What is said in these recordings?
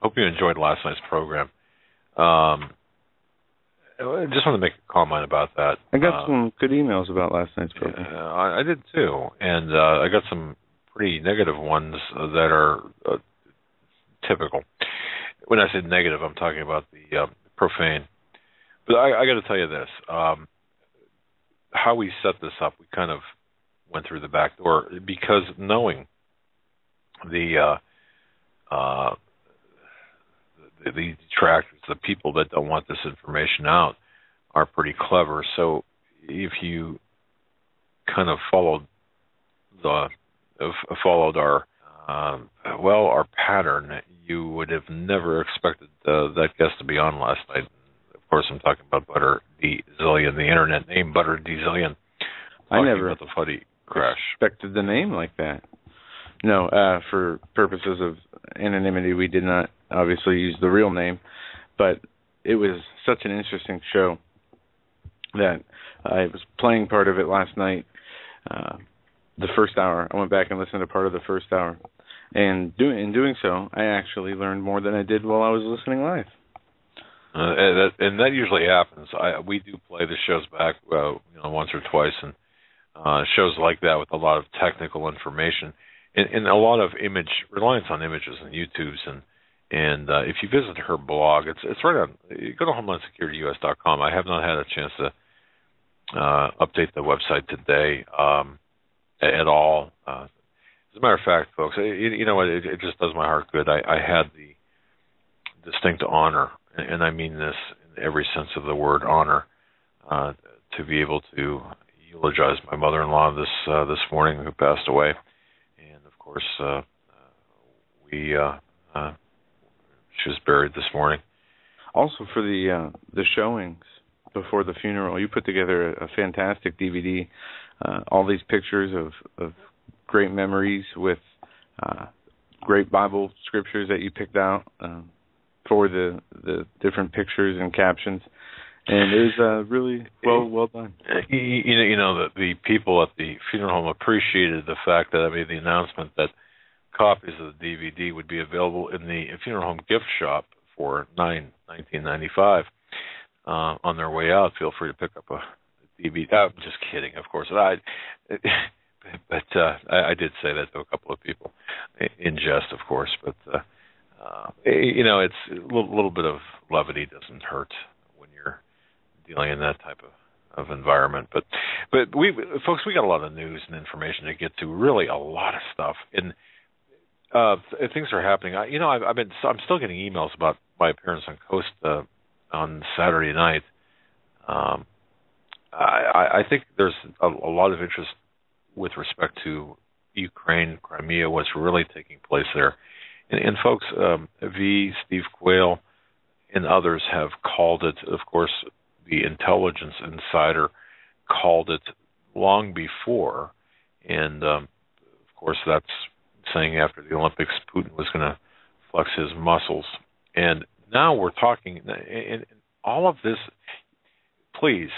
hope you enjoyed last night's program. I just want to make a comment about that. I got some good emails about last night's program. I did too, and I got some pretty negative ones that are typical. When I say negative, I'm talking about the profane. But I got to tell you this. How we set this up, we kind of went through the back door because knowing the detractors, the people that don't want this information out, are pretty clever. So if you kind of followed our pattern, you would have never expected that guest to be on last night. Of course, I'm talking about Butter D Zillion, the internet name Butter D Zillion. I never about the Fuddy crash. Expected the name like that. No, for purposes of anonymity, we did not obviously use the real name, but it was such an interesting show that I was playing part of it last night. The first hour, I went back and listened to part of the first hour, and in doing so, I actually learned more than I did while I was listening live. And that usually happens. We do play the shows back, once or twice, and shows like that with a lot of technical information and a lot of reliance on images and YouTubes and if you visit her blog, it's right on. You go to HomelineSecurityUS.com. I have not had a chance to update the website today at all. As a matter of fact, folks, you know what? It just does my heart good. I had the distinct honor, and I mean this in every sense of the word, honor, to be able to eulogize my mother-in-law this morning, who passed away, and of course, she was buried this morning. Also, for the showings before the funeral, you put together a fantastic DVD. All these pictures of great memories with great Bible scriptures that you picked out for the different pictures and captions, and it was really well done. You know that the people at the funeral home appreciated the fact that I made the announcement that copies of the DVD would be available in the funeral home gift shop for $19.95 on their way out. Feel free to pick up a DVD. I'm just kidding, of course. But I did say that to a couple of people in jest, of course. But it's a little bit of levity doesn't hurt when you're dealing in that type of environment. But folks, we got a lot of news and information to get to. Really, a lot of stuff. And things are happening. I'm still getting emails about my appearance on Coast on Saturday night. I think there's a lot of interest with respect to Ukraine, Crimea, what's really taking place there. And folks, Steve Quayle, and others have called it, of course, the intelligence insider called it long before. And, of course, that's saying after the Olympics, Putin was going to flex his muscles. And now we're talking, and all of this, please,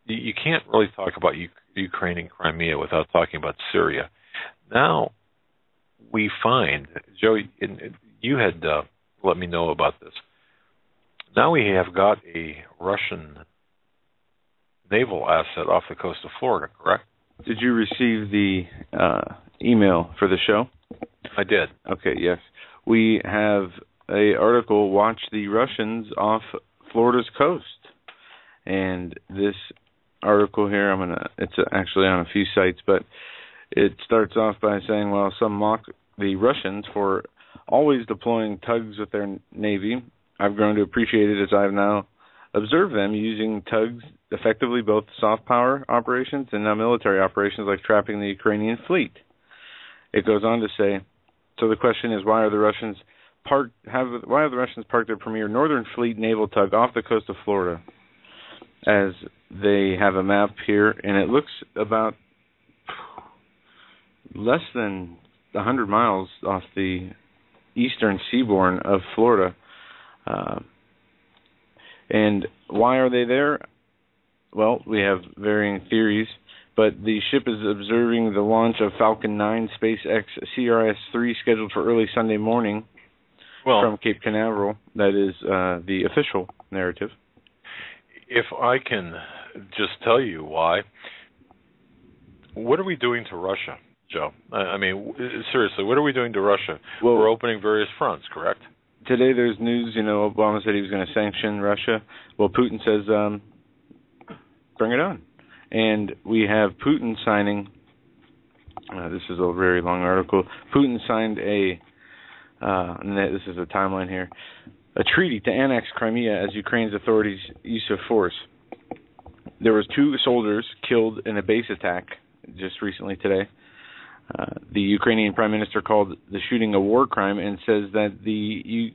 you can't really talk about Ukraine and Crimea without talking about Syria. Now we find, Joe, you had let me know about this. Now we have got a Russian naval asset off the coast of Florida, correct? Did you receive the email for the show? I did. Okay, yes. We have an article, Watch the Russians Off Florida's Coast. And this article here, it's actually on a few sites, but it starts off by saying, well, some mock the Russians for always deploying tugs with their Navy. I've grown to appreciate it as I've now observed them using tugs effectively, both soft power operations and now military operations like trapping the Ukrainian fleet. It goes on to say, so the question is, why have the Russians parked their premier Northern Fleet naval tug off the coast of Florida? As they have a map here, and it looks about less than 100 miles off the eastern seaboard of Florida. And why are they there? Well, we have varying theories, but the ship is observing the launch of Falcon 9 SpaceX CRS-3 scheduled for early Sunday morning. from Cape Canaveral. That is the official narrative. If I can just tell you why, what are we doing to Russia, Joe? I mean, seriously, what are we doing to Russia? Well, we're opening various fronts, correct? Today there's news, Obama said he was going to sanction Russia. Well, Putin says, bring it on. And we have Putin signing, this is a very long article, Putin signed this is a timeline here, a treaty to annex Crimea as Ukraine's authorities' use of force. There was 2 soldiers killed in a base attack just recently today. The Ukrainian Prime Minister called the shooting a war crime and says that the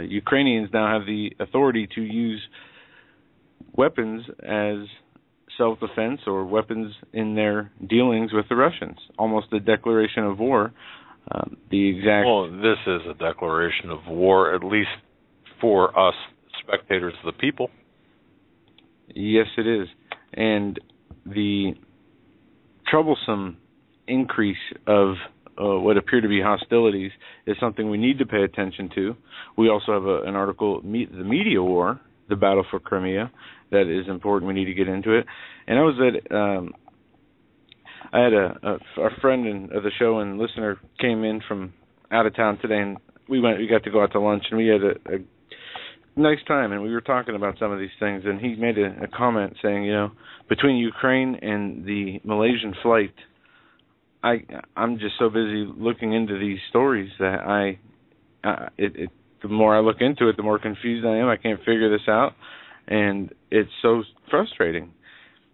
Ukrainians now have the authority to use weapons as self-defense or weapons in their dealings with the Russians. Almost a declaration of war. Well, this is a declaration of war, at least for us spectators of the people. Yes, it is. And the troublesome increase of what appear to be hostilities is something we need to pay attention to. We also have an article, The Media War, the Battle for Crimea, that is important. We need to get into it. And I had a friend of the show and listener came in from out of town today, and we got to go out to lunch, and we had a nice time, and we were talking about some of these things, and he made a comment saying, between Ukraine and the Malaysian flight, I'm just so busy looking into these stories that the more I look into it, the more confused I am. I can't figure this out, and it's so frustrating.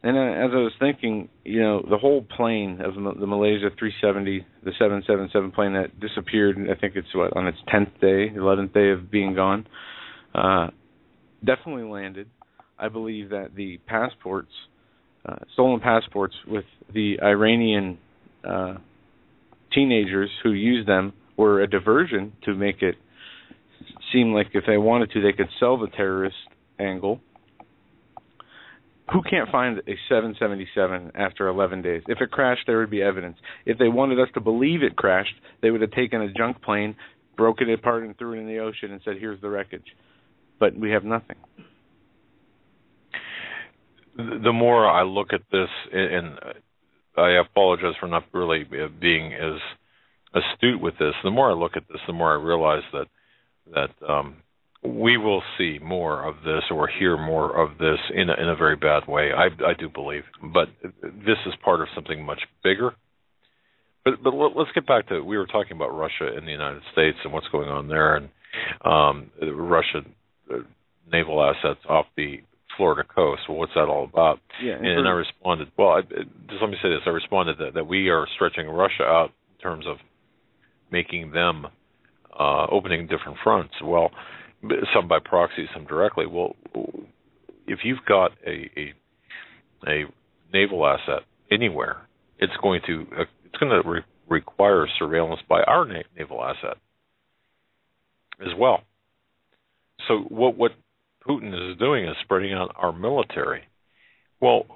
And as I was thinking, the whole plane of the Malaysia 370, the 777 plane that disappeared, I think it's on its 10th day, 11th day of being gone, definitely landed. I believe that the passports, stolen passports with the Iranian teenagers who used them were a diversion to make it seem like if they wanted to, they could sell the terrorist angle. Who can't find a 777 after 11 days? If it crashed, there would be evidence. If they wanted us to believe it crashed, they would have taken a junk plane, broken it apart, and threw it in the ocean and said, here's the wreckage. But we have nothing. The more I look at this, and I apologize for not really being as astute with this, the more I look at this, the more I realize that we will see more of this or hear more of this in a very bad way. I do believe, but this is part of something much bigger. But let's get back to, we were talking about Russia and the United States and what's going on there, and Russian naval assets off the Florida coast. Well, what's that all about? Yeah, and I responded, just let me say this. I responded that we are stretching Russia out in terms of making them opening different fronts. Well, some by proxy, some directly. Well, if you've got a naval asset anywhere, it's going to require surveillance by our naval asset as well. So what Putin is doing is spreading out our military. Well,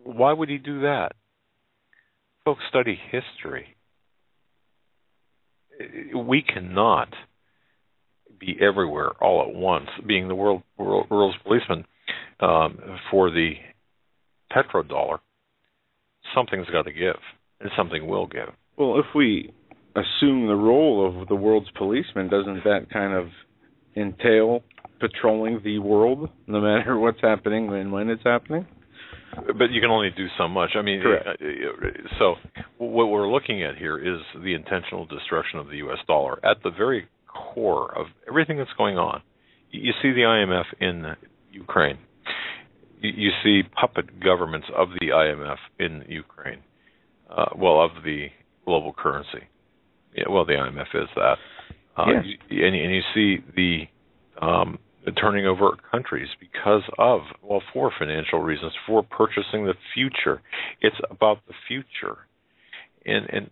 why would he do that? Folks, study history. We cannot be everywhere all at once. Being the world's policeman for the petrodollar, something's got to give, and something will give. Well, if we assume the role of the world's policeman, doesn't that kind of entail patrolling the world, no matter what's happening and when it's happening? But you can only do so much. I mean, so what we're looking at here is the intentional destruction of the U.S. dollar at the very core of everything that's going on. You see the IMF in Ukraine. You see puppet governments of the IMF in Ukraine. Of the global currency. Yeah, well, the IMF is that. And you see the turning over this because of, for financial reasons, for purchasing the future. It's about the future. And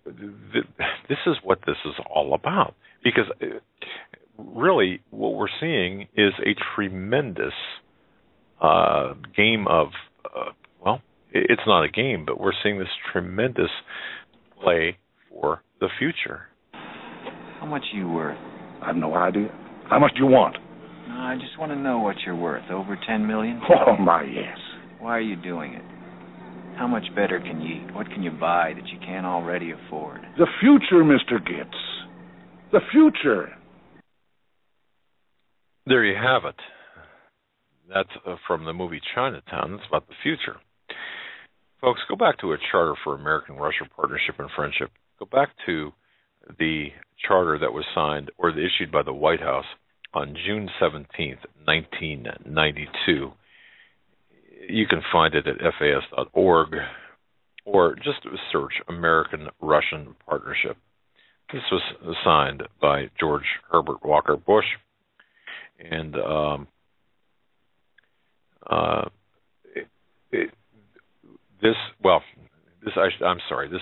this is what this is all about. Because really what we're seeing is a tremendous game of, it's not a game, but we're seeing this tremendous play for the future. How much are you worth? I have no idea. How much do you want? No, I just want to know what you're worth. Over $10 million? Oh, my, yes. Why are you doing it? How much better can you eat? What can you buy that you can't already afford? The future, Mr. Gitz. The future. There you have it. That's from the movie Chinatown. It's about the future. Folks, go back to a charter for American-Russia partnership and friendship. Go back to the charter that was signed or issued by the White House on June 17th, 1992. You can find it at fas.org or just search American-Russian Partnership. This was signed by George Herbert Walker Bush, and this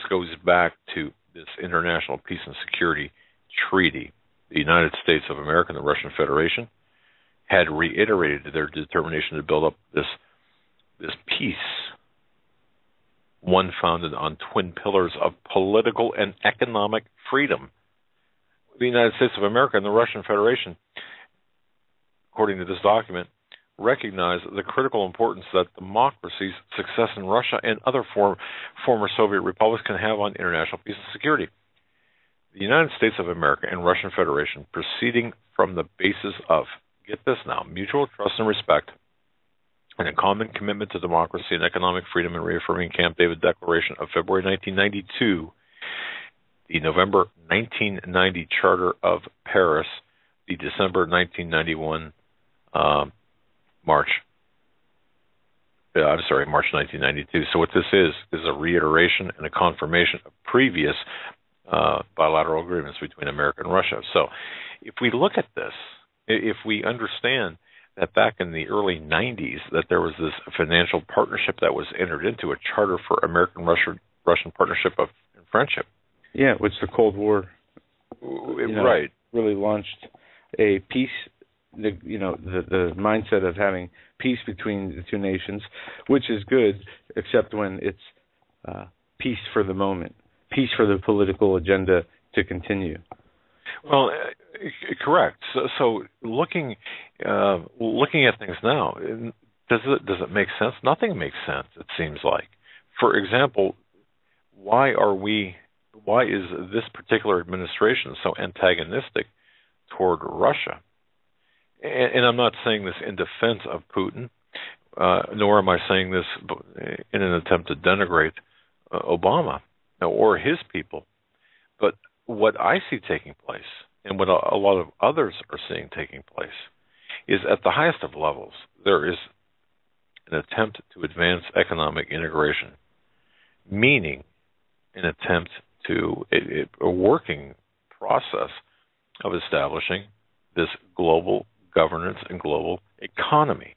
goes back to this International Peace and Security Treaty. The United States of America and the Russian Federation had reiterated their determination to build up this peace, one founded on twin pillars of political and economic freedom. The United States of America and the Russian Federation, according to this document, recognize the critical importance that democracy's success in Russia and other former Soviet republics can have on international peace and security. The United States of America and Russian Federation, proceeding from the basis of, get this now, mutual trust and respect, and a common commitment to democracy and economic freedom, and reaffirming Camp David Declaration of February 1992, the November 1990 Charter of Paris, the December 1991 March 1992. So what this is a reiteration and a confirmation of previous bilateral agreements between America and Russia. So if we look at this, if we understand that back in the early 90s that there was this financial partnership that was entered into, a charter for American-Russian partnership of friendship. Yeah, which the Cold War right. really launched a peace, the mindset of having peace between the two nations, which is good, except when it's peace for the moment, peace for the political agenda to continue. Well, correct. So looking at things now, does it make sense? Nothing makes sense, it seems like. For example, why is this particular administration so antagonistic toward Russia? And I'm not saying this in defense of Putin, nor am I saying this in an attempt to denigrate Obama or his people. But what I see taking place, and what a lot of others are seeing taking place, is at the highest of levels, there is an attempt to advance economic integration, meaning an attempt to a working process of establishing this global governance and global economy.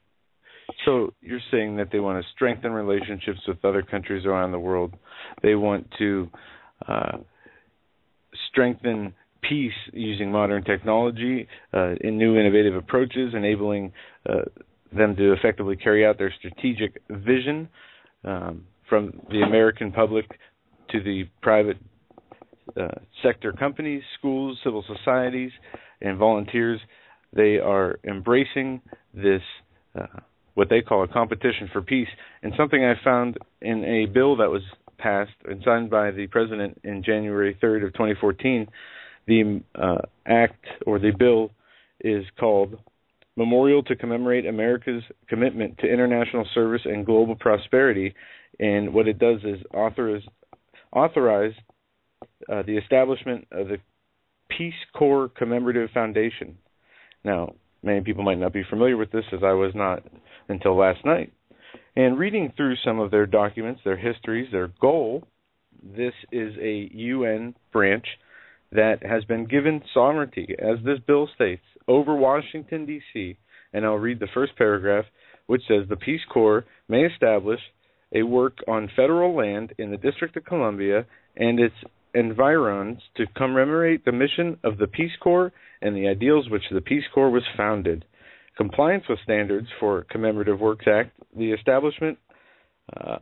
So you're saying that they want to strengthen relationships with other countries around the world. They want to strengthen peace using modern technology in new innovative approaches, enabling them to effectively carry out their strategic vision from the American public to the private sector companies, schools, civil societies, and volunteers. They are embracing this, what they call a competition for peace. And something I found in a bill that was passed and signed by the president in January 3rd of 2014, the act or the bill is called Memorial to Commemorate America's Commitment to International Service and Global Prosperity. And what it does is authorize the establishment of the Peace Corps Commemorative Foundation. Now, many people might not be familiar with this, as I was not until last night. And reading through some of their documents, their histories, their goal, this is a UN branch that has been given sovereignty, as this bill states, over Washington, D.C. And I'll read the first paragraph, which says, the Peace Corps may establish a work on federal land in the District of Columbia and its environs to commemorate the mission of the Peace Corps and the ideals which the Peace Corps was founded. Compliance with standards for Commemorative Works Act, the establishment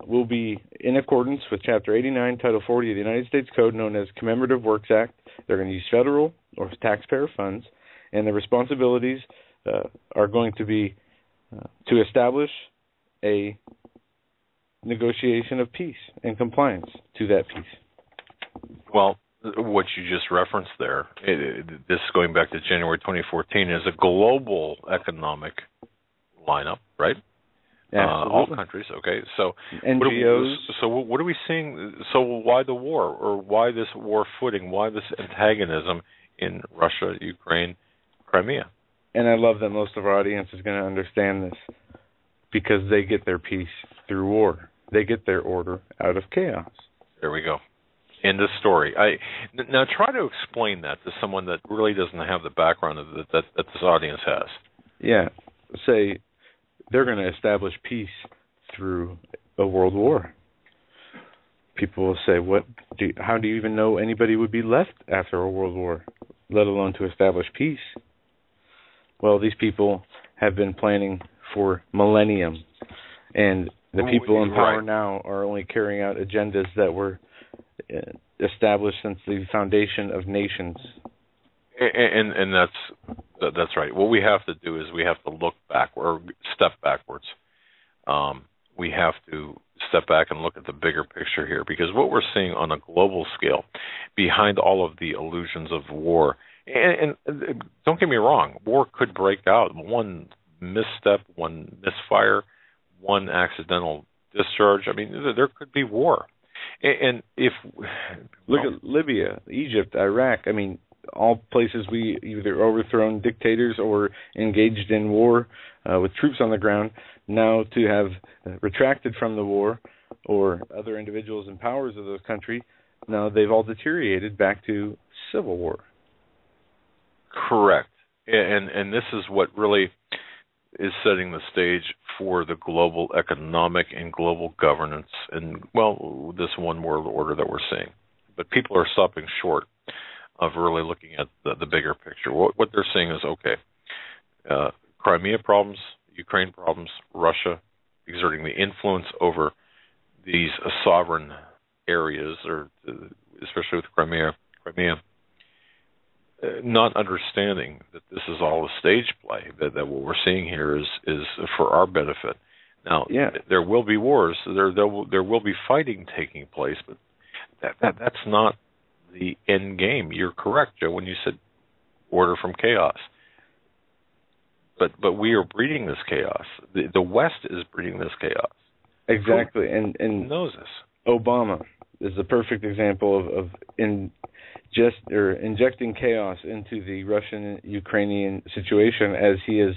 will be in accordance with Chapter 89, Title 40 of the United States Code, known as Commemorative Works Act. They're going to use federal or taxpayer funds, And the responsibilities are going to be to establish a negotiation of peace and compliance to that peace. Well, what you just referenced there, this going back to January 2014, is a global economic lineup, right? All countries, okay. So NGOs. What are we seeing? So why the war, or why this war footing? Why this antagonism in Russia, Ukraine, Crimea? And I love that most of our audience is going to understand this, because they get their peace through war. They get their order out of chaos. There we go. End of story. Now try to explain that to someone that really doesn't have the background that this audience has. Yeah. Say they're going to establish peace through a world war. People will say, how do you even know anybody would be left after a world war, let alone to establish peace? Well, these people have been planning for millennium, and the people in power now are only carrying out agendas that were established since the foundation of nations. And that's right. What we have to do is we have to look back or step backwards. We have to step back and look at the bigger picture here, because what we're seeing on a global scale, behind all of the illusions of war, and don't get me wrong, war could break out. One misstep, one misfire, one accidental discharge. I mean, there could be war. And if look at Libya, Egypt, Iraq, I mean, all places we either overthrown dictators or engaged in war with troops on the ground, now to have retracted from the war, or other individuals and powers of those countries, now they've all deteriorated back to civil war. Correct. And this is what really is setting the stage for the global economic and global governance and, well, this one world order that we're seeing. But people are stopping short of really looking at the bigger picture. What they're seeing is, okay, Crimea problems, Ukraine problems, Russia exerting the influence over these sovereign areas, or especially with Crimea, not understanding that this is all a stage play, that what we're seeing here is for our benefit. Now, there will be wars, there will be fighting taking place, but that's not the end game. You're correct, Joe, when you said order from chaos. But we are breeding this chaos. The West is breeding this chaos. Exactly, and knows this. Obama is the perfect example of injecting chaos into the Russian-Ukrainian situation, as he has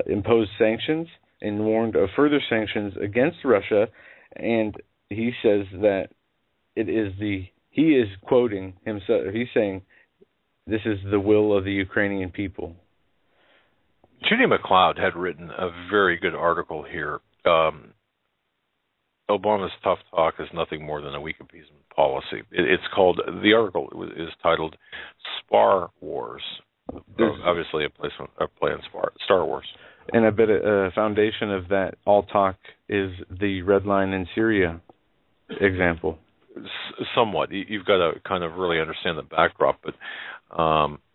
imposed sanctions and warned of further sanctions against Russia. And he says that he is quoting himself. He's saying, "This is the will of the Ukrainian people." Judy McLeod had written a very good article here. Obama's tough talk is nothing more than a weak appeasement policy. It's called, the article is titled Spar Wars. Obviously a play on Star Wars. And I bet a foundation of that all talk is the Red Line in Syria example. Somewhat. You've got to kind of really understand the backdrop, but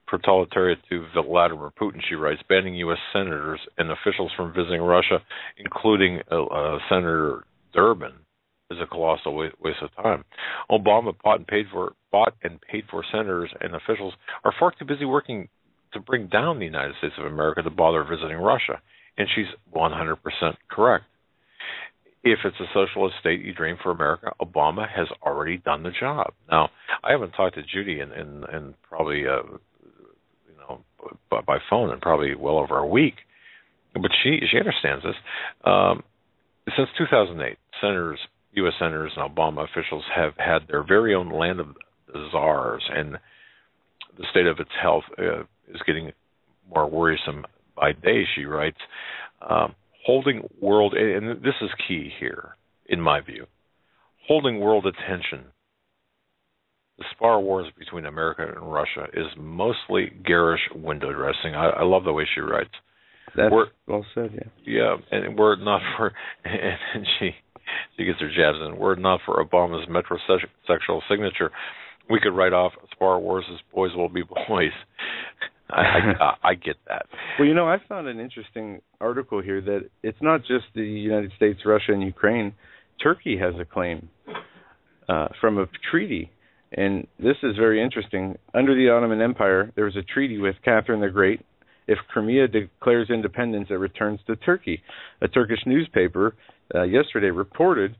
proletariat to Vladimir Putin, she writes, banning U.S. senators and officials from visiting Russia, including Senator Durbin, is a colossal waste of time. Obama bought and paid for senators and officials are far too busy working to bring down the United States of America to bother visiting Russia. And she's 100% correct. If it's a socialist state you dream for America, Obama has already done the job. Now, I haven't talked to Judy in probably by phone in probably well over a week, but she understands this. Since 2008, U.S. senators and Obama officials have had their very own land of the czars, and the state of its health is getting more worrisome by day, she writes. Holding world, and this is key here, in my view, holding world attention. The spar wars between America and Russia is mostly garish window dressing. I love the way she writes. That's well said, yeah. Yeah, and we're not for, and she gets her jabs in, were it not for Obama's metrosexual signature, we could write off spar wars as boys will be boys. I get that. Well, I found an interesting article here that it's not just the United States, Russia, and Ukraine. Turkey has a claim from a treaty, and this is very interesting. Under the Ottoman Empire, there was a treaty with Catherine the Great. If Crimea declares independence, it returns to Turkey. A Turkish newspaper yesterday reported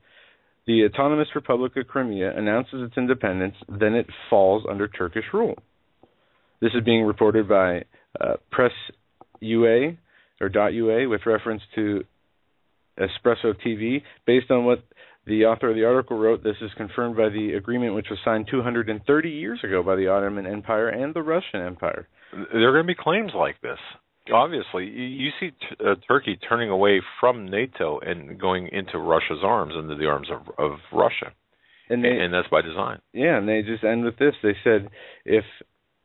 the Autonomous Republic of Crimea announces its independence, then it falls under Turkish rule. This is being reported by Press UA or .ua with reference to Espresso TV. Based on what the author of the article wrote, this is confirmed by the agreement which was signed 230 years ago by the Ottoman Empire and the Russian Empire. There are going to be claims like this. Obviously, you see Turkey turning away from NATO and going into Russia's arms, into the arms of Russia. And that's by design. Yeah, and they just end with this. They said,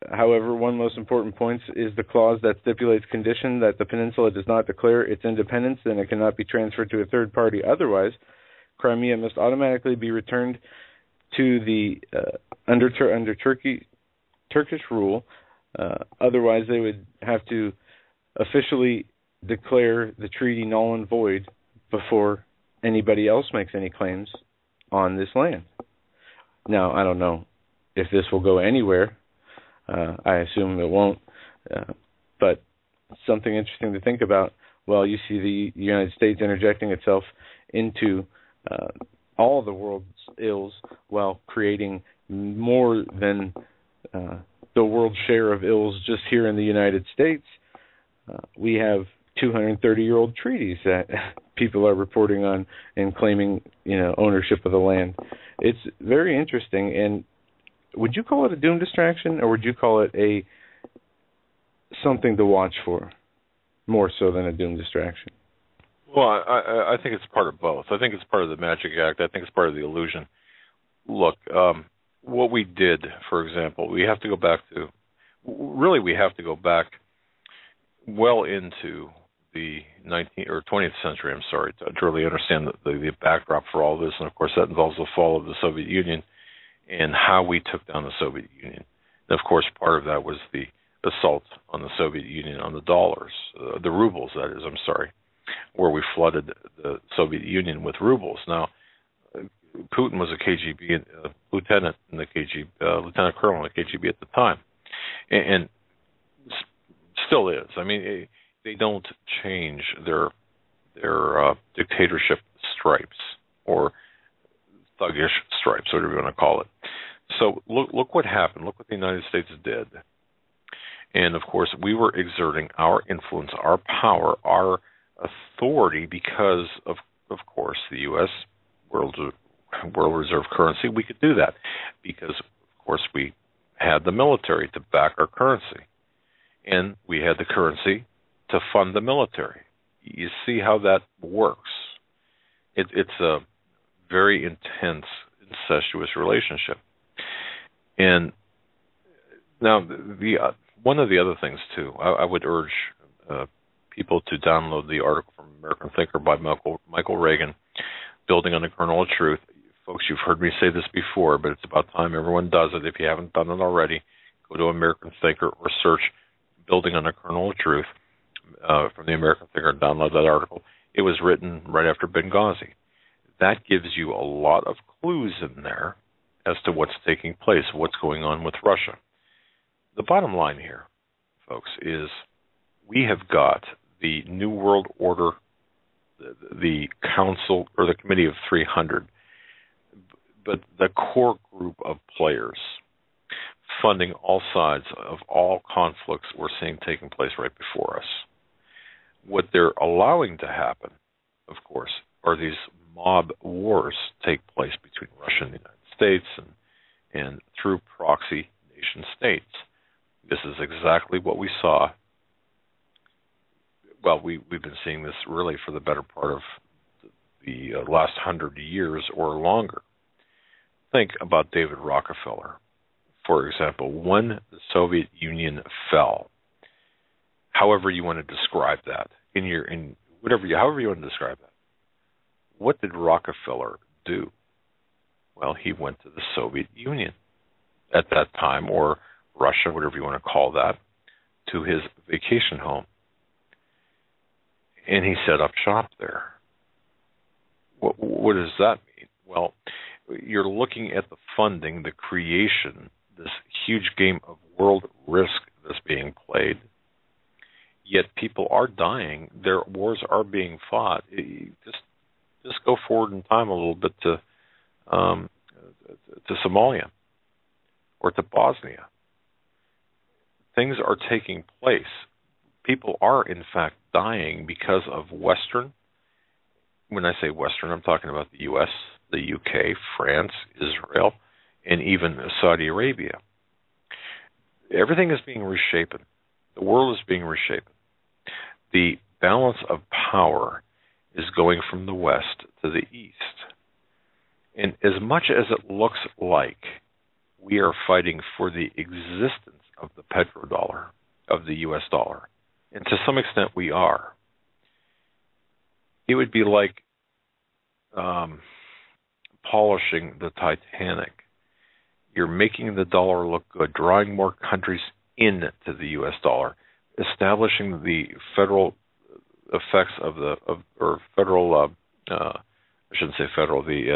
however, one most important point is the clause that stipulates condition that the peninsula does not declare its independence, then it cannot be transferred to a third party. Otherwise, Crimea must automatically be returned to the under Turkish rule. Otherwise, they would have to officially declare the treaty null and void before anybody else makes any claims on this land. Now, I don't know if this will go anywhere. I assume it won't. But something interesting to think about. Well, you see the United States interjecting itself into all the world's ills while creating more than the world's share of ills just here in the United States. We have 230-year-old treaties that people are reporting on and claiming, ownership of the land. It's very interesting. And would you call it a doom distraction, or would you call it something to watch for, more so than a doom distraction? Well, I think it's part of both. I think it's part of the magic act. I think it's part of the illusion. Look, what we did, for example, we have to go back well into the 19th or 20th century, to really understand the backdrop for all this. And, of course, that involves the fall of the Soviet Union and how we took down the Soviet Union. And, of course, part of that was the assault on the Soviet Union on the dollars, the rubles, that is, where we flooded the Soviet Union with rubles. Now, Putin was a KGB lieutenant colonel in the KGB at the time, and still is. They don't change their dictatorship stripes or thuggish stripes, whatever you want to call it. So look what happened. Look what the United States did. And, of course, we were exerting our influence, our power, our authority because, of course, the U.S. World Reserve currency. We could do that because, of course, we had the military to back our currency. And we had the currency to fund the military. You see how that works. It's a very intense, incestuous relationship. And now, one of the other things, too, I would urge people to download the article from American Thinker by Michael Reagan, Building on the Kernel of Truth. Folks, you've heard me say this before, but it's about time everyone does it. If you haven't done it already, go to American Thinker or search Building on the Kernel of Truth from the American Thinker and download that article. It was written right after Benghazi. That gives you a lot of clues in there as to what's taking place, what's going on with Russia. The bottom line here, folks, is we have got the New World Order, the Council, or the Committee of 300, but the core group of players funding all sides of all conflicts we're seeing taking place right before us. What they're allowing to happen, of course, are these mob wars take place between Russia and the United States and through proxy nation states. This is exactly what we saw. Well, we've been seeing this really for the better part of the last 100 years or longer. Think about David Rockefeller, for example. When the Soviet Union fell, however you want to describe that, however you want to describe that, what did Rockefeller do? Well, he went to the Soviet Union at that time, or Russia, whatever you want to call that, to his vacation home, and he set up shop there. What does that mean? Well, you're looking at the funding, the creation, this huge game of world risk that's being played, yet people are dying. Their wars are being fought. Just go forward in time a little bit to Somalia or to Bosnia. Things are taking place. People are, in fact, dying because of Western. When I say Western, I'm talking about the U.S., the UK, France, Israel, and even Saudi Arabia. Everything is being reshapen. The world is being reshapen. The balance of power is going from the West to the East. And as much as it looks like we are fighting for the existence of the petrodollar, of the U.S. dollar, and to some extent we are, it would be like polishing the Titanic. You're making the dollar look good, drawing more countries into the U.S. dollar, establishing the federal effects of the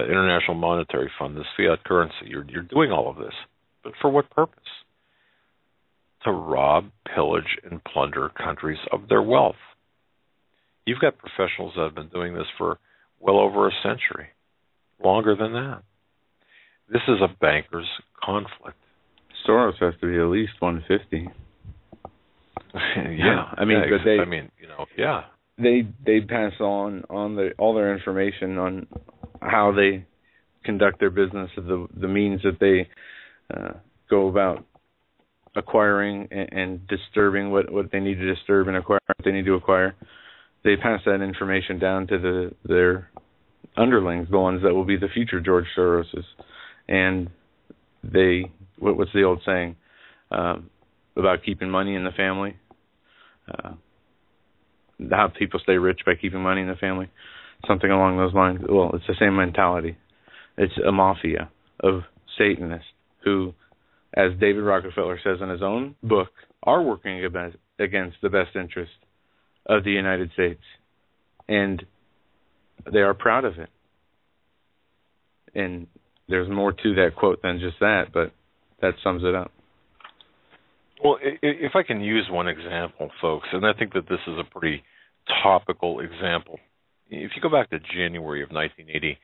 International Monetary Fund, this fiat currency. You're doing all of this, but for what purpose? To rob, pillage, and plunder countries of their wealth. You've got professionals that have been doing this for well over a century, longer than that. This is a banker's conflict. Soros has to be at least 150. Yeah, I mean, yeah, they pass on all their information on how they conduct their business, the means that they go about acquiring and disturbing what they need to disturb and acquire what they need to acquire. They pass that information down to their underlings, the ones that will be the future George Soroses. And what's the old saying about keeping money in the family? How people stay rich by keeping money in the family? Something along those lines. Well, it's the same mentality. It's a mafia of Satanists who, as David Rockefeller says in his own book, are working against the best interest of the United States. And they are proud of it. And there's more to that quote than just that, but that sums it up. Well, if I can use one example, folks, and I think that this is a pretty topical example. If you go back to January of 1980,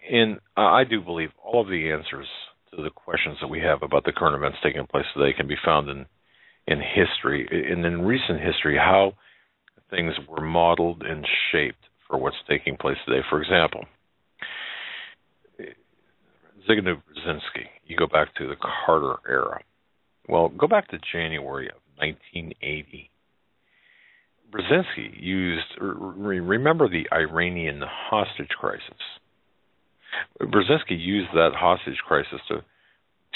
and I do believe all of the answers to the questions that we have about the current events taking place today can be found in history, and in recent history, how things were modeled and shaped for what's taking place today. For example, Zbigniew Brzezinski, you go back to the Carter era. Well, go back to January of 1980. Brzezinski remember the Iranian hostage crisis. Brzezinski used that hostage crisis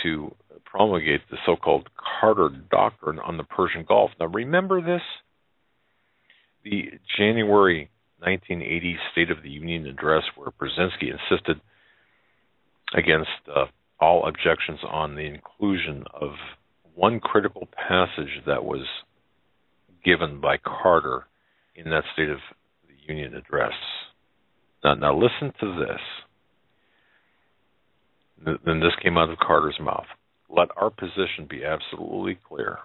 to promulgate the so-called Carter Doctrine on the Persian Gulf. Now, remember this? The January 1980 State of the Union address, where Brzezinski insisted against all objections on the inclusion of one critical passage that was given by Carter in that State of the Union address. Now listen to this. Then this came out of Carter's mouth. Let our position be absolutely clear.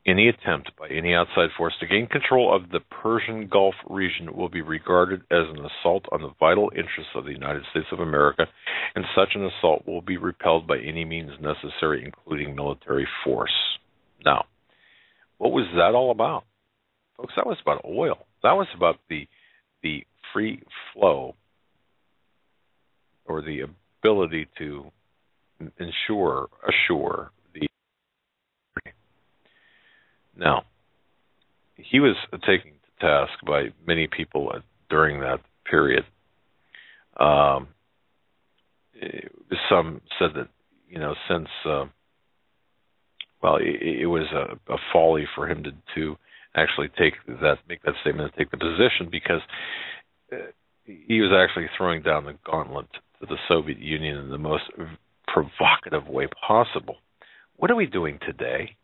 Any attempt by any outside force to gain control of the Persian Gulf region will be regarded as an assault on the vital interests of the United States of America, and such an assault will be repelled by any means necessary, including military force. Now, what was that all about? Folks, that was about oil. That was about the free flow, or the ability to assure the. Now, he was taken to task by many people during that period. Some said that, since it was a folly for him to actually make that statement and take the position, because he was actually throwing down the gauntlet to the Soviet Union in the most provocative way possible. What are we doing today?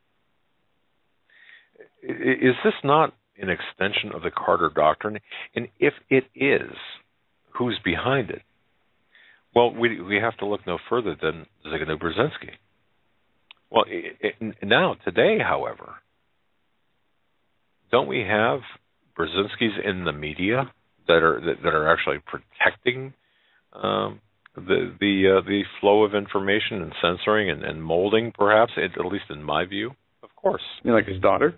Is this not an extension of the Carter Doctrine? And if it is, who's behind it? Well, we have to look no further than Zygmunt Brzezinski. Well, now, today, however, don't we have Brzezinskis in the media that are actually protecting the flow of information and censoring and molding, perhaps, at least in my view? Of course. You mean like his daughter?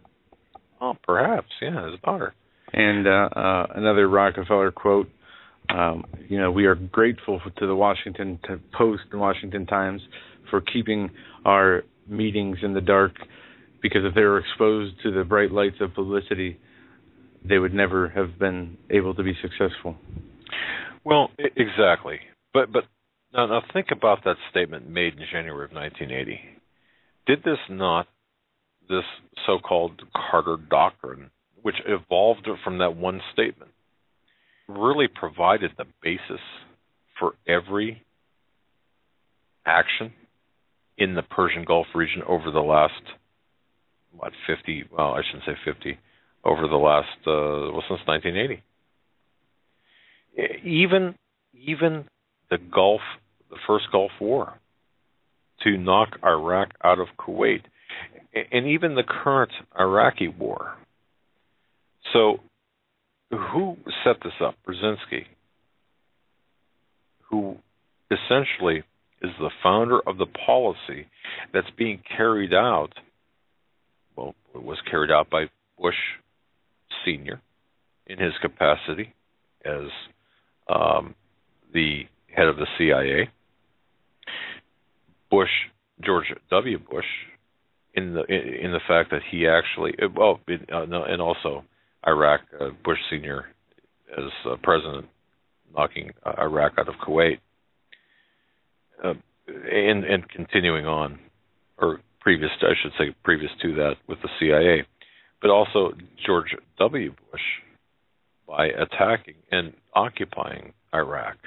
Oh, perhaps, yeah, his daughter. And another Rockefeller quote, we are grateful to the Washington Post and Washington Times for keeping our meetings in the dark, because if they were exposed to the bright lights of publicity, they would never have been able to be successful. Well, exactly. But now think about that statement made in January of 1980. Did this so-called Carter Doctrine, which evolved from that one statement, really provided the basis for every action in the Persian Gulf region over the last, 50, well, I shouldn't say 50, over the last, since 1980. Even the first Gulf War, to knock Iraq out of Kuwait, and even the current Iraqi war. So, who set this up? Brzezinski, who essentially is the founder of the policy that's being carried out. Well, it was carried out by Bush Sr. in his capacity as the head of the CIA. George W. Bush, in the fact that he actually, and also Iraq, Bush Sr. as president, knocking Iraq out of Kuwait, and continuing on, or previous to that with the CIA, but also George W. Bush by attacking and occupying Iraq.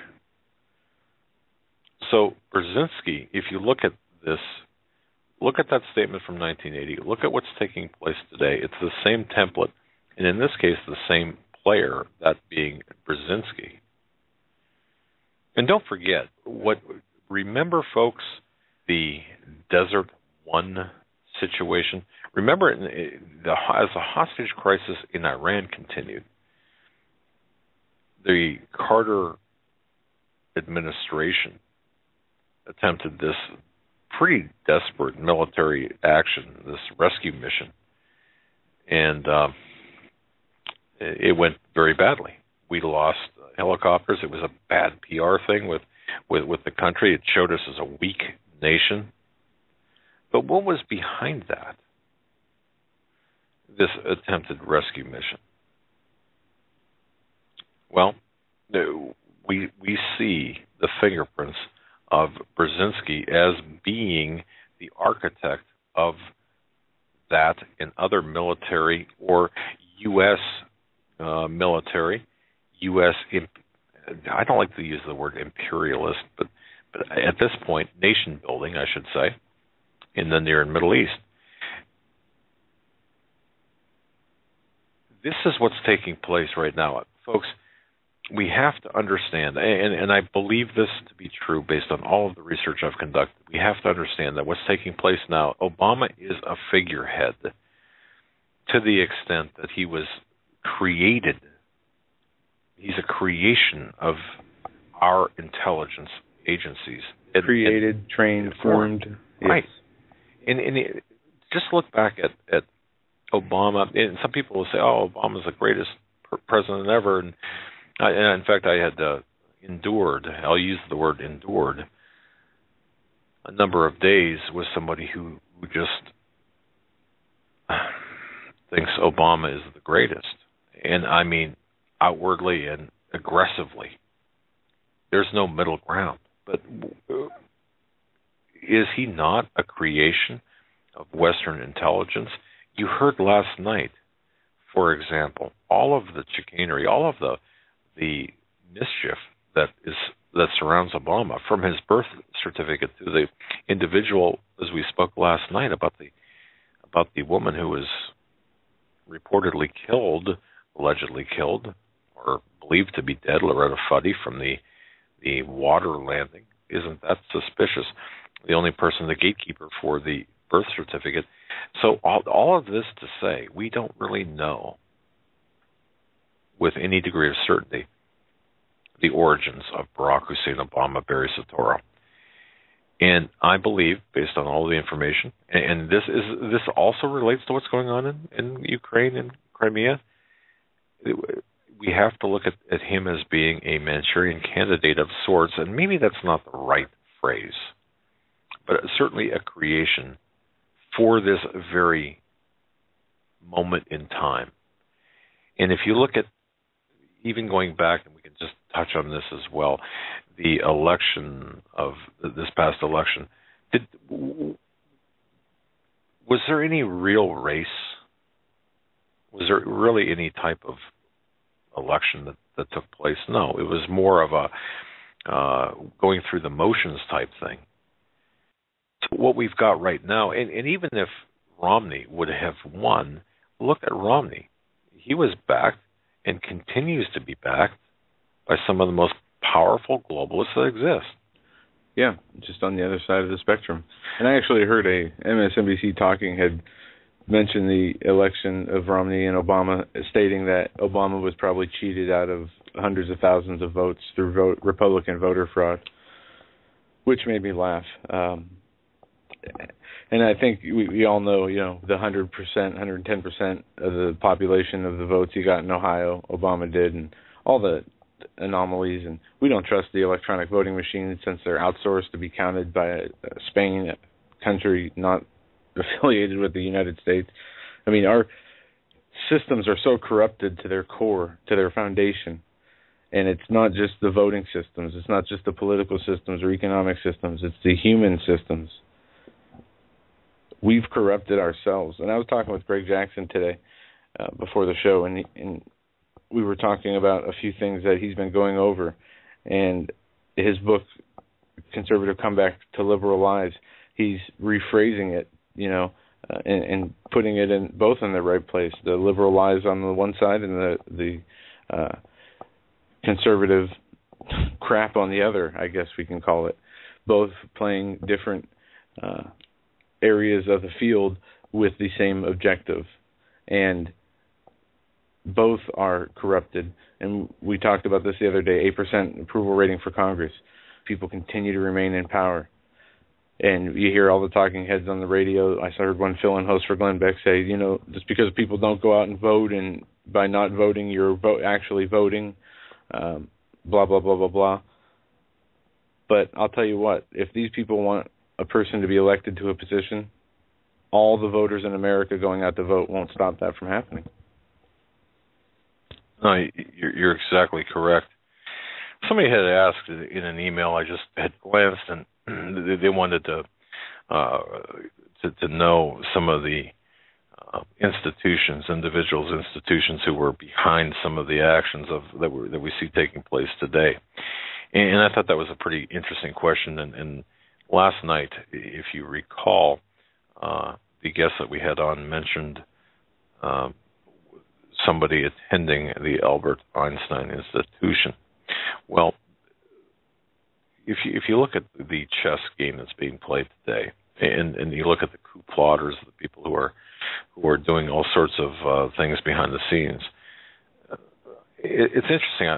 So Brzezinski, if you look at this, look at that statement from 1980, look at what's taking place today. It's the same template, and in this case, the same player, that being Brzezinski. And don't forget, remember, folks, the Desert One situation? Remember, as the hostage crisis in Iran continued, the Carter administration attempted this pretty desperate military action, this rescue mission, and it went very badly. We lost helicopters. It was a bad PR thing with the country. It showed us as a weak nation. But what was behind that? This attempted rescue mission. Well, we see the fingerprints of Brzezinski as being the architect of that and other military or U.S. Military, U.S. I don't like to use the word imperialist, but at this point, nation building, I should say, in the Near and Middle East. This is what's taking place right now. Folks, we have to understand, and I believe this to be true based on all of the research I've conducted, we have to understand that what's taking place now, Obama is a figurehead to the extent that he was created. He's a creation of our intelligence agencies. Created, trained, formed. Right. Yes. And just look back at Obama, and some people will say, oh, Obama's the greatest president ever, and in fact, I had endured, I'll use the word endured, a number of days with somebody who just thinks Obama is the greatest. And I mean outwardly and aggressively. There's no middle ground. But is he not a creation of Western intelligence? You heard last night, for example, all of the chicanery, all of the mischief that surrounds Obama, from his birth certificate to the individual, as we spoke last night about the woman who was reportedly killed, allegedly killed, or believed to be dead, Loretta Fuddy from the water landing. Isn't that suspicious? The only person, the gatekeeper for the birth certificate. So all of this to say, we don't really know with any degree of certainty the origins of Barack Hussein Obama, Barry Soetoro. And I believe, based on all the information, and this also relates to what's going on in Ukraine and Crimea, we have to look at him as being a Manchurian candidate of sorts, and maybe that's not the right phrase, but certainly a creation for this very moment in time. And if you look at, even going back, and we can just touch on this as well, the election of this past election, was there any real race? Was there really any type of election that took place? No, it was more of a going through the motions type thing. So what we've got right now, and even if Romney would have won, look at Romney. He was backed and continues to be backed by some of the most powerful globalists that exist. Yeah, just on the other side of the spectrum. And I actually heard a MSNBC talking head mention the election of Romney and Obama, stating that Obama was probably cheated out of hundreds of thousands of votes through Republican voter fraud, which made me laugh. And I think we all know, the 100%, 110% of the population of the votes he got in Ohio, Obama did, and all the anomalies. And we don't trust the electronic voting machines since they're outsourced to be counted by Spain, a country not affiliated with the United States. I mean, our systems are so corrupted to their core, to their foundation. And it's not just the voting systems. It's not just the political systems or economic systems. It's the human systems. We've corrupted ourselves. And I was talking with Greg Jackson today before the show, and we were talking about a few things that he's been going over. And his book, Conservative Comeback to Liberal Lies, he's rephrasing it, and putting it in both in the right place. The liberal lies on the one side and the conservative crap on the other, I guess we can call it. Both playing different areas of the field with the same objective. And both are corrupted. And we talked about this the other day, 8% approval rating for Congress. People continue to remain in power. And you hear all the talking heads on the radio. I heard one fill-in host for Glenn Beck say, just because people don't go out and vote, and by not voting, you're actually voting, blah, blah, blah, blah, blah. But I'll tell you what, if these people want a person to be elected to a position, all the voters in America going out to vote won't stop that from happening. No, you're exactly correct. Somebody had asked in an email, I just had glanced, and they wanted to know some of the institutions who were behind some of the actions that we see taking place today. And I thought that was a pretty interesting question. And last night, if you recall, the guest that we had on mentioned somebody attending the Albert Einstein Institution. Well, if you look at the chess game that's being played today, and you look at the coup plotters, the people who are doing all sorts of things behind the scenes, it's interesting.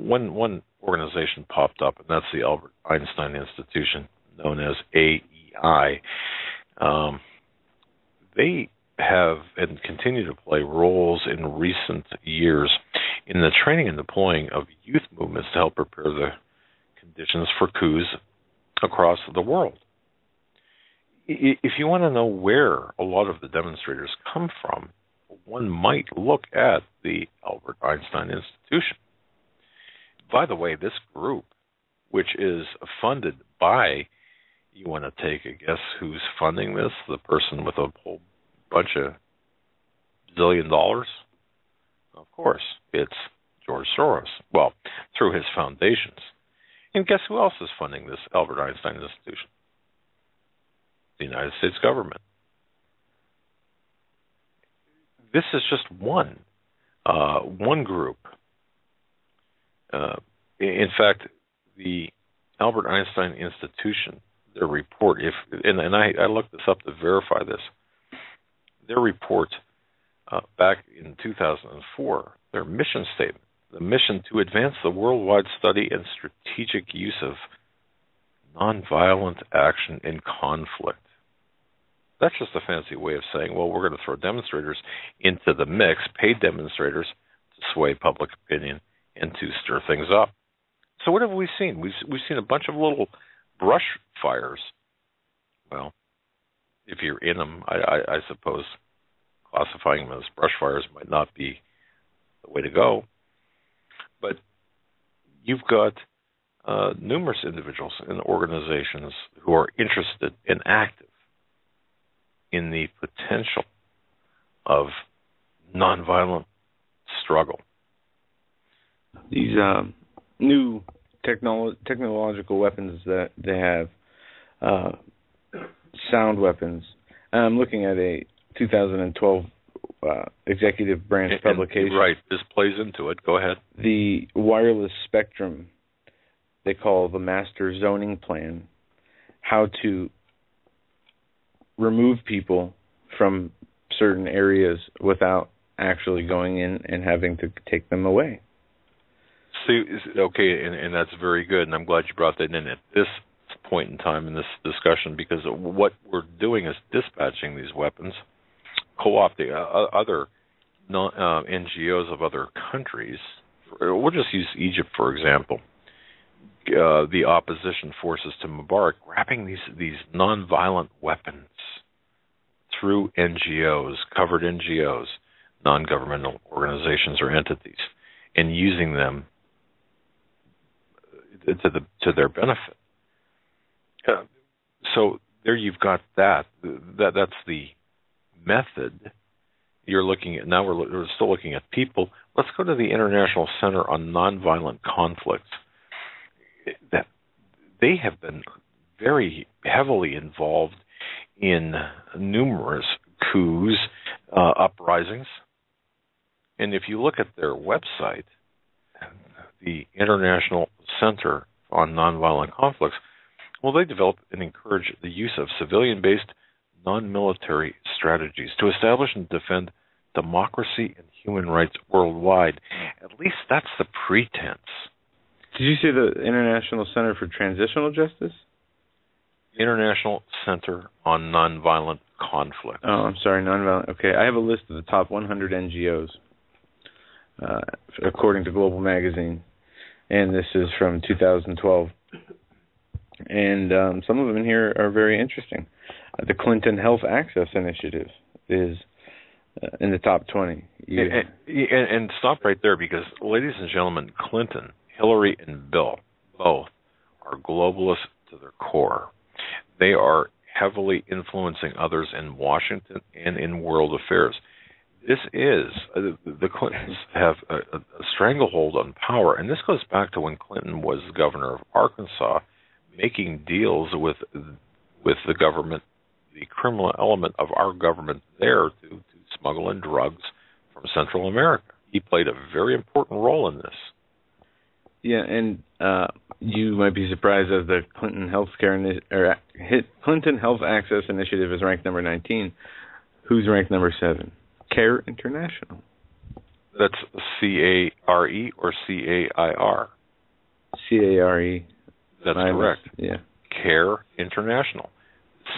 One organization popped up, and that's the Albert Einstein Institution, known as AEI. They have and continue to play roles in recent years in the training and deploying of youth movements to help prepare the conditions for coups across the world. If you want to know where a lot of the demonstrators come from, one might look at the Albert Einstein Institution. By the way, this group, which is funded by, you want to take a guess who's funding this? The person with a whole bunch of $1 zillion? Of course, it's George Soros. Well, through his foundations. And guess who else is funding this Albert Einstein Institution? The United States government. this is just one group. In fact, the Albert Einstein Institution, their report, and I looked this up to verify this, their report back in 2004, their mission statement, the mission to advance the worldwide study and strategic use of nonviolent action in conflict. That's just a fancy way of saying, well, we're going to throw demonstrators into the mix, paid demonstrators, to sway public opinion and to stir things up. So what have we seen? We've seen a bunch of little brush fires. Well, if you're in them, I suppose classifying them as brush fires might not be the way to go. But you've got numerous individuals and organizations who are interested and active in the potential of nonviolent struggle. These new technological weapons that they have, sound weapons. I'm looking at a 2012 executive branch publication. Right, this plays into it. Go ahead. The wireless spectrum, they call the master zoning plan, how to remove people from certain areas without actually going in and having to take them away. See, okay, and that's very good, and I'm glad you brought that in at this point in time in this discussion, because what we're doing is dispatching these weapons, co-opting other NGOs of other countries. We'll just use Egypt, for example. The opposition forces to Mubarak grabbing these non-violent weapons through NGOs, covered NGOs, non-governmental organizations or entities, and using them to their benefit. So there you've got that. That's the method you're looking at. Now we're still looking at people. Let's go to the International Center on Nonviolent Conflicts. That they have been very heavily involved in numerous coups, uprisings. And if you look at their website, the International Center on Nonviolent Conflicts, well, they develop and encourage the use of civilian-based non-military strategies to establish and defend democracy and human rights worldwide. At least that's the pretense. Did you say the International Center for Transitional Justice? International Center on Nonviolent Conflicts. Oh, I'm sorry, nonviolent. Okay, I have a list of the top 100 NGOs, according to Global Magazine, and this is from 2012. And some of them in here are very interesting. The Clinton Health Access Initiative is in the top 20. And stop right there, because, ladies and gentlemen, Clinton, Hillary, and Bill both are globalists to their core. They are heavily influencing others in Washington and in world affairs. This is, the Clintons have a stranglehold on power, and this goes back to when Clinton was governor of Arkansas, making deals with the government, the criminal element of our government there, to smuggle in drugs from Central America. He played a very important role in this. Yeah, and you might be surprised as the Clinton Health Access Initiative is ranked number 19. Who's ranked number 7? CARE International. That's C-A-R-E or C-A-I-R? C-A-R-E. That's correct. Yeah. CARE International.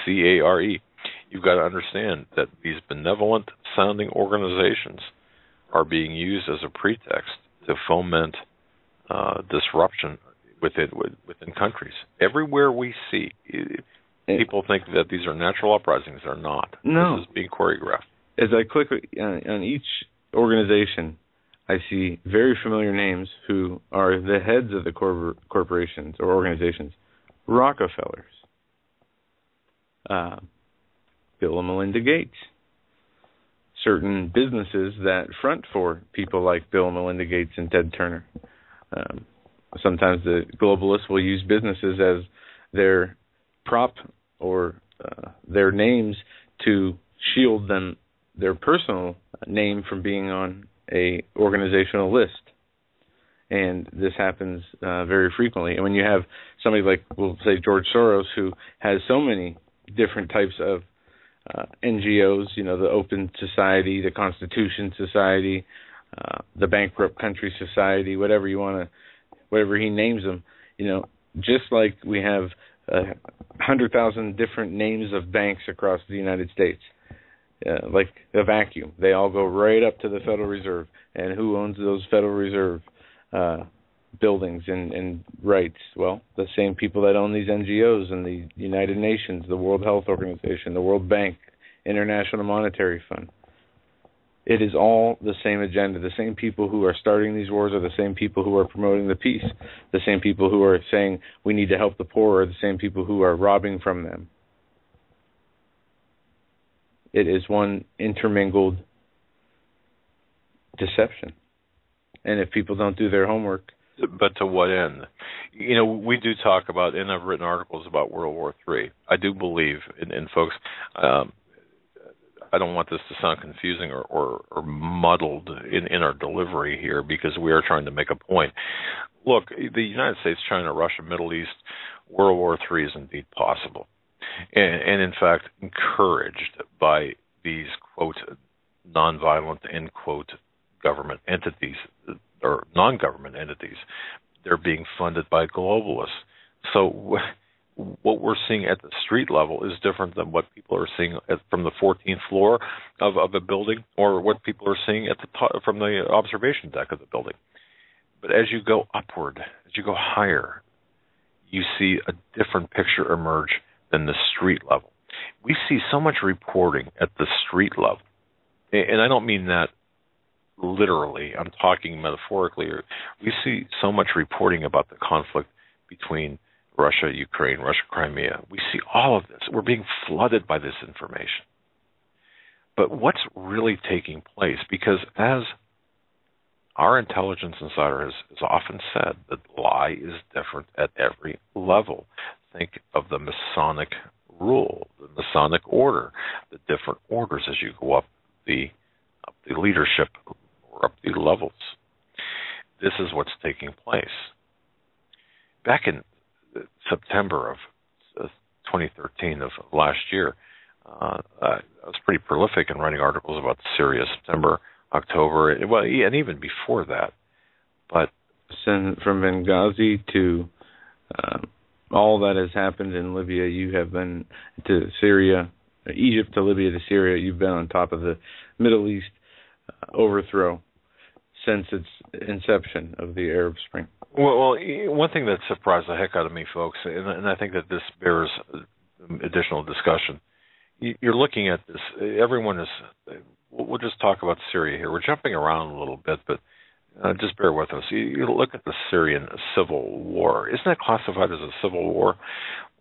C-A-R-E. You've got to understand that these benevolent-sounding organizations are being used as a pretext to foment disruption within countries. Everywhere we see, people think that these are natural uprisings. They're not. No. This is being choreographed. As I click on each organization, I see very familiar names who are the heads of the corporations or organizations. Rockefellers, Bill and Melinda Gates, certain businesses that front for people like Bill and Melinda Gates and Ted Turner. Sometimes the globalists will use businesses as their prop or their names to shield them, their personal name from being on a organizational list. And this happens very frequently. And when you have somebody like, we'll say, George Soros, who has so many different types of NGOs, the Open Society, the Constitution Society, the Bankrupt Country Society, whatever he names them, just like we have 100,000 different names of banks across the United States, like a vacuum. They all go right up to the Federal Reserve. And who owns those Federal Reserve buildings and rights? Well, the same people that own these NGOs and the United Nations, the World Health Organization, the World Bank, International Monetary Fund. It is all the same agenda. The same people who are starting these wars are the same people who are promoting the peace. The same people who are saying we need to help the poor are the same people who are robbing from them. It is one intermingled deception. And if people don't do their homework... But to what end? We do talk about, and I've written articles about World War III. I do believe, and folks, I don't want this to sound confusing or muddled in our delivery here, because we are trying to make a point. Look, the United States, China, Russia, Middle East, World War III is indeed possible. And in fact, encouraged by these, quote, nonviolent, end quote, government entities or non-government entities. They're being funded by globalists. So what we're seeing at the street level is different than what people are seeing from the 14th floor of a building, or what people are seeing at the top from the observation deck of the building. But as you go upward, as you go higher, you see a different picture emerge than the street level. We see so much reporting at the street level, and I don't mean that literally, I'm talking metaphorically. We see so much reporting about the conflict between Russia, Ukraine, Russia, Crimea. We see all of this. We're being flooded by this information. But what's really taking place? Because as our intelligence insider has often said, the lie is different at every level. Think of the Masonic rule, the Masonic order, the different orders as you go up the leadership or up the levels. This is what's taking place. Back in September of 2013 of last year, I was pretty prolific in writing articles about Syria, September, October, and even before that. But from Benghazi to all that has happened in Libya, you have been to Syria, Egypt to Libya to Syria. You've been on top of the Middle East overthrow since its inception of the Arab Spring. Well, one thing that surprised the heck out of me, folks, and I think that this bears additional discussion. You're looking at this. Everyone is. We'll just talk about Syria here. We're jumping around a little bit, but just bear with us. You look at the Syrian civil war. Isn't that classified as a civil war?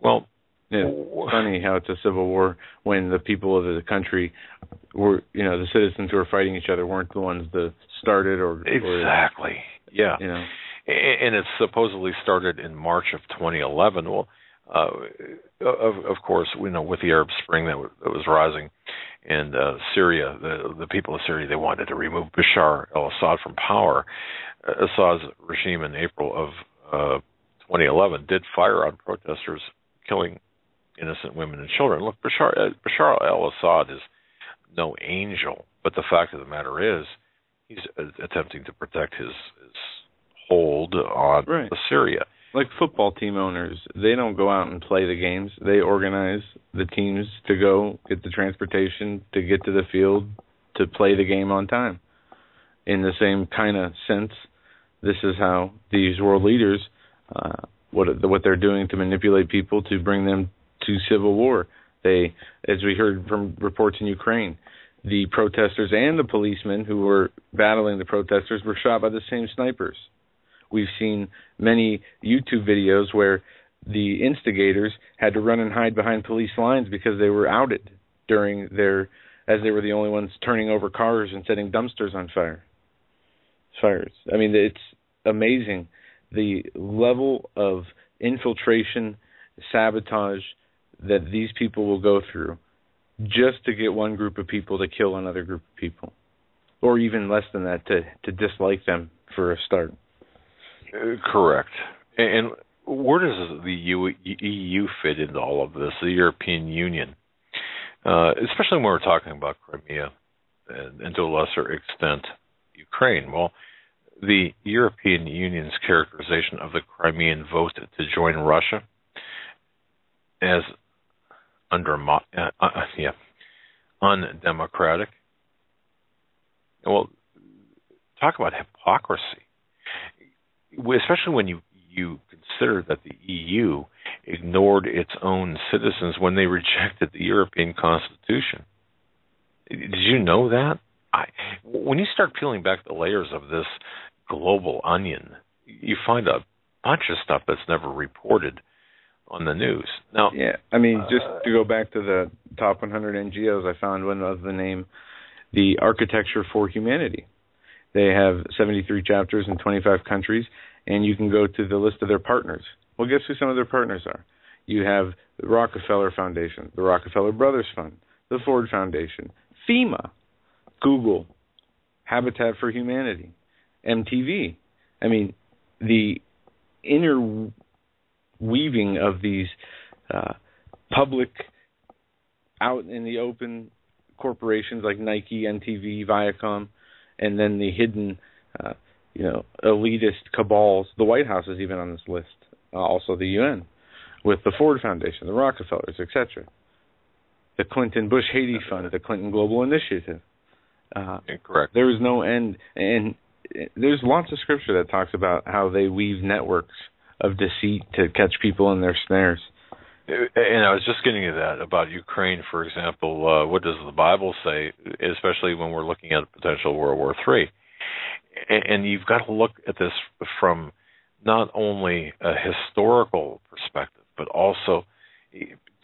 Well, yeah, it's funny how it's a civil war when the people of the country were, the citizens who were fighting each other weren't the ones that started or exactly. Yeah. And it supposedly started in March of 2011. Well, of course, with the Arab Spring that was rising, and Syria, the people of Syria, they wanted to remove Bashar al-Assad from power. Assad's regime in April of 2011 did fire on protesters, killing innocent women and children. Look, Bashar al-Assad is no angel, but the fact of the matter is he's attempting to protect his hold on Syria. Like football team owners, they don't go out and play the games. They organize the teams to go get the transportation to get to the field to play the game on time. In the same kind of sense, this is how these world leaders, what they're doing to manipulate people to bring them to civil war. They, as we heard from reports in Ukraine, the protesters and the policemen who were battling the protesters were shot by the same snipers. We've seen many YouTube videos where the instigators had to run and hide behind police lines because they were outed as they were the only ones turning over cars and setting dumpsters on fires. I mean, it's amazing the level of infiltration, sabotage that these people will go through just to get one group of people to kill another group of people. or even less than that, to dislike them for a start. Correct. And where does the EU fit into all of this, the European Union? Especially when we're talking about Crimea and to a lesser extent Ukraine. Well, the European Union's characterization of the Crimean vote to join Russia as undemocratic. Well, talk about hypocrisy, especially when you consider that the EU ignored its own citizens when they rejected the European Constitution. Did you know that? When you start peeling back the layers of this global onion, you find a bunch of stuff that's never reported on the news. Now, yeah, I mean, just to go back to the top 100 NGOs, I found one of the name, the Architecture for Humanity. They have 73 chapters in 25 countries, and you can go to the list of their partners. Well, guess who some of their partners are? You have the Rockefeller Foundation, the Rockefeller Brothers Fund, the Ford Foundation, FEMA, Google, Habitat for Humanity, MTV. I mean, the interweaving of these public, out in the open corporations like Nike, MTV, Viacom, and then the hidden, elitist cabals. The White House is even on this list. Also the UN, with the Ford Foundation, the Rockefellers, etc. The Clinton Bush Haiti Fund, the Clinton Global Initiative. Correct. There is no end, and there's lots of scripture that talks about how they weave networks of deceit to catch people in their snares. And I was just getting to that about Ukraine, for example. What does the Bible say, especially when we're looking at potential World War III? And you've got to look at this from not only a historical perspective, but also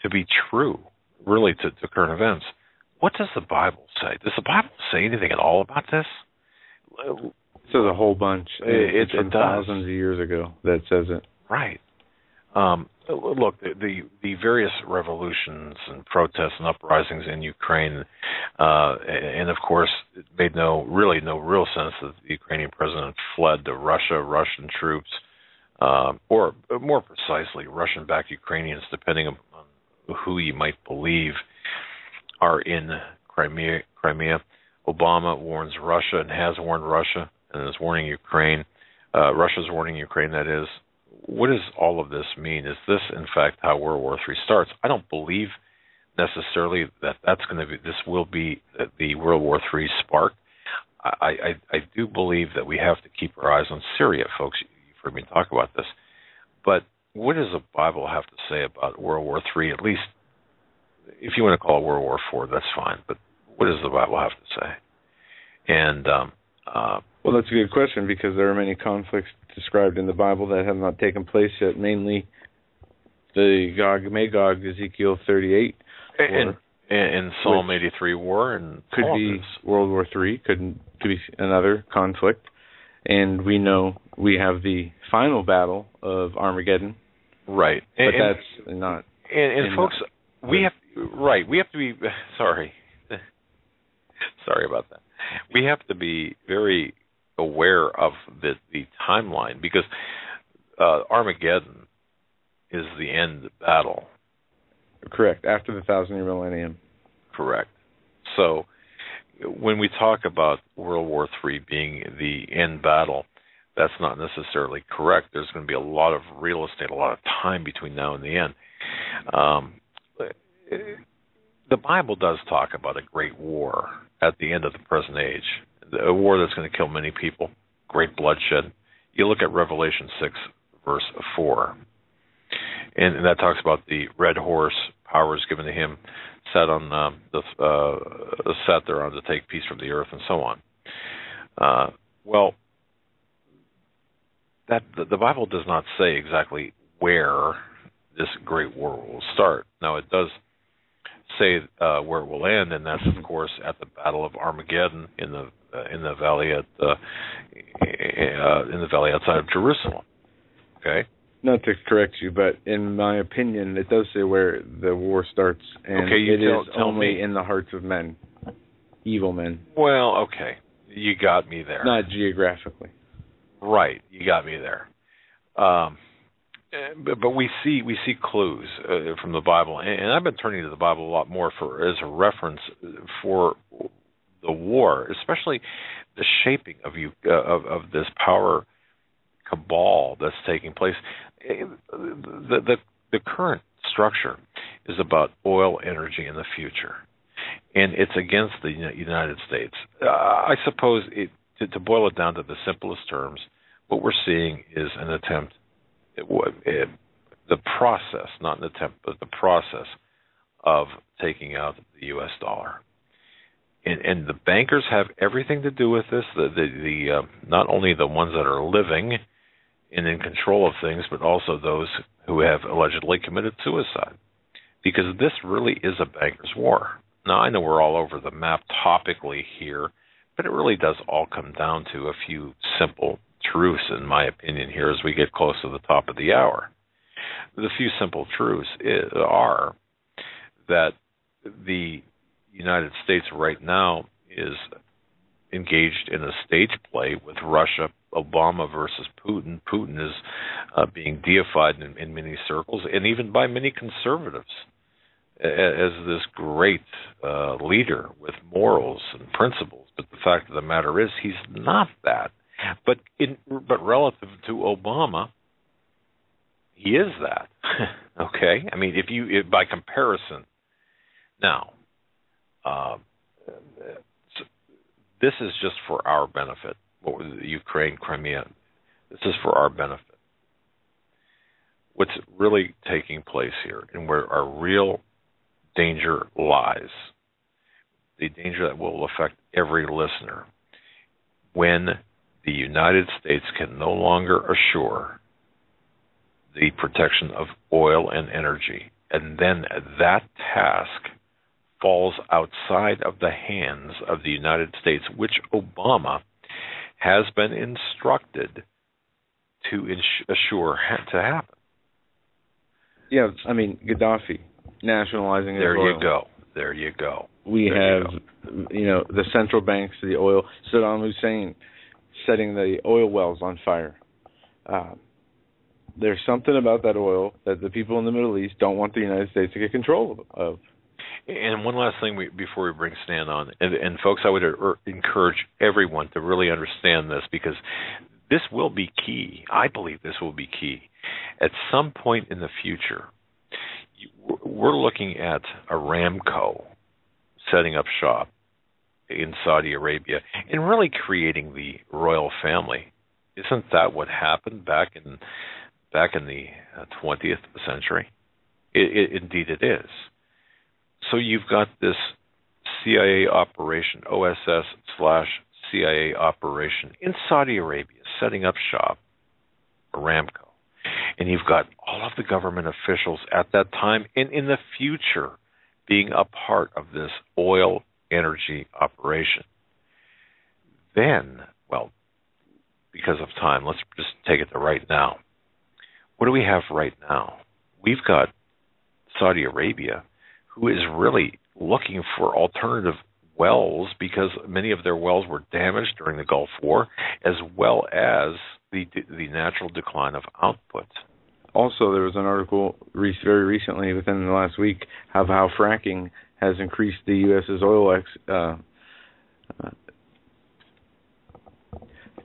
to be true, really, to current events. What does the Bible say? Does the Bible say anything at all about this? It says a whole bunch. It's from thousands of years ago that says it. Right. Look, the various revolutions and protests and uprisings in Ukraine, and of course, it made no real sense that the Ukrainian president fled to Russia, Russian troops, or more precisely, Russian-backed Ukrainians, depending on who you might believe, are in Crimea. Obama warns Russia and has warned Russia and is warning Ukraine. Russia's warning Ukraine, that is. What does all of this mean? Is this, in fact, how World War III starts? I don't believe necessarily that this will be the World War III spark. I do believe that we have to keep our eyes on Syria, folks. You've heard me talk about this. But what does the Bible have to say about World War III? At least, if you want to call it World War IV, that's fine. But what does the Bible have to say? And well, that's a good question, because there are many conflicts described in the Bible that have not taken place yet, mainly the Gog-Magog, Ezekiel 38. And Psalm 83 war. And could be World War III, could be another conflict. And we know we have the final battle of Armageddon. Right. But that's not... And folks, we have to be... Sorry. Sorry about that. We have to be very aware of the timeline, because Armageddon is the end battle. Correct, after the 1,000-year millennium. Correct. So when we talk about World War III being the end battle, that's not necessarily correct. There's going to be a lot of real estate, a lot of time between now and the end. The Bible does talk about a great war at the end of the present age, a war that's going to kill many people, great bloodshed. You look at Revelation 6, verse 4, and that talks about the red horse, powers given to him, sat there on to take peace from the earth, and so on. The Bible does not say exactly where this great war will start. Now, it does say where it will end, and that's of course at the Battle of Armageddon in the valley outside of Jerusalem. Okay. Not to correct you, but in my opinion, it does say where the war starts, and okay, it is only in the hearts of men, evil men. Well, okay. You got me there. Not geographically. Right, you got me there. But we see clues from the Bible, and I've been turning to the Bible a lot more as a reference for the war, especially the shaping of this power cabal that's taking place. The current structure is about oil, energy, in the future, and it's against the United States. I suppose to boil it down to the simplest terms, what we're seeing is an attempt. The process, not an attempt, but the process of taking out the U.S. dollar. And the bankers have everything to do with this, the not only the ones that are living and in control of things, but also those who have allegedly committed suicide. Because this really is a banker's war. Now, I know we're all over the map topically here, but it really does all come down to a few simple truths, in my opinion, here as we get close to the top of the hour. The few simple truths are that the United States right now is engaged in a stage play with Russia, Obama versus Putin. Putin is being deified in many circles, and even by many conservatives, as this great leader with morals and principles. But the fact of the matter is, he's not that. But relative to Obama, he is that. Okay? I mean, if by comparison. Now, this is just for our benefit. What was Ukraine, Crimea? This is for our benefit. What's really taking place here, and where our real danger lies, the danger that will affect every listener, when the United States can no longer assure the protection of oil and energy, and then that task falls outside of the hands of the United States, which Obama has been instructed to assure to happen. Yeah, I mean, Gaddafi nationalizing there oil. You go. There you go. We have, the central banks, the oil. Saddam Hussein setting the oil wells on fire. There's something about that oil that the people in the Middle East don't want the United States to get control of. And one last thing before we bring Stan on, and folks, I would encourage everyone to really understand this, because this will be key. I believe this will be key. At some point in the future, we're looking at Aramco setting up shop in Saudi Arabia and really creating the royal family. Isn't that what happened back in the 20th century? Indeed it is. So you've got this CIA operation, OSS/CIA operation in Saudi Arabia, setting up shop, Aramco. And you've got all of the government officials at that time and in the future being a part of this oil energy operation. Then, well, because of time, let's just take it to right now. What do we have right now? We've got Saudi Arabia, who is really looking for alternative wells because many of their wells were damaged during the Gulf War, as well as the natural decline of output. Also, there was an article very recently, within the last week, of how fracking has increased the U.S.'s oil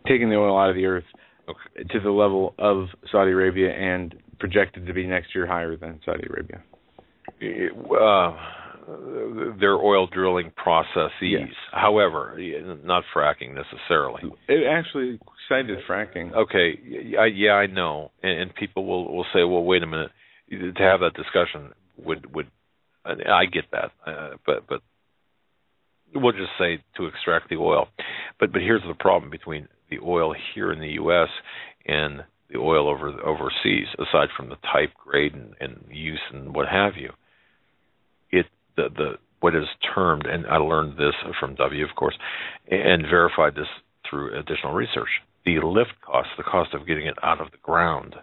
taking the oil out of the earth to the level of Saudi Arabia, and projected to be next year higher than Saudi Arabia. Their oil drilling processes, yes. However, not fracking necessarily. It actually cited fracking. Okay, yeah, I know, and people will say, well, wait a minute, to have that discussion would I get that, but we'll just say to extract the oil. But here's the problem between the oil here in the U.S. and the oil overseas, aside from the type, grade, and use and what have you. What is termed, and I learned this from W, of course, and verified this through additional research, the lift cost, the cost of getting it out of the ground.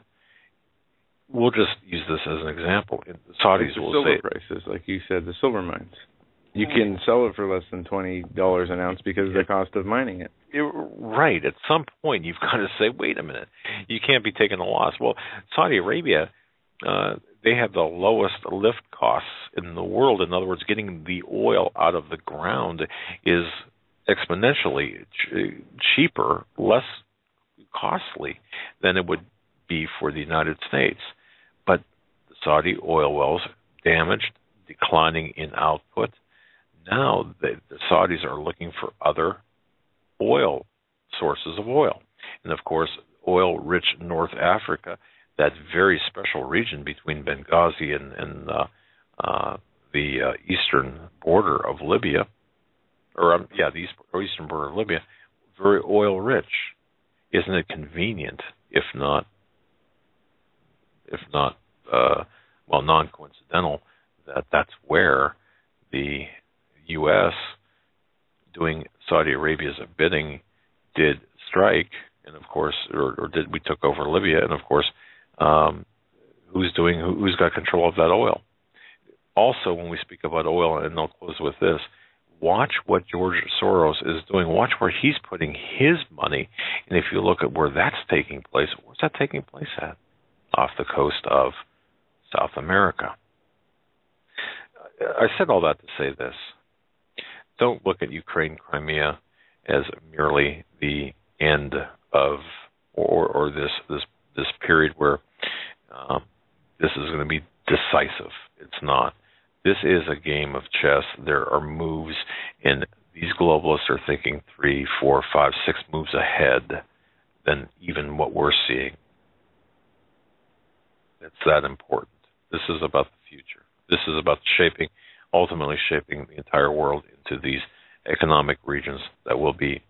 We'll just use this as an example. Saudis will say silver prices, like you said, the silver mines. You can sell it for less than $20 an ounce because of the cost of mining it. Right. At some point, you've got to say, wait a minute, you can't be taking a loss. Well, Saudi Arabia, they have the lowest lift costs in the world. In other words, getting the oil out of the ground is exponentially cheaper, less costly than it would be for the United States. But the Saudi oil wells damaged, declining in output. Now the Saudis are looking for other oil sources of oil. And of course, oil-rich North Africa, that very special region between Benghazi and the eastern border of Libya, the eastern border of Libya, very oil-rich. Isn't it convenient, if not non-coincidental, that that's where the U.S. doing Saudi Arabia's bidding did strike, and of course, we took over Libya, and of course, who's got control of that oil? Also, when we speak about oil, and I'll close with this, watch what George Soros is doing. Watch where he's putting his money, and if you look at where that's taking place, where's that taking place at? Off the coast of South America. I said all that to say this. Don't look at Ukraine, Crimea as merely the end of or this period where this is going to be decisive. It's not. This is a game of chess. There are moves, and these globalists are thinking 3, 4, 5, 6 moves ahead than even what we're seeing. It's that important. This is about the future. This is about ultimately shaping the entire world into these economic regions that will be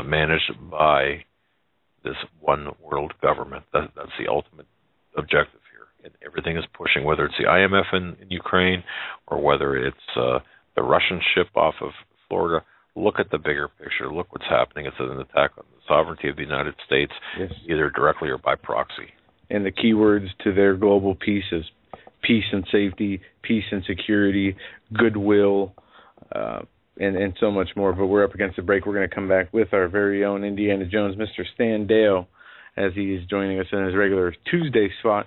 managed by this one world government. That's the ultimate objective here. And everything is pushing, whether it's the IMF in Ukraine or whether it's the Russian ship off of Florida. Look at the bigger picture. Look what's happening. It's an attack on the sovereignty of the United States, yes, either directly or by proxy. And the key words to their global peace is peace and safety, peace and security, goodwill, and so much more. But we're up against the break. We're going to come back with our very own Indiana Jones, Mr. Stan Deyo, as he is joining us in his regular Tuesday spot.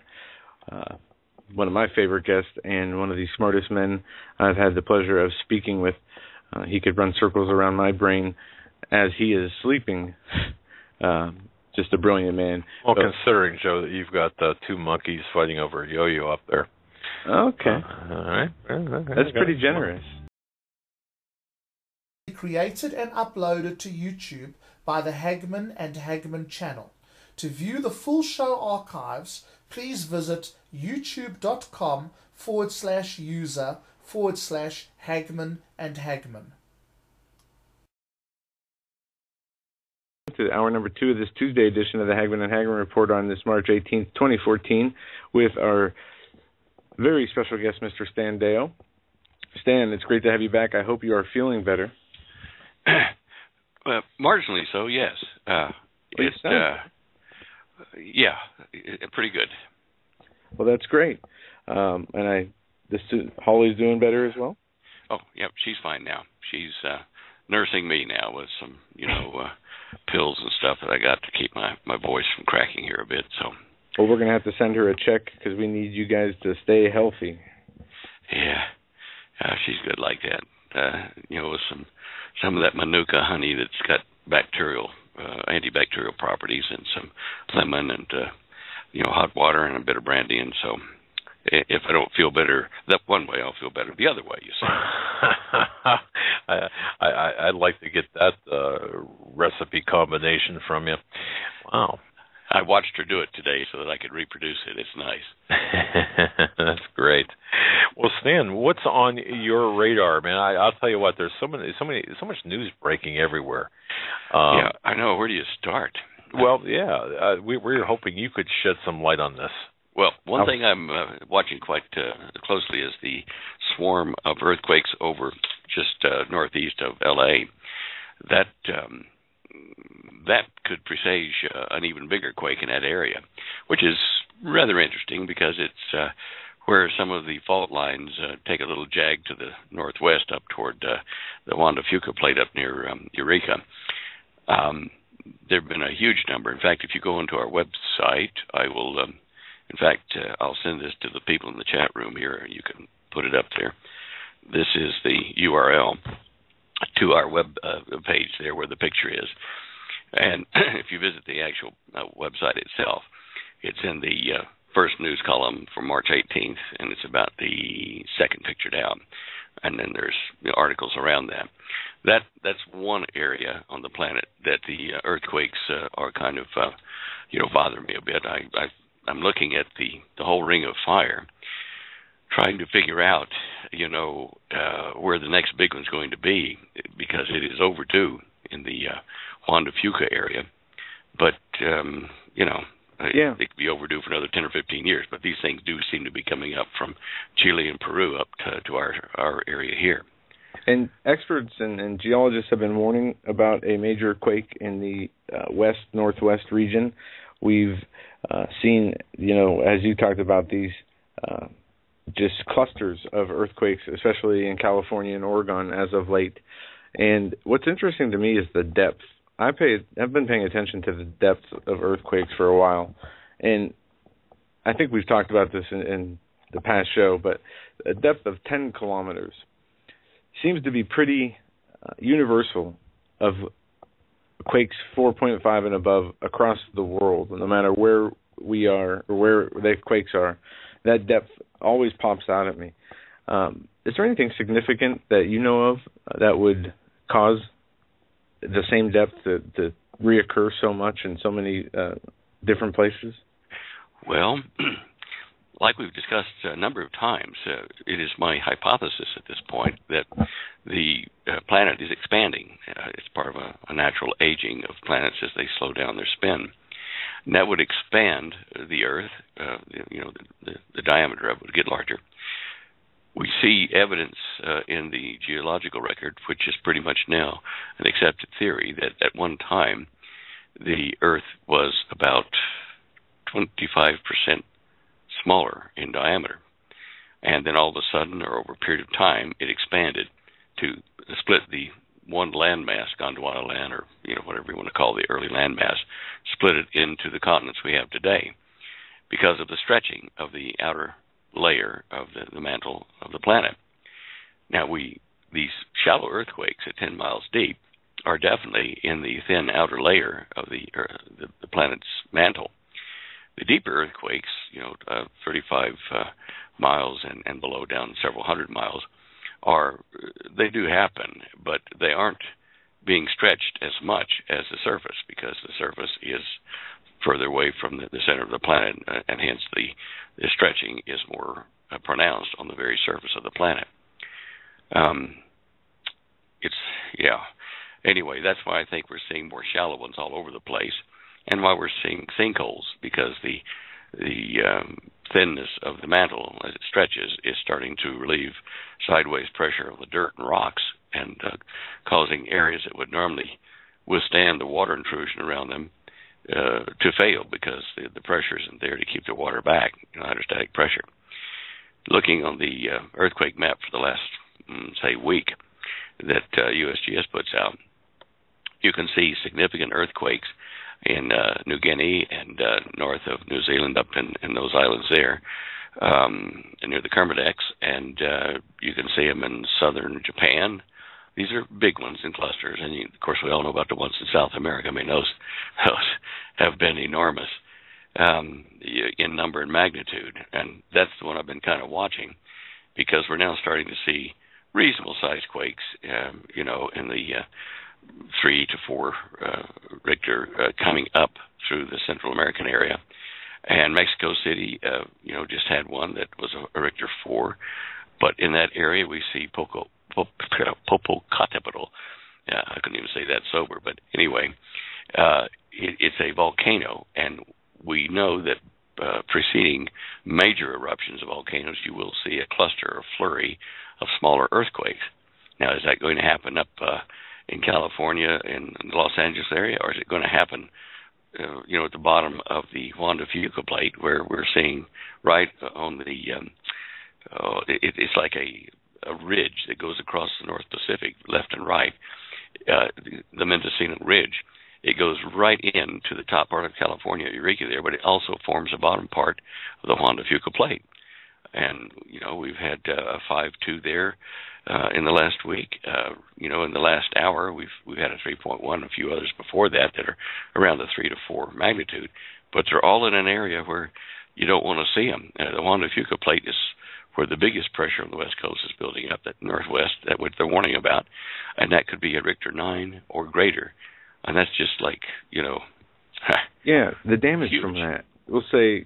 One of my favorite guests and one of the smartest men I've had the pleasure of speaking with. He could run circles around my brain as he is sleeping. Just a brilliant man. Well, considering, Joe, that you've got 2 monkeys fighting over a yo-yo up there. Okay. All right. That's pretty generous. Created and uploaded to YouTube by the Hagman and Hagman channel. To view the full show archives, please visit youtube.com/user/Hagman and Hagman. To hour number 2 of this Tuesday edition of the Hagman and Hagman Report on this March 18th, 2014, with our very special guest, Mr. Stan Deyo. Stan, it's great to have you back. I hope you are feeling better. Marginally so, yes. Pretty good. Well, that's great. Holly's doing better as well? Oh, yep, she's fine now. She's nursing me now with some, pills and stuff that I got to keep my voice from cracking here a bit. So. Well, we're going to have to send her a check because we need you guys to stay healthy. Yeah, she's good like that. With some of that manuka honey that's got antibacterial properties, and some lemon and hot water and a bit of brandy. And so, if I don't feel better that one way, I'll feel better the other way. You see. I'd like to get that recipe combination from you. Wow. I watched her do it today so that I could reproduce it. It's nice. That's great. Well, Stan, what's on your radar, man? I'll tell you what. There's so much news breaking everywhere. Yeah, I know. Where do you start? Well, yeah, we were hoping you could shed some light on this. Well, one thing I'm watching quite closely is the swarm of earthquakes over just northeast of L.A. That could presage an even bigger quake in that area, which is rather interesting because it's where some of the fault lines take a little jag to the northwest up toward the Juan de Fuca plate up near Eureka. There have been a huge number. In fact, if you go into our website, I will, I'll send this to the people in the chat room here, and you can put it up there. This is the URL to our web page there where the picture is. And if you visit the actual website itself, it's in the first news column for March 18th, and it's about the second picture down. And then there's articles around that. That's one area on the planet that the earthquakes are kind of, bother me a bit. I'm looking at the whole ring of fire, trying to figure out, where the next big one's going to be, because it is overdue in the Juan de Fuca area. But, it could be overdue for another 10 or 15 years, but these things do seem to be coming up from Chile and Peru up to our area here. And experts and geologists have been warning about a major quake in the west-northwest region. We've seen, as you talked about, these just clusters of earthquakes, especially in California and Oregon as of late. And what's interesting to me is the depth. I've been paying attention to the depth of earthquakes for a while, and I think we've talked about this in the past show, but a depth of 10 kilometers seems to be pretty universal of quakes 4.5 and above across the world. No matter where we are or where the quakes are, that depth always pops out at me. Is there anything significant that you know of that would cause the same depth to reoccur so much in so many different places? Well, like we've discussed a number of times, it is my hypothesis at this point that the planet is expanding. It's part of a natural aging of planets as they slow down their spin. And that would expand the Earth, the diameter of it would get larger. We see evidence in the geological record, which is pretty much now an accepted theory, that at one time the Earth was about 25% smaller in diameter. And then all of a sudden, or over a period of time, it expanded to split the one landmass, Gondwana land, or whatever you want to call the early landmass, split it into the continents we have today because of the stretching of the outer layer of the mantle of the planet. Now, these shallow earthquakes at 10 miles deep are definitely in the thin outer layer of the planet's mantle. The deeper earthquakes, 35 miles and below, down several hundred miles, they do happen, but they aren't being stretched as much as the surface, because the surface is further away from the center of the planet, and hence the stretching is more pronounced on the very surface of the planet. Anyway, that's why I think we're seeing more shallow ones all over the place, and why we're seeing sinkholes, because the thinness of the mantle as it stretches is starting to relieve sideways pressure on the dirt and rocks, and causing areas that would normally withstand the water intrusion around them to fail, because the pressure isn't there to keep the water back, hydrostatic pressure. Looking on the earthquake map for the last, week that USGS puts out, you can see significant earthquakes in New Guinea and north of New Zealand, up in those islands there, near the Kermadec, and you can see them in southern Japan. These are big ones in clusters, and of course we all know about the ones in South America. I mean, those have been enormous in number and magnitude, and that's the one I've been kind of watching, because we're now starting to see reasonable-sized quakes, in the 3 to 4 Richter coming up through the Central American area. And Mexico City, just had one that was a Richter 4, but in that area we see Popocatépetl. I couldn't even say that sober, but anyway, it's a volcano, and we know that preceding major eruptions of volcanoes, you will see a cluster or flurry of smaller earthquakes. Now, is that going to happen up in California, in the Los Angeles area, or is it going to happen, at the bottom of the Juan de Fuca plate, where we're seeing right on the it's like a ridge that goes across the North Pacific, left and right. The Mendocino Ridge. It goes right into the top part of California, Eureka there, but it also forms the bottom part of the Juan de Fuca Plate. And, we've had a 5.2 there in the last week. In the last hour, we've had a 3.1, a few others before that are around the 3 to 4 magnitude. But they're all in an area where you don't want to see them. The Juan de Fuca Plate is where the biggest pressure on the West Coast is building up, that northwest, that what they're warning about. And that could be a Richter 9 or greater. And that's just like, yeah, the damage huge. From that. We'll say,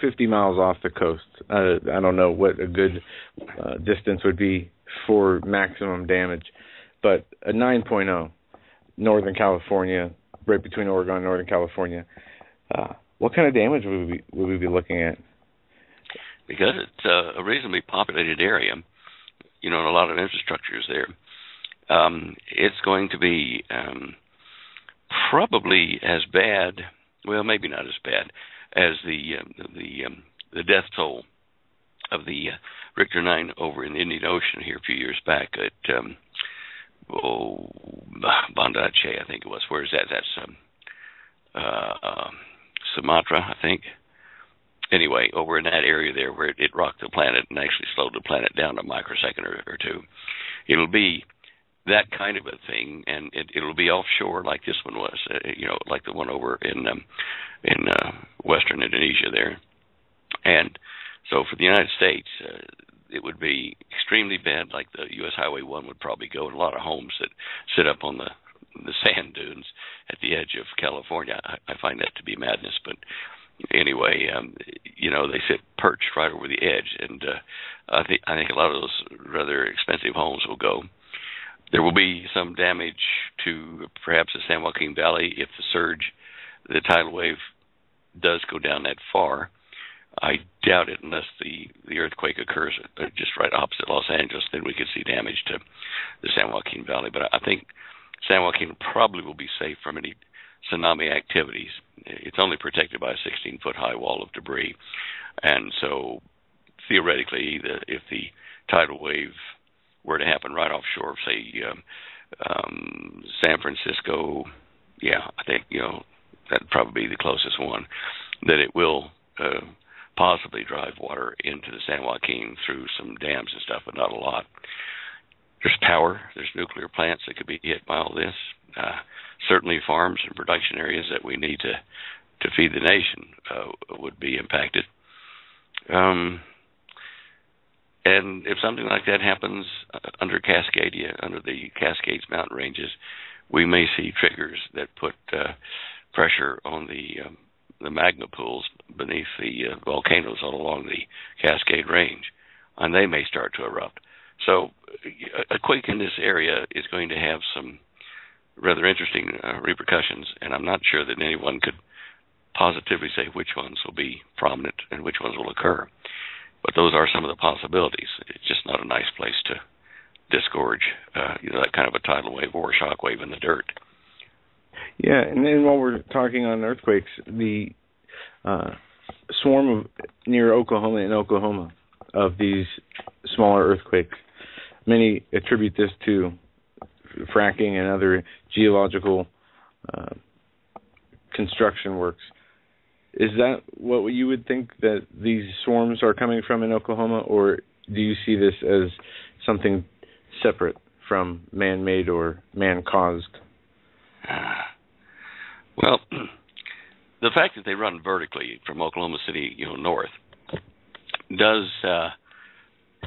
50 miles off the coast. I don't know what a good distance would be for maximum damage. But a 9.0, Northern California, right between Oregon and Northern California, what kind of damage would we be looking at? Because it's a reasonably populated area, and a lot of infrastructure is there. It's going to be probably as bad, well, maybe not as bad, as the death toll of the Richter 9 over in the Indian Ocean here a few years back at Banda Aceh, I think it was. Where is that? That's Sumatra, I think. Anyway, over in that area there where it rocked the planet and actually slowed the planet down a microsecond or two. It'll be that kind of a thing, and it'll be offshore like this one was, like the one over in western Indonesia there. And so for the United States, it would be extremely bad, like the U.S. Highway 1 would probably go, and a lot of homes that sit up on the sand dunes at the edge of California. I find that to be madness, but anyway, they sit perched right over the edge, and I think a lot of those rather expensive homes will go. There will be some damage to perhaps the San Joaquin Valley if the tidal wave does go down that far. I doubt it unless the earthquake occurs just right opposite Los Angeles. Then we could see damage to the San Joaquin Valley. But I think San Joaquin probably will be safe from any tsunami activities. It's only protected by a 16-foot high wall of debris. And so theoretically, if the tidal wave were to happen right offshore, say, San Francisco, I think, that'd probably be the closest one, that it will possibly drive water into the San Joaquin through some dams and stuff, but not a lot. There's power. There's nuclear plants that could be hit by all this. Certainly farms and production areas that we need to feed the nation would be impacted. And if something like that happens under Cascadia, under the Cascades mountain ranges, we may see triggers that put pressure on the magma pools beneath the volcanoes all along the Cascade Range, and they may start to erupt. So a quake in this area is going to have some rather interesting repercussions, and I'm not sure that anyone could positively say which ones will be prominent and which ones will occur. But those are some of the possibilities. It's just not a nice place to disgorge, that kind of a tidal wave or a shock wave in the dirt. Yeah, and then while we're talking on earthquakes, the swarm near Oklahoma of these smaller earthquakes, many attribute this to fracking and other geological construction works. Is that what you would think that these swarms are coming from in Oklahoma, or do you see this as something separate from man-made or man-caused? Well, the fact that they run vertically from Oklahoma City, north, does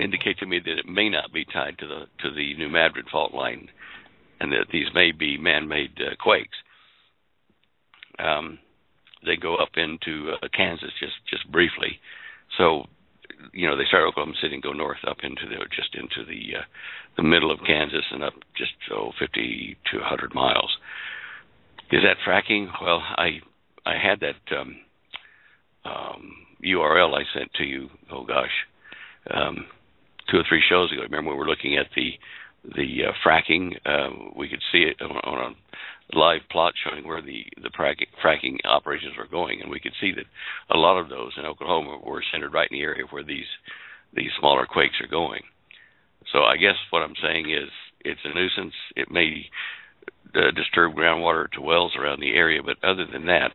indicate to me that it may not be tied to the New Madrid fault line, and that these may be man-made quakes. They go up into Kansas just briefly, so they start at Oklahoma City and go north up into the middle of Kansas and up just 50 to 100 miles. Is that fracking? Well, I had that URL I sent to you. 2 or 3 shows ago. Remember, we were looking at the fracking. We could see it on a live plot showing where the fracking operations were going, and we could see that a lot of those in Oklahoma were centered right in the area where these these smaller quakes are going. So I guess what I'm saying is it's a nuisance. It may disturb groundwater to wells around the area, but other than that,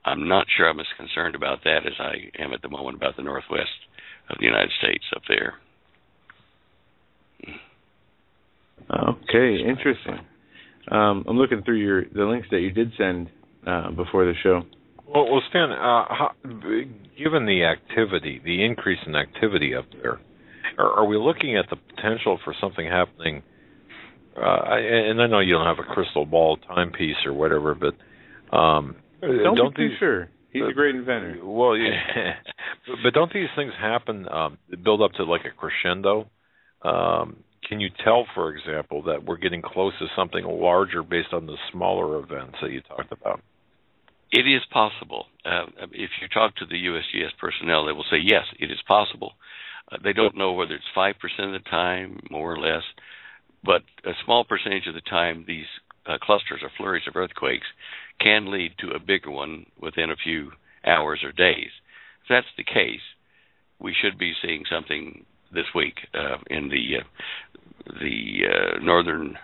I'm not sure I'm as concerned about that as I am at the moment about the northwest of the United States up there. Okay, interesting. I'm looking through the links that you did send before the show. Well, Stan, given the activity, the increase in activity up there, are we looking at the potential for something happening? And I know you don't have a crystal ball timepiece or whatever, but don't be too sure. He's a great inventor. Well, yeah, but don't these things happen, build up to like a crescendo? Can you tell, for example, that we're getting close to something larger based on the smaller events that you talked about? It is possible. If you talk to the USGS personnel, they will say, yes, it is possible. They don't know whether it's 5% of the time, more or less, but a small percentage of the time, these clusters or flurries of earthquakes can lead to a bigger one within a few hours or days. If that's the case, we should be seeing something this week in the northern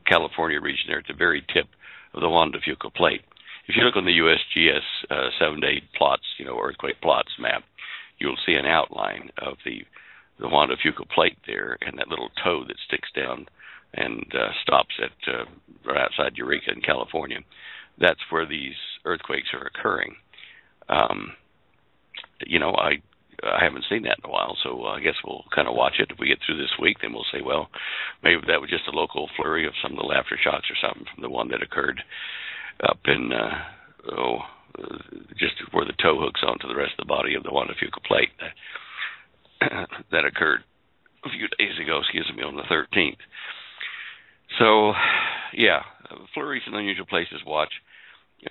California region there at the very tip of the Juan de Fuca Plate. If you look on the USGS 7-day plots, earthquake plots map, you'll see an outline of the Juan de Fuca Plate there and that little toe that sticks down and stops at right outside Eureka in California. That's where these earthquakes are occurring. I haven't seen that in a while, so I guess we'll kind of watch it. If we get through this week, then we'll say, well, maybe that was just a local flurry of some little aftershocks or something from the one that occurred up in just where the toe hooks onto the rest of the body of the Juan de Fuca Plate that occurred a few days ago, on the 13th. So, yeah, flurries in unusual places, watch.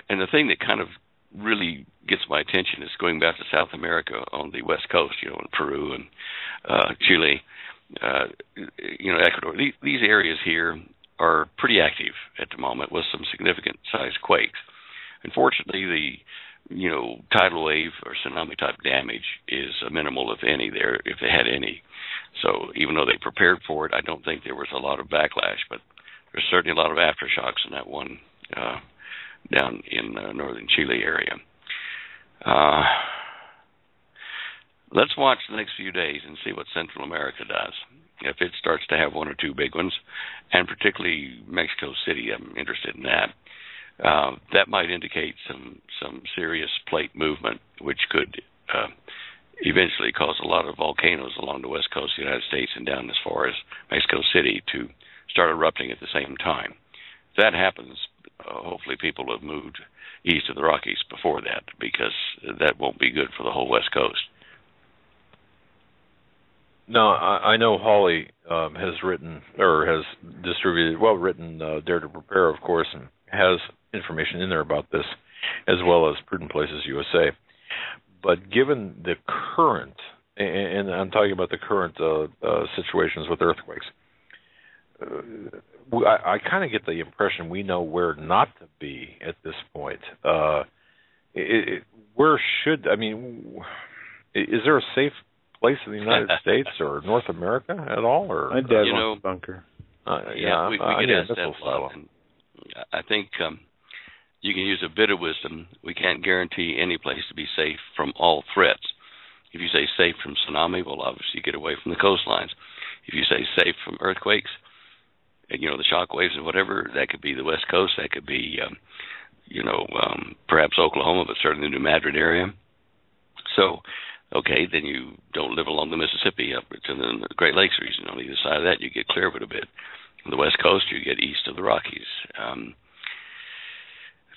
And the thing that kind of really gets my attention is going back to South America on the west coast, in Peru and Chile, Ecuador. These areas here are pretty active at the moment with some significant sized quakes. Unfortunately, the tidal wave or tsunami type damage is minimal, if any, there, if they had any. So even though they prepared for it, I don't think there was a lot of backlash, but there's certainly a lot of aftershocks in that one down in northern Chile area. Let's watch the next few days and see what Central America does. If it starts to have one or two big ones, and particularly Mexico City, I'm interested in that. That might indicate some serious plate movement, which could eventually cause a lot of volcanoes along the west coast of the United States and down as far as Mexico City to start erupting at the same time. If that happens, hopefully people have moved east of the Rockies before that, because that won't be good for the whole west coast. No, I know Hawley has written, or has distributed, Dare to Prepare, of course, and has information in there about this, as well as Prudent Places USA. But given the current, and I'm talking about the current situations with earthquakes, I kind of get the impression we know where not to be at this point. Is there a safe place in the United States or North America at all? Or my dad wants a bunker. We get asked that a lot. And I think you can use a bit of wisdom. We can't guarantee any place to be safe from all threats. If you say safe from tsunami, well, obviously get away from the coastlines. If you say safe from earthquakes, the shock waves and whatever, that could be the West Coast, that could be, perhaps Oklahoma, but certainly the New Madrid area. So, okay, then you don't live along the Mississippi up to the Great Lakes region. On either side of that, you get clear of it a bit. On the West Coast, you get east of the Rockies.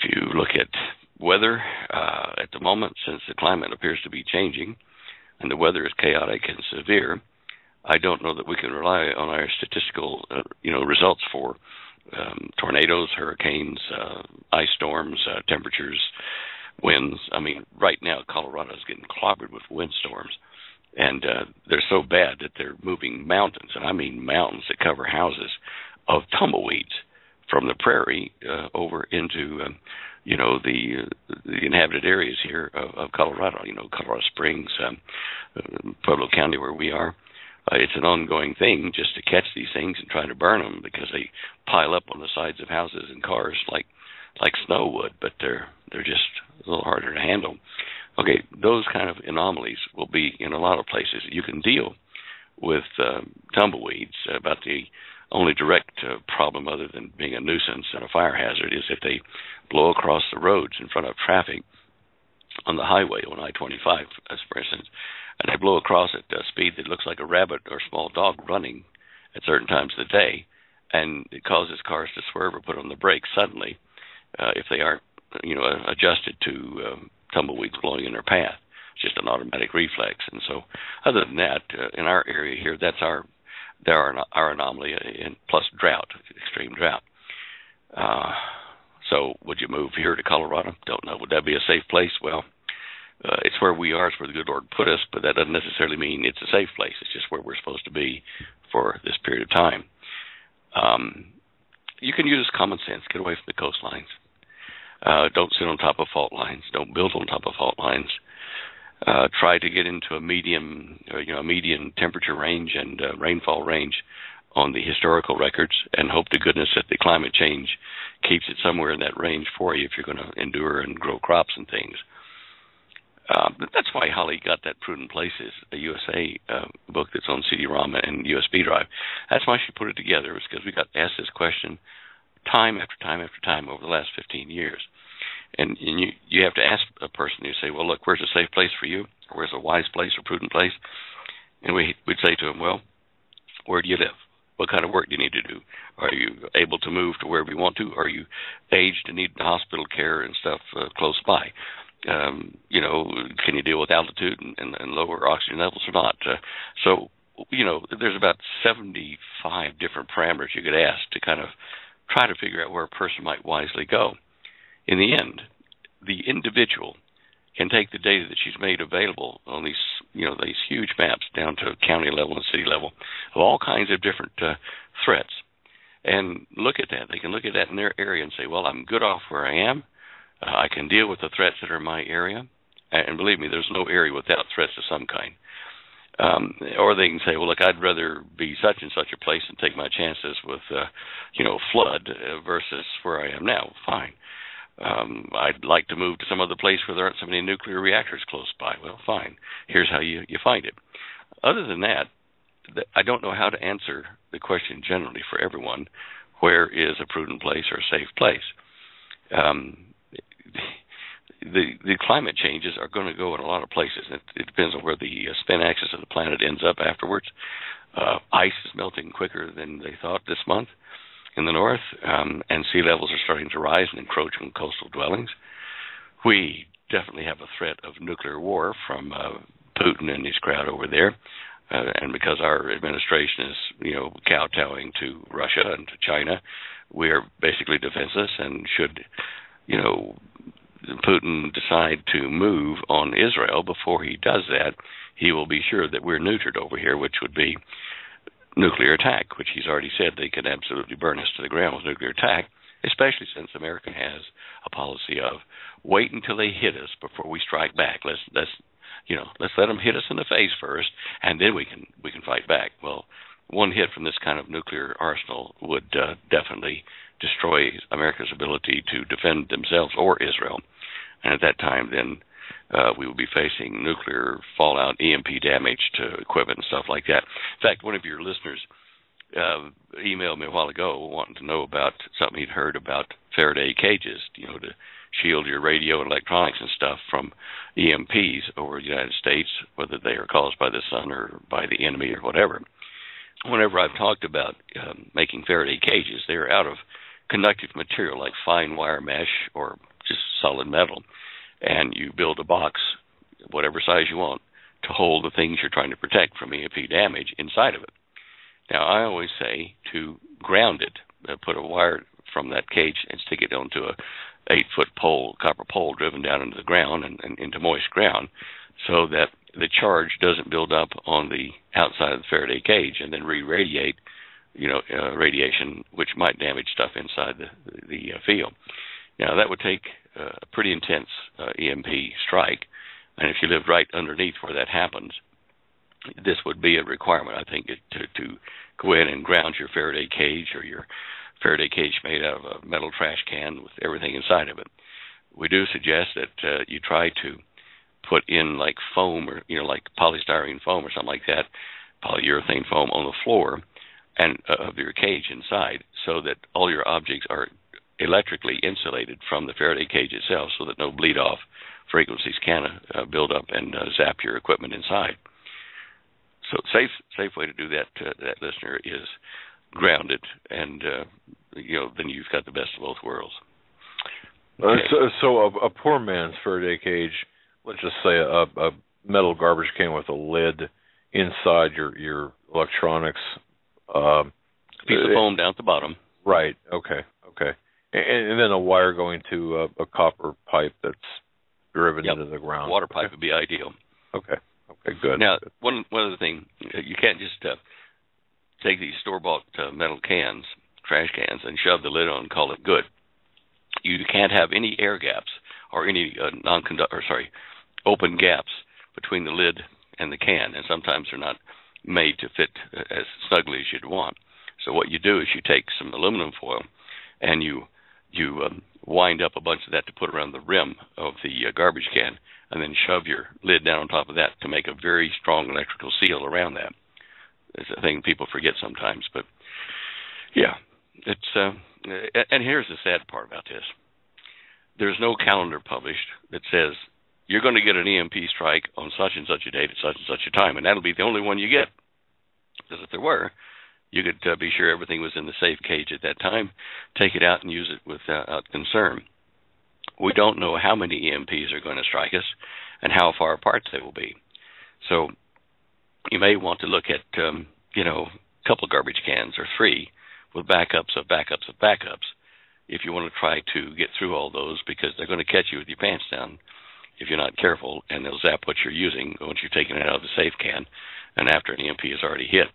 If you look at weather at the moment, since the climate appears to be changing and the weather is chaotic and severe, I don't know that we can rely on our statistical, results for tornadoes, hurricanes, ice storms, temperatures, winds. I mean, right now Colorado is getting clobbered with windstorms, and they're so bad that they're moving mountains, and I mean mountains that cover houses, of tumbleweeds from the prairie over into the inhabited areas here of Colorado. Colorado Springs, Pueblo County, where we are. It's an ongoing thing just to catch these things and try to burn them, because they pile up on the sides of houses and cars like snow would, but they're just a little harder to handle. Okay, those kind of anomalies will be in a lot of places. You can deal with tumbleweeds. About the only direct problem, other than being a nuisance and a fire hazard, is if they blow across the roads in front of traffic on the highway on I-25, for instance, and they blow across at a speed that looks like a rabbit or small dog running at certain times of the day, and it causes cars to swerve or put on the brakes suddenly if they aren't, adjusted to tumbleweeds blowing in their path. It's just an automatic reflex. And so, other than that, in our area here, that's our anomaly, and plus drought, extreme drought. So, would you move here to Colorado? Don't know. Would that be a safe place? Well, it's where we are. It's where the good Lord put us, but that doesn't necessarily mean it's a safe place. It's just where we're supposed to be for this period of time. You can use common sense. Get away from the coastlines. Don't sit on top of fault lines. Don't build on top of fault lines. Try to get into a median temperature range and rainfall range on the historical records, and hope to goodness that the climate change keeps it somewhere in that range for you if you're going to endure and grow crops and things. But that's why Holly got that Prudent Places, a USA book that's on CD-ROM and USB drive. That's why she put it together, was because we got asked this question time after time after time over the last 15 years. And you have to ask a person, you say, well, look, where's a safe place for you? Or where's a wise place or prudent place? And we'd say to them, well, where do you live? What kind of work do you need to do? Are you able to move to wherever you want to? Are you aged and need hospital care and stuff close by? Can you deal with altitude and lower oxygen levels or not? So there's about 75 different parameters you could ask to kind of try to figure out where a person might wisely go. In the end, the individual can take the data that she's made available on these huge maps down to county level and city level of all kinds of different threats, and look at that. They can look at that in their area and say, well, I'm good off where I am. I can deal with the threats that are in my area. And believe me, there's no area without threats of some kind. Or they can say, well, look, I'd rather be such and such a place and take my chances with, flood versus where I am now. Fine. I'd like to move to some other place where there aren't so many nuclear reactors close by. Well, fine. Here's how you find it. Other than that, I don't know how to answer the question generally for everyone, where is a prudent place or a safe place? The climate changes are going to go in a lot of places. It depends on where the spin axis of the planet ends up afterwards. Ice is melting quicker than they thought this month in the north, and sea levels are starting to rise and encroach on coastal dwellings. We definitely have a threat of nuclear war from Putin and his crowd over there, and because our administration is, kowtowing to Russia and to China, we are basically defenseless. And should, Putin decide to move on Israel, before he does that, he will be sure that we're neutered over here, which would be nuclear attack, which he's already said they could absolutely burn us to the ground with nuclear attack, especially since America has a policy of wait until they hit us before we strike back. Let's let them hit us in the face first, and then we can fight back. Well, one hit from this kind of nuclear arsenal would definitely destroy America's ability to defend themselves or Israel. And at that time, then we will be facing nuclear fallout, EMP damage to equipment and stuff like that. In fact, one of your listeners emailed me a while ago wanting to know about something he'd heard about Faraday cages, to shield your radio and electronics and stuff from EMPs over the United States, whether they are caused by the sun or by the enemy or whatever. Whenever I've talked about making Faraday cages, they're out of conductive material like fine wire mesh or just solid metal, and you build a box, whatever size you want, to hold the things you're trying to protect from EMP damage inside of it. Now, I always say to ground it, put a wire from that cage and stick it onto a 8-foot pole, copper pole driven down into the ground and into moist ground, so that the charge doesn't build up on the outside of the Faraday cage and then re-radiate radiation, which might damage stuff inside the field. Now, that would take a pretty intense EMP strike, and if you lived right underneath where that happens, this would be a requirement, I think, to go in and ground your Faraday cage, or your Faraday cage made out of a metal trash can with everything inside of it. We do suggest that you try to put in like foam, or like polystyrene foam or something like that, polyurethane foam on the floor and of your cage inside, so that all your objects are electrically insulated from the Faraday cage itself, so that no bleed off frequencies can build up and zap your equipment inside. So safe way to do that, that listener, is grounded, and then you've got the best of both worlds. Okay. So a poor man's Faraday cage, let's just say a metal garbage can with a lid inside your electronics. Piece of foam down at the bottom. Right. Okay. And then a wire going to a copper pipe that's driven into the ground. Water pipe would be ideal. Okay, good. Now, one other thing, you can't just take these store-bought metal cans, trash cans, and shove the lid on and call it good. You can't have any air gaps or any open gaps between the lid and the can, and sometimes they're not made to fit as snugly as you'd want. So what you do is you take some aluminum foil and you wind up a bunch of that to put around the rim of the garbage can, and then shove your lid down on top of that to make a very strong electrical seal around that. It's a thing people forget sometimes, but yeah, it's and here's the sad part about this. There's no calendar published that says you're going to get an EMP strike on such and such a date at such and such a time, and that'll be the only one you get. Because if there were, you could be sure everything was in the safe cage at that time, take it out and use it without concern. We don't know how many EMPs are going to strike us and how far apart they will be. So you may want to look at, a couple of garbage cans or 3 with backups of backups of backups if you want to try to get through all those, because they're going to catch you with your pants down if you're not careful, and they'll zap what you're using once you've taken it out of the safe can and after an EMP has already hit.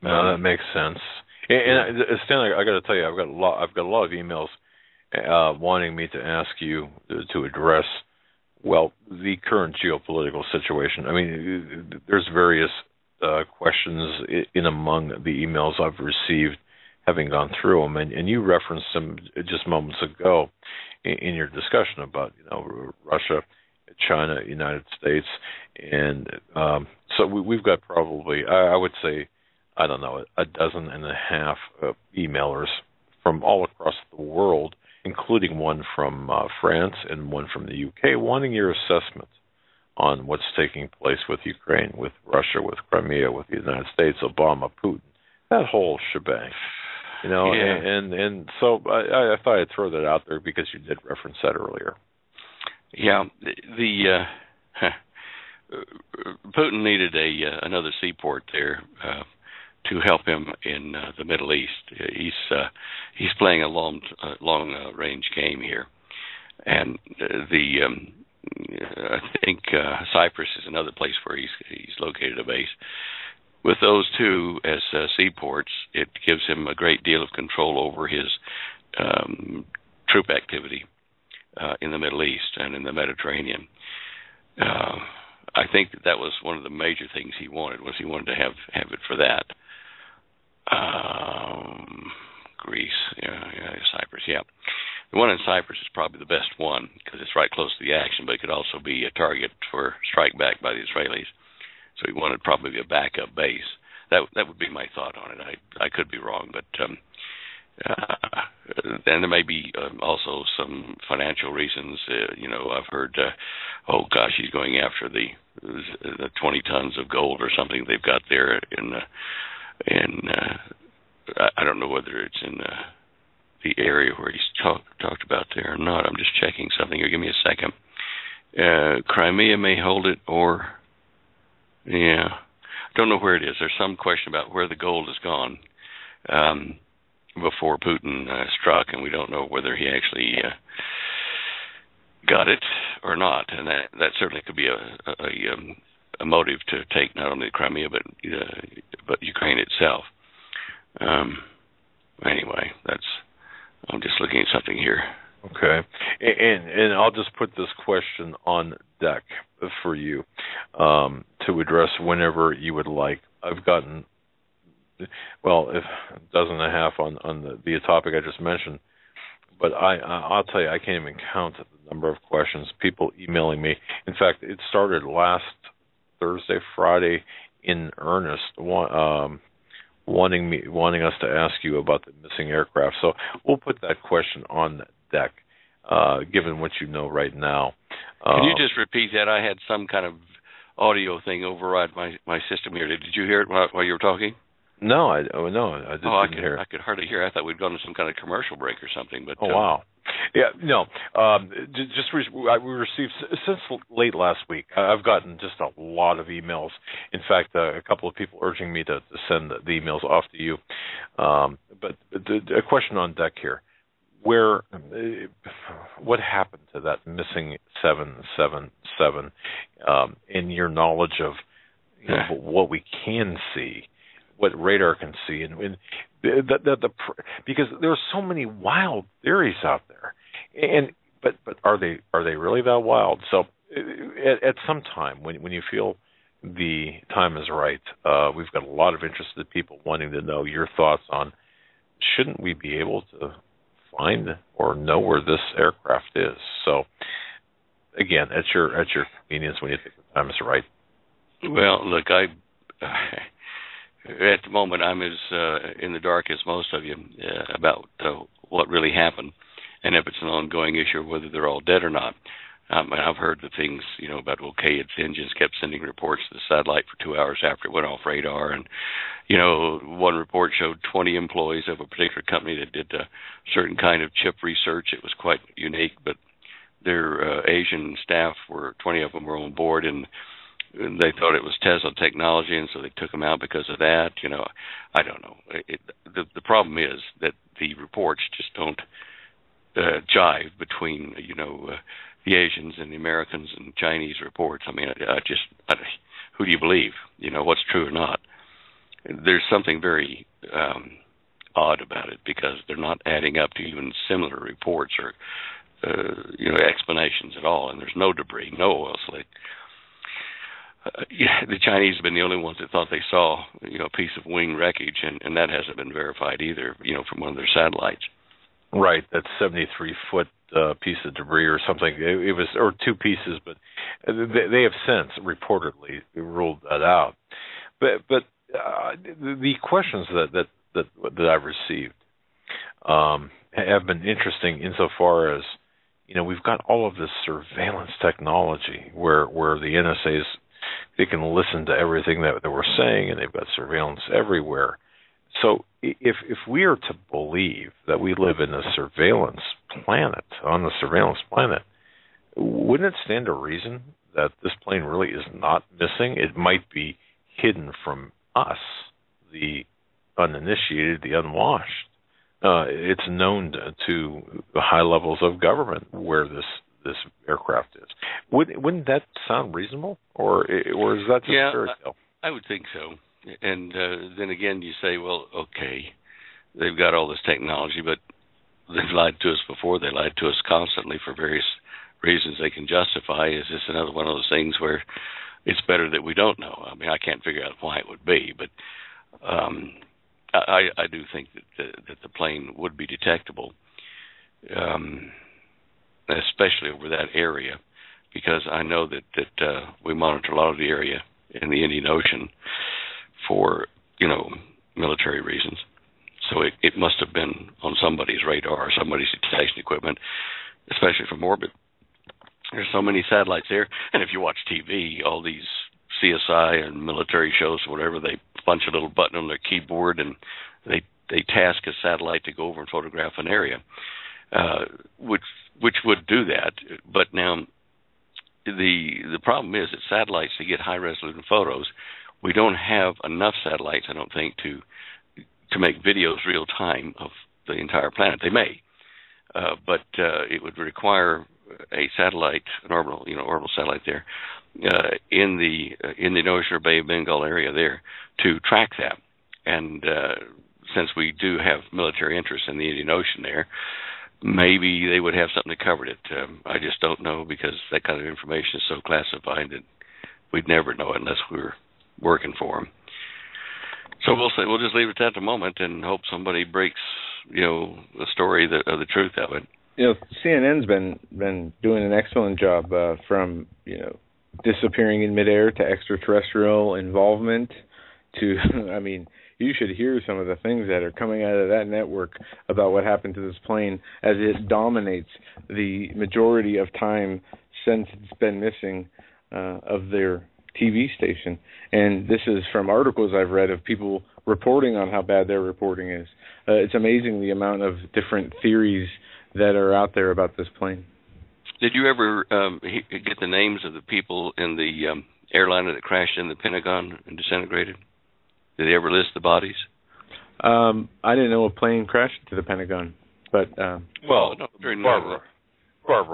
No, that makes sense. And Stan, I got to tell you, I've got a lot of emails wanting me to ask you to address, the current geopolitical situation. I mean, there's various questions in among the emails I've received, having gone through them, and you referenced them just moments ago in your discussion about Russia, China, United States, and so we've got probably, I would say, I don't know, 12.5 emailers from all across the world, including one from France and one from the UK, wanting your assessment on what's taking place with Ukraine, with Russia, with Crimea, with the United States, Obama, Putin, that whole shebang. And so I thought I'd throw that out there because you did reference that earlier. Yeah, Putin needed another seaport there to help him in the Middle East. He's playing a long range game here, and I think Cyprus is another place where he's located a base. With those two as seaports, it gives him a great deal of control over his troop activity in the Middle East and in the Mediterranean. I think that was one of the major things he wanted to have it for that. Greece, Cyprus, yeah. The one in Cyprus is probably the best one because it's right close to the action, but it could also be a target for strike back by the Israelis. So he wanted probably a backup base. That would be my thought on it. I could be wrong, but and there may be also some financial reasons. I've heard, oh gosh, he's going after the 20 tons of gold or something they've got there in I don't know whether it's in the area where he's talked about there or not. I'm just checking something here. Give me a second. Crimea may hold it, or I don't know where it is. There's some question about where the gold has gone before Putin struck, and we don't know whether he actually got it or not. And that certainly could be a motive to take not only Crimea but Ukraine itself. Anyway, I'm just looking at something here. Okay, and I'll just put this question on deck for you to address whenever you would like. I've gotten, well, a dozen and a half on the topic I just mentioned, but I'll tell you, I can't even count the number of questions, people emailing me. In fact, it started last Thursday, Friday, in earnest, wanting us to ask you about the missing aircraft. So we'll put that question on deck, given what you know right now. Can you just repeat that? I had some kind of audio thing override my system here. Did you hear it while you were talking? No, I didn't hear it. I could hardly hear. I thought we'd gone to some kind of commercial break or something. But wow. Yeah, no. We received since late last week. I've gotten just a lot of emails. In fact, a couple of people urging me to send the emails off to you. But a question on deck here: what happened to that missing 777? In your knowledge of what we can see, what radar can see, and because there are so many wild theories out there, but are they really that wild? So at some time when you feel the time is right, we've got a lot of interested people wanting to know your thoughts on, shouldn't we be able to find or know where this aircraft is? So again, at your convenience when you think the time is right. Well, look, at the moment, I'm as in the dark as most of you about what really happened, and if it's an ongoing issue, or whether they're all dead or not. I've heard the things, about, okay, its engines kept sending reports to the satellite for 2 hours after it went off radar, and, one report showed 20 employees of a particular company that did a certain kind of chip research. It was quite unique, but their Asian staff 20 of them were on board, and they thought it was Tesla technology, and so they took them out because of that. I don't know. The problem is that the reports just don't jive between, the Asians and the Americans and Chinese reports. I mean, who do you believe? What's true or not? There's something very odd about it, because they're not adding up to even similar reports or, explanations at all, and there's no debris, no oil slick. The Chinese have been the only ones that thought they saw, a piece of wing wreckage, and that hasn't been verified either, from one of their satellites. Right, that 73-foot piece of debris or something. It was, or two pieces, but they have since reportedly ruled that out. But the questions that I've received have been interesting insofar as, we've got all of this surveillance technology where the NSA they can listen to everything that we're saying, and they've got surveillance everywhere. So if we are to believe that we live in a surveillance planet, wouldn't it stand to reason that this plane really is not missing? It might be hidden from us, the uninitiated, the unwashed. It's known to high levels of government where this aircraft is. Wouldn't that sound reasonable, or is that just a fairy tale? I would think so. And then again, you say, well, okay, they've got all this technology, but they've lied to us before. They lied to us constantly for various reasons they can justify. Is this another one of those things where it's better that we don't know? I mean, I can't figure out why it would be, but I do think that the plane would be detectable, especially over that area, because I know that we monitor a lot of the area in the Indian Ocean for, military reasons. So it must have been on somebody's radar or somebody's detection equipment, especially from orbit. There's so many satellites there, and if you watch TV, all these CSI and military shows, whatever, they punch a little button on their keyboard and they task a satellite to go over and photograph an area, which would do that. But now the problem is that satellites, to get high resolution photos, we don't have enough satellites, I don't think, to make videos real time of the entire planet. They may, but it would require a satellite, an orbital satellite there, in the Ocean or Bay of Bengal area there to track that. And since we do have military interest in the Indian Ocean there, maybe they would have something that covered it. I just don't know, because that kind of information is so classified that we'd never know it unless we were working for them. So we'll just leave it at that at the moment and hope somebody breaks, the story of the truth of it. CNN's been doing an excellent job from disappearing in midair to extraterrestrial involvement to, I mean, you should hear some of the things that are coming out of that network about what happened to this plane as it dominates the majority of time since it's been missing of their TV station. And this is from articles I've read of people reporting on how bad their reporting is. It's amazing the amount of different theories that are out there about this plane. Did you ever get the names of the people in the airliner that crashed in the Pentagon and disintegrated? Did they ever list the bodies? I didn't know a plane crashed into the Pentagon, but Barbara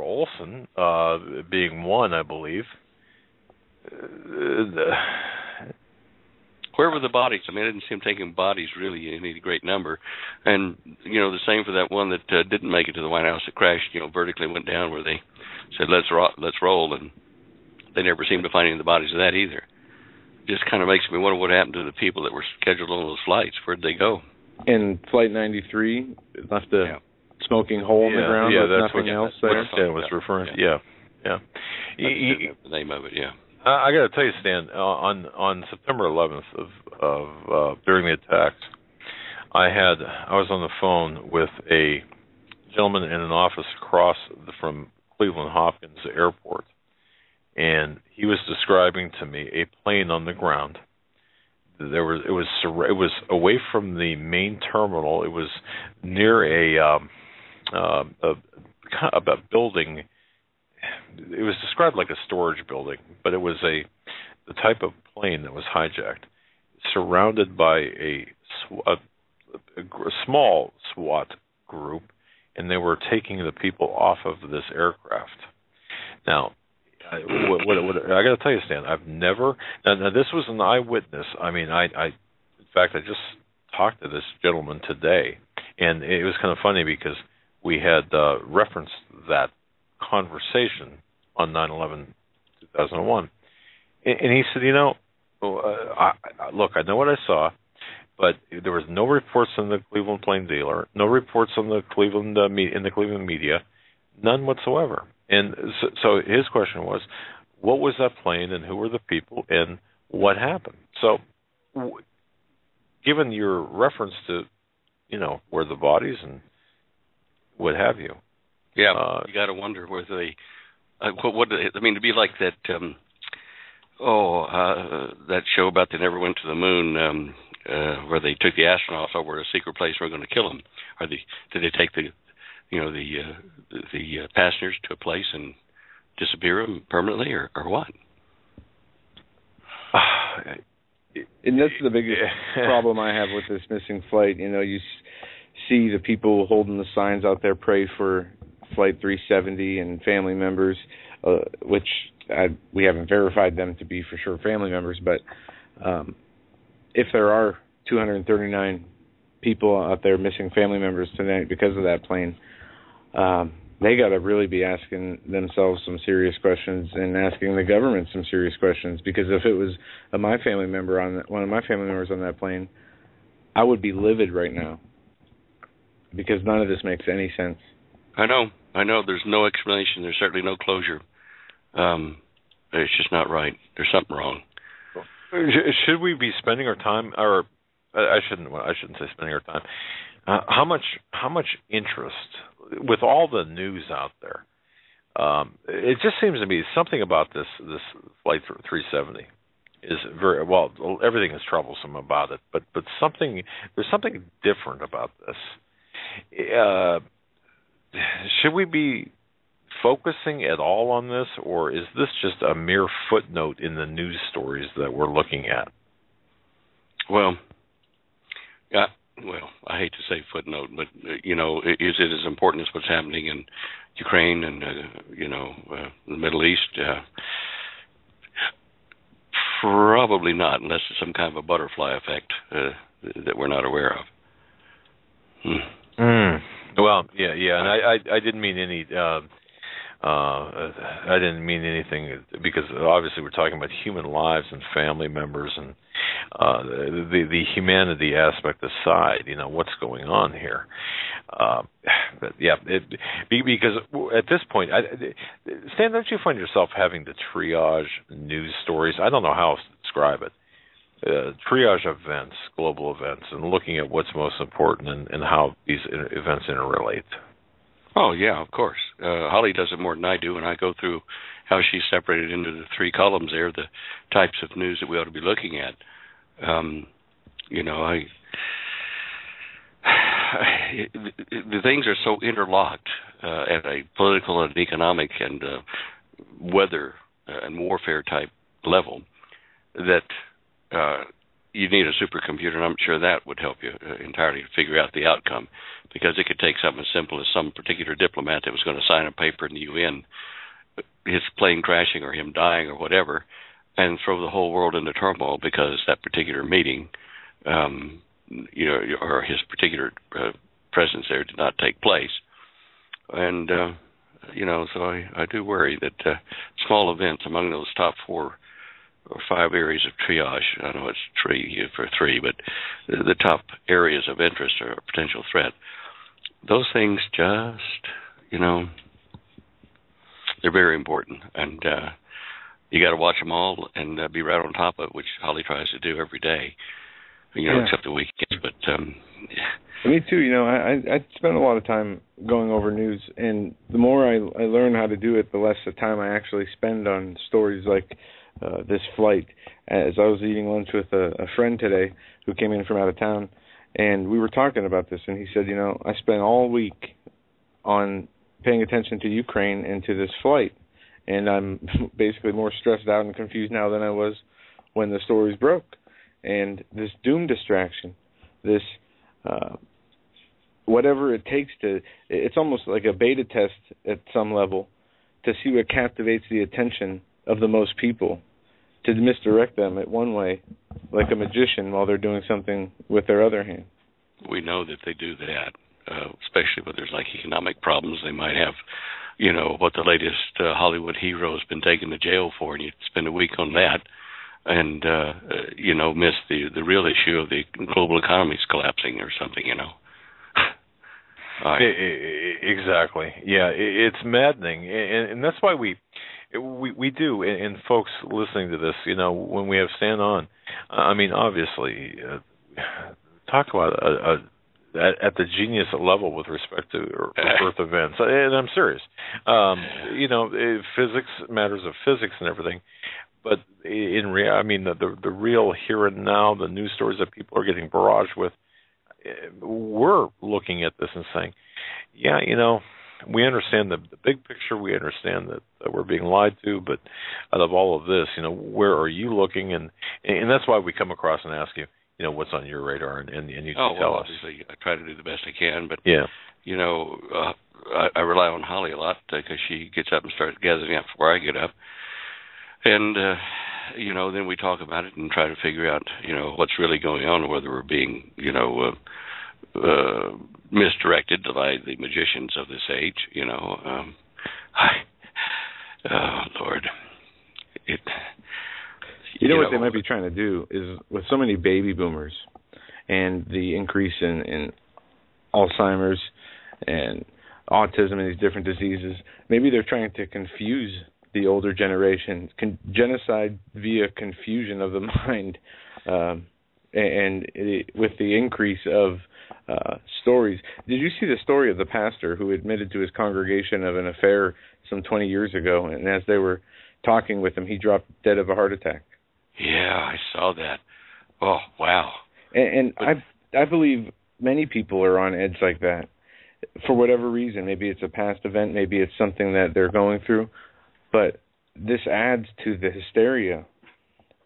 Olson being one, I believe. Where were the bodies? I mean, I didn't see them taking bodies really in any great number. And, the same for that one that didn't make it to the White House that crashed, vertically went down, where they said, let's roll, and they never seemed to find any of the bodies of that either. Just kind of makes me wonder what happened to the people that were scheduled on those flights. Where'd they go? In Flight 93, it left a smoking hole in the ground with nothing else there. Stan was referring to. Yeah. The name of it, yeah. I got to tell you, Stan, on September 11th of during the attacks, I was on the phone with a gentleman in an office across from Cleveland Hopkins Airport, and he was describing to me a plane on the ground. It was away from the main terminal. It was near a building. It was described like a storage building, but it was the type of plane that was hijacked, surrounded by a small SWAT group, and they were taking the people off of this aircraft. Now, what I got to tell you, Stan, I've never. Now, this was an eyewitness. I mean, in fact, I just talked to this gentleman today, and it was kind of funny because we had referenced that conversation on 9/11/2001, and he said, look, I know what I saw, but there was no reports on the Cleveland Plain Dealer, no reports on the Cleveland in the Cleveland media, none whatsoever. And so his question was, what was that plane, and who were the people, and what happened? So, given your reference to, where the bodies and what have you. Yeah, you got to wonder whether they, to be like that, that show about they never went to the moon, where they took the astronauts over to a secret place where they were going to kill them. Did they take the passengers to a place and disappear them permanently, or what? And that's the biggest problem I have with this missing flight. You see the people holding the signs out there, pray for Flight 370 and family members, which we haven't verified them to be for sure family members, but if there are 239 people out there missing family members tonight because of that plane, they got to really be asking themselves some serious questions and asking the government some serious questions, because if it was one of my family members on that plane, I would be livid right now, because none of this makes any sense. I know. There's no explanation. There's certainly no closure. It's just not right. There's something wrong. Should we be spending our time, or I shouldn't say spending our time. How much interest with all the news out there? It just seems to me something about this Flight 370 is very well. Everything is troublesome about it, but there's something different about this. Should we be focusing at all on this, or is this just a mere footnote in the news stories that we're looking at? Well, I hate to say footnote, but is it as important as what's happening in Ukraine and the Middle East? Probably not, unless it's some kind of a butterfly effect that we're not aware of. Well, yeah, and I didn't mean any. I didn't mean anything, because obviously we're talking about human lives and family members, and the humanity aspect aside, what's going on here. But yeah, because at this point, Stan, don't you find yourself having to triage news stories? I don't know how else to describe it. Triage events, global events, and looking at what's most important and how these events interrelate. Oh, yeah, of course. Holly does it more than I do, and I go through how she's separated into the three columns there, the types of news that we ought to be looking at. The things are so interlocked at a political and economic and weather and warfare type level that you need a supercomputer, and I'm sure that would help you entirely to figure out the outcome, because it could take something as simple as some particular diplomat that was going to sign a paper in the UN, his plane crashing or him dying or whatever, and throw the whole world into turmoil because that particular meeting, or his particular presence there did not take place. And, so I do worry that small events among those top 4 or 5 areas of triage, I know it's 3, but the top areas of interest or potential threat, those things just, they're very important. And you got to watch them all and be right on top of it, which Holly tries to do every day, except the weekends. But me too. I spend a lot of time going over news, and the more I learn how to do it, the less the time I actually spend on stories like this flight. As I was eating lunch with a friend today who came in from out of town, and we were talking about this, and he said, I spent all week on paying attention to Ukraine and to this flight, and I'm basically more stressed out and confused now than I was when the stories broke. And this doom distraction, this whatever it takes it's almost like a beta test at some level to see what captivates the attention of the most people, to misdirect them at one way, like a magician, while they're doing something with their other hand. We know that they do that, especially when there's like economic problems. They might have, what the latest Hollywood hero has been taken to jail for, and you spend a week on that, and miss the real issue of the global economy's collapsing or something. Exactly. Yeah, it's maddening, and that's why we do, and folks listening to this, when we have Stan on, I mean, obviously, talk about at the genius level with respect to Earth events, and I'm serious. Physics, matters of physics and everything, but in the real here and now, the news stories that people are getting barraged with, we're looking at this and saying, yeah, we understand the big picture. We understand that we're being lied to, but out of all of this, where are you looking? And that's why we come across and ask you, what's on your radar, and you can tell us. Obviously, I try to do the best I can, but yeah, I rely on Holly a lot because she gets up and starts gathering up before I get up, and then we talk about it and try to figure out what's really going on, and whether we're being misdirected by the magicians of this age. Lord, what they might be trying to do is, with so many baby boomers and the increase in Alzheimer's and autism and these different diseases, maybe they're trying to confuse the older generation, genocide via confusion of the mind, with the increase of stories. Did you see the story of the pastor who admitted to his congregation of an affair some 20 years ago, and as they were talking with him, he dropped dead of a heart attack? Yeah, I saw that. Oh, wow. And I believe many people are on edge like that for whatever reason. Maybe it's a past event, maybe it's something that they're going through, but this adds to the hysteria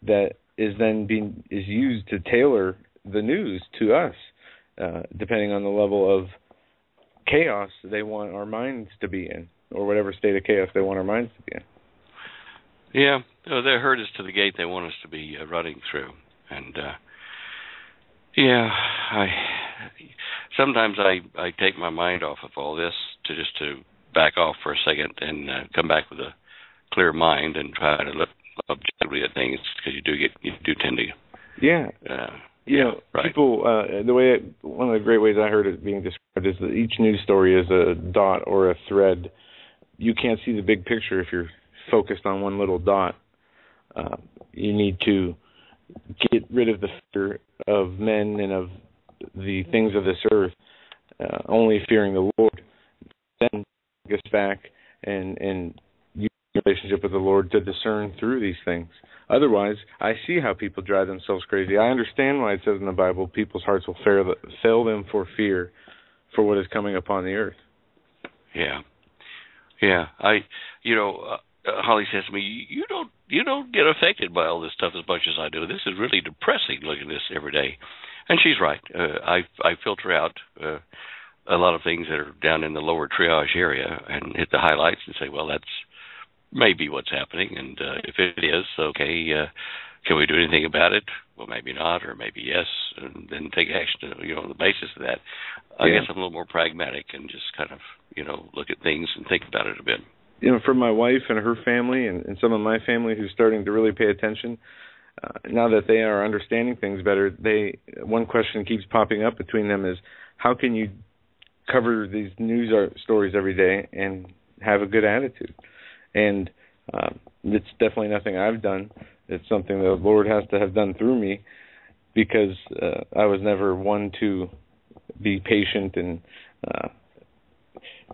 that is then is used to tailor the news to us, depending on the level of chaos they want our minds to be in, or whatever state of chaos they want our minds to be in. Yeah, they herd us to the gate they want us to be running through. And, sometimes I take my mind off of all this to back off for a second and come back with a clear mind and try to look objectively at things, because you do tend to. Yeah. Right. People, one of the great ways I heard it being described is that each news story is a dot or a thread. You can't see the big picture if you're focused on one little dot. You need to get rid of the fear of men and of the things of this earth, only fearing the Lord. Then get us back and use your relationship with the Lord to discern through these things. Otherwise, I see how people drive themselves crazy. I understand why it says in the Bible, people's hearts will fail them for fear for what is coming upon the earth. Yeah. Holly says to me, you don't get affected by all this stuff as much as I do. This is really depressing looking at this every day. And she's right. I filter out a lot of things that are down in the lower triage area and hit the highlights and say, well, that's maybe what's happening. And if it is, okay, can we do anything about it? Well, maybe not, or maybe yes, and then take action on the basis of that. I guess I'm a little more pragmatic and just kind of, look at things and think about it a bit. For my wife and her family and some of my family who's starting to really pay attention, now that they are understanding things better, one question keeps popping up between them is, how can you cover these news stories every day and have a good attitude? And it's definitely nothing I've done. It's something the Lord has to have done through me, because I was never one to be patient and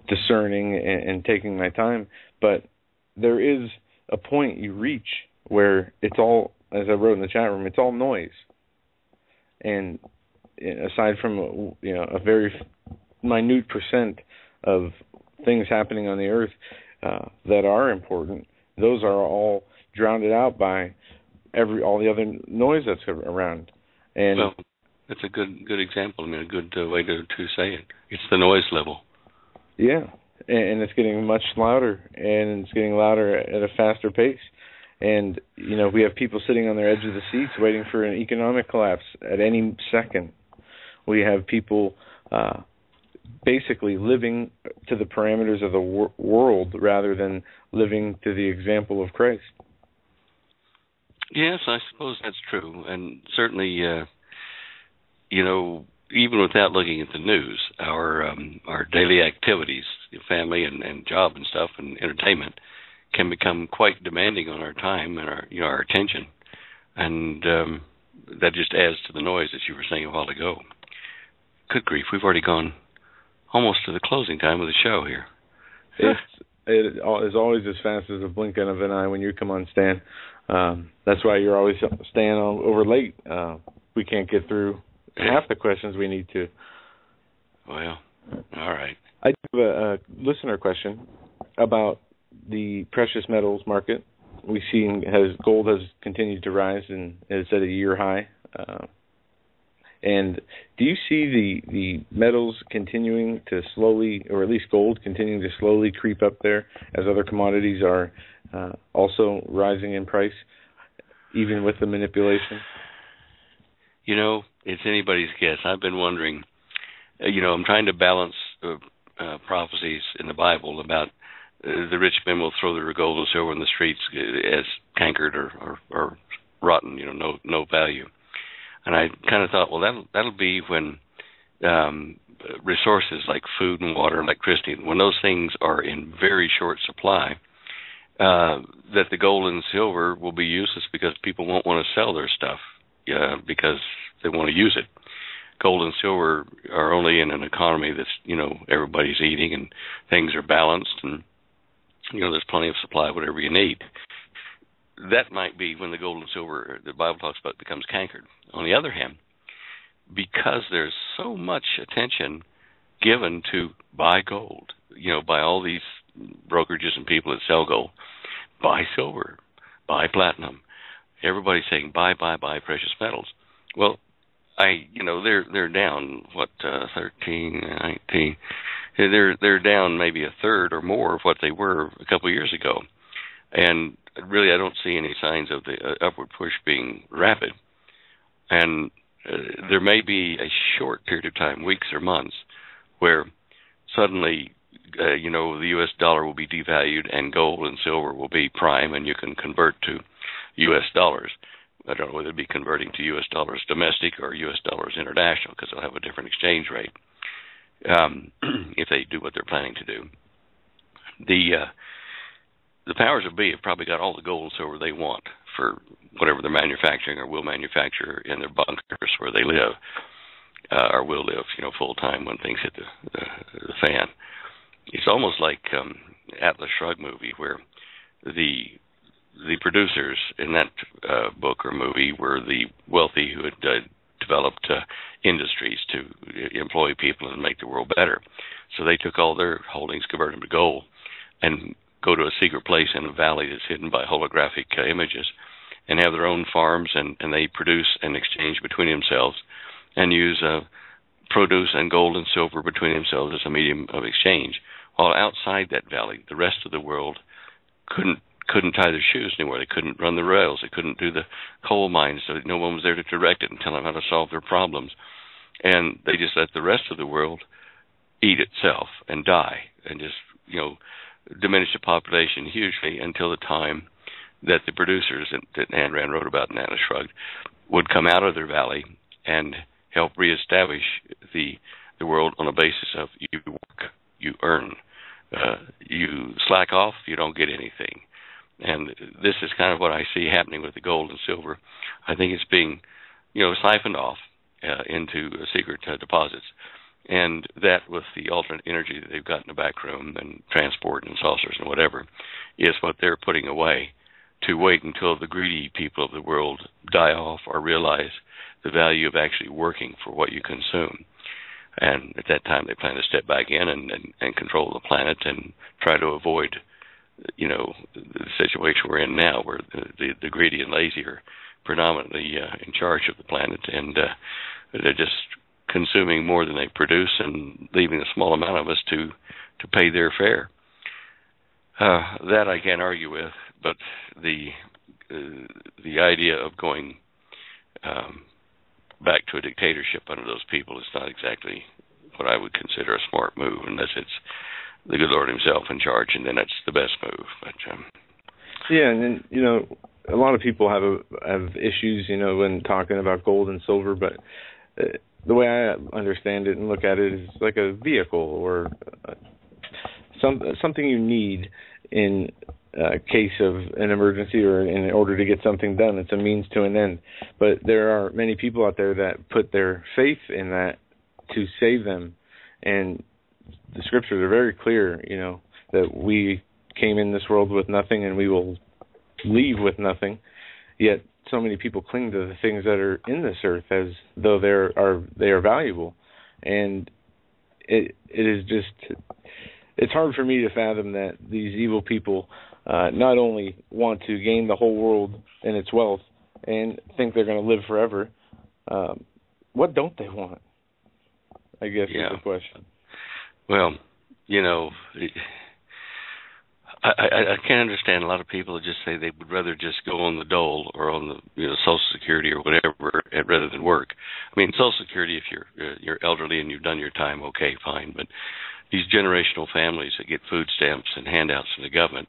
discerning and taking my time. But there is a point you reach where it's all, as I wrote in the chat room, it's all noise. And aside from a very minute % of things happening on the earth that are important, those are all drowned out by all the other noise that's around. And well, that's a good example. I mean, a good way to say it. It's the noise level. Yeah, and it's getting much louder, and it's getting louder at a faster pace. And, we have people sitting on their edge of the seats waiting for an economic collapse at any second. We have people basically living to the parameters of the world rather than living to the example of Christ. Yes, I suppose that's true. And certainly, even without looking at the news, our daily activities, family and job and stuff and entertainment, can become quite demanding on our time and our attention. And that just adds to the noise that you were saying a while ago. Good grief, we've already gone almost to the closing time of the show here. It is always as fast as a blink of an eye when you come on, Stan. That's why you're always staying over late. We can't get through half the questions we need to. Well, all right. I have a listener question about the precious metals market. We've seen gold has continued to rise and is at a year high. And do you see the metals continuing to slowly, or at least gold continuing to slowly creep up there as other commodities are also rising in price, even with the manipulation? It's anybody's guess. I've been wondering, I'm trying to balance prophecies in the Bible about the rich men will throw their gold and silver in the streets as cankered or rotten, no value. And I kind of thought, well, that'll be when resources like food and water, electricity, when those things are in very short supply, that the gold and silver will be useless because people won't want to sell their stuff because they want to use it. Gold and silver are only in an economy that's, everybody's eating and things are balanced and, there's plenty of supply of whatever you need. That might be when the gold and silver the Bible talks about becomes cankered. On the other hand, because there's so much attention given to buy gold, by all these brokerages and people that sell gold, buy silver, buy platinum. Everybody's saying buy precious metals. Well, they're down 13, 19. They're down maybe a third or more of what they were a couple of years ago. And really, I don't see any signs of the upward push being rapid. And there may be a short period of time, weeks or months, where suddenly, the U.S. dollar will be devalued and gold and silver will be prime, and you can convert to U.S. dollars. I don't know whether it'd be converting to U.S. dollars domestic or U.S. dollars international, because they'll have a different exchange rate if they do what they're planning to do. The powers that be have probably got all the gold and silver they want for whatever they're manufacturing or will manufacture in their bunkers where they live, or will live, full time when things hit the fan. It's almost like Atlas Shrugged movie, where the producers in that book or movie were the wealthy who had developed industries to employ people and make the world better. So they took all their holdings, converted them to gold, and go to a secret place in a valley that's hidden by holographic images, and have their own farms, and they produce and exchange between themselves, and use produce and gold and silver between themselves as a medium of exchange. While outside that valley, the rest of the world couldn't tie their shoes anywhere. They couldn't run the rails. They couldn't do the coal mines. So no one was there to direct it and tell them how to solve their problems. And they just let the rest of the world eat itself and die, and just diminish the population hugely until the time that the producers that Ayn Rand wrote about in Atlas Shrugged would come out of their valley and help reestablish the world on a basis of you work, you earn. You slack off, you don't get anything. And this is kind of what I see happening with the gold and silver. I think it's being, siphoned off into secret deposits. And that, with the alternate energy that they've got in the back room and transport and saucers and whatever, is what they're putting away to wait until the greedy people of the world die off or realize the value of actually working for what you consume. And at that time, they plan to step back in and control the planet and try to avoid, the situation we're in now, where the greedy and lazy are predominantly in charge of the planet, and they're just consuming more than they produce and leaving a small amount of us to pay their fare. That I can't argue with, but the idea of going back to a dictatorship under those people is not exactly what I would consider a smart move, unless it's the good Lord himself in charge, and then that's the best move. But yeah, and then a lot of people have issues, when talking about gold and silver, but the way I understand it and look at it is like a vehicle or something you need in case of an emergency or in order to get something done. It's a means to an end. But there are many people out there that put their faith in that to save them. And the scriptures are very clear, that we came in this world with nothing and we will leave with nothing. Yet so many people cling to the things that are in this earth as though they are valuable. And it is just, it's hard for me to fathom that these evil people not only want to gain the whole world and its wealth and think they're going to live forever. What don't they want? I guess is the question. Well, I can't understand a lot of people that just say they would rather just go on the dole or on the Social Security or whatever rather than work. I mean, Social Security, if you're elderly and you've done your time, okay, fine. But these generational families that get food stamps and handouts from the government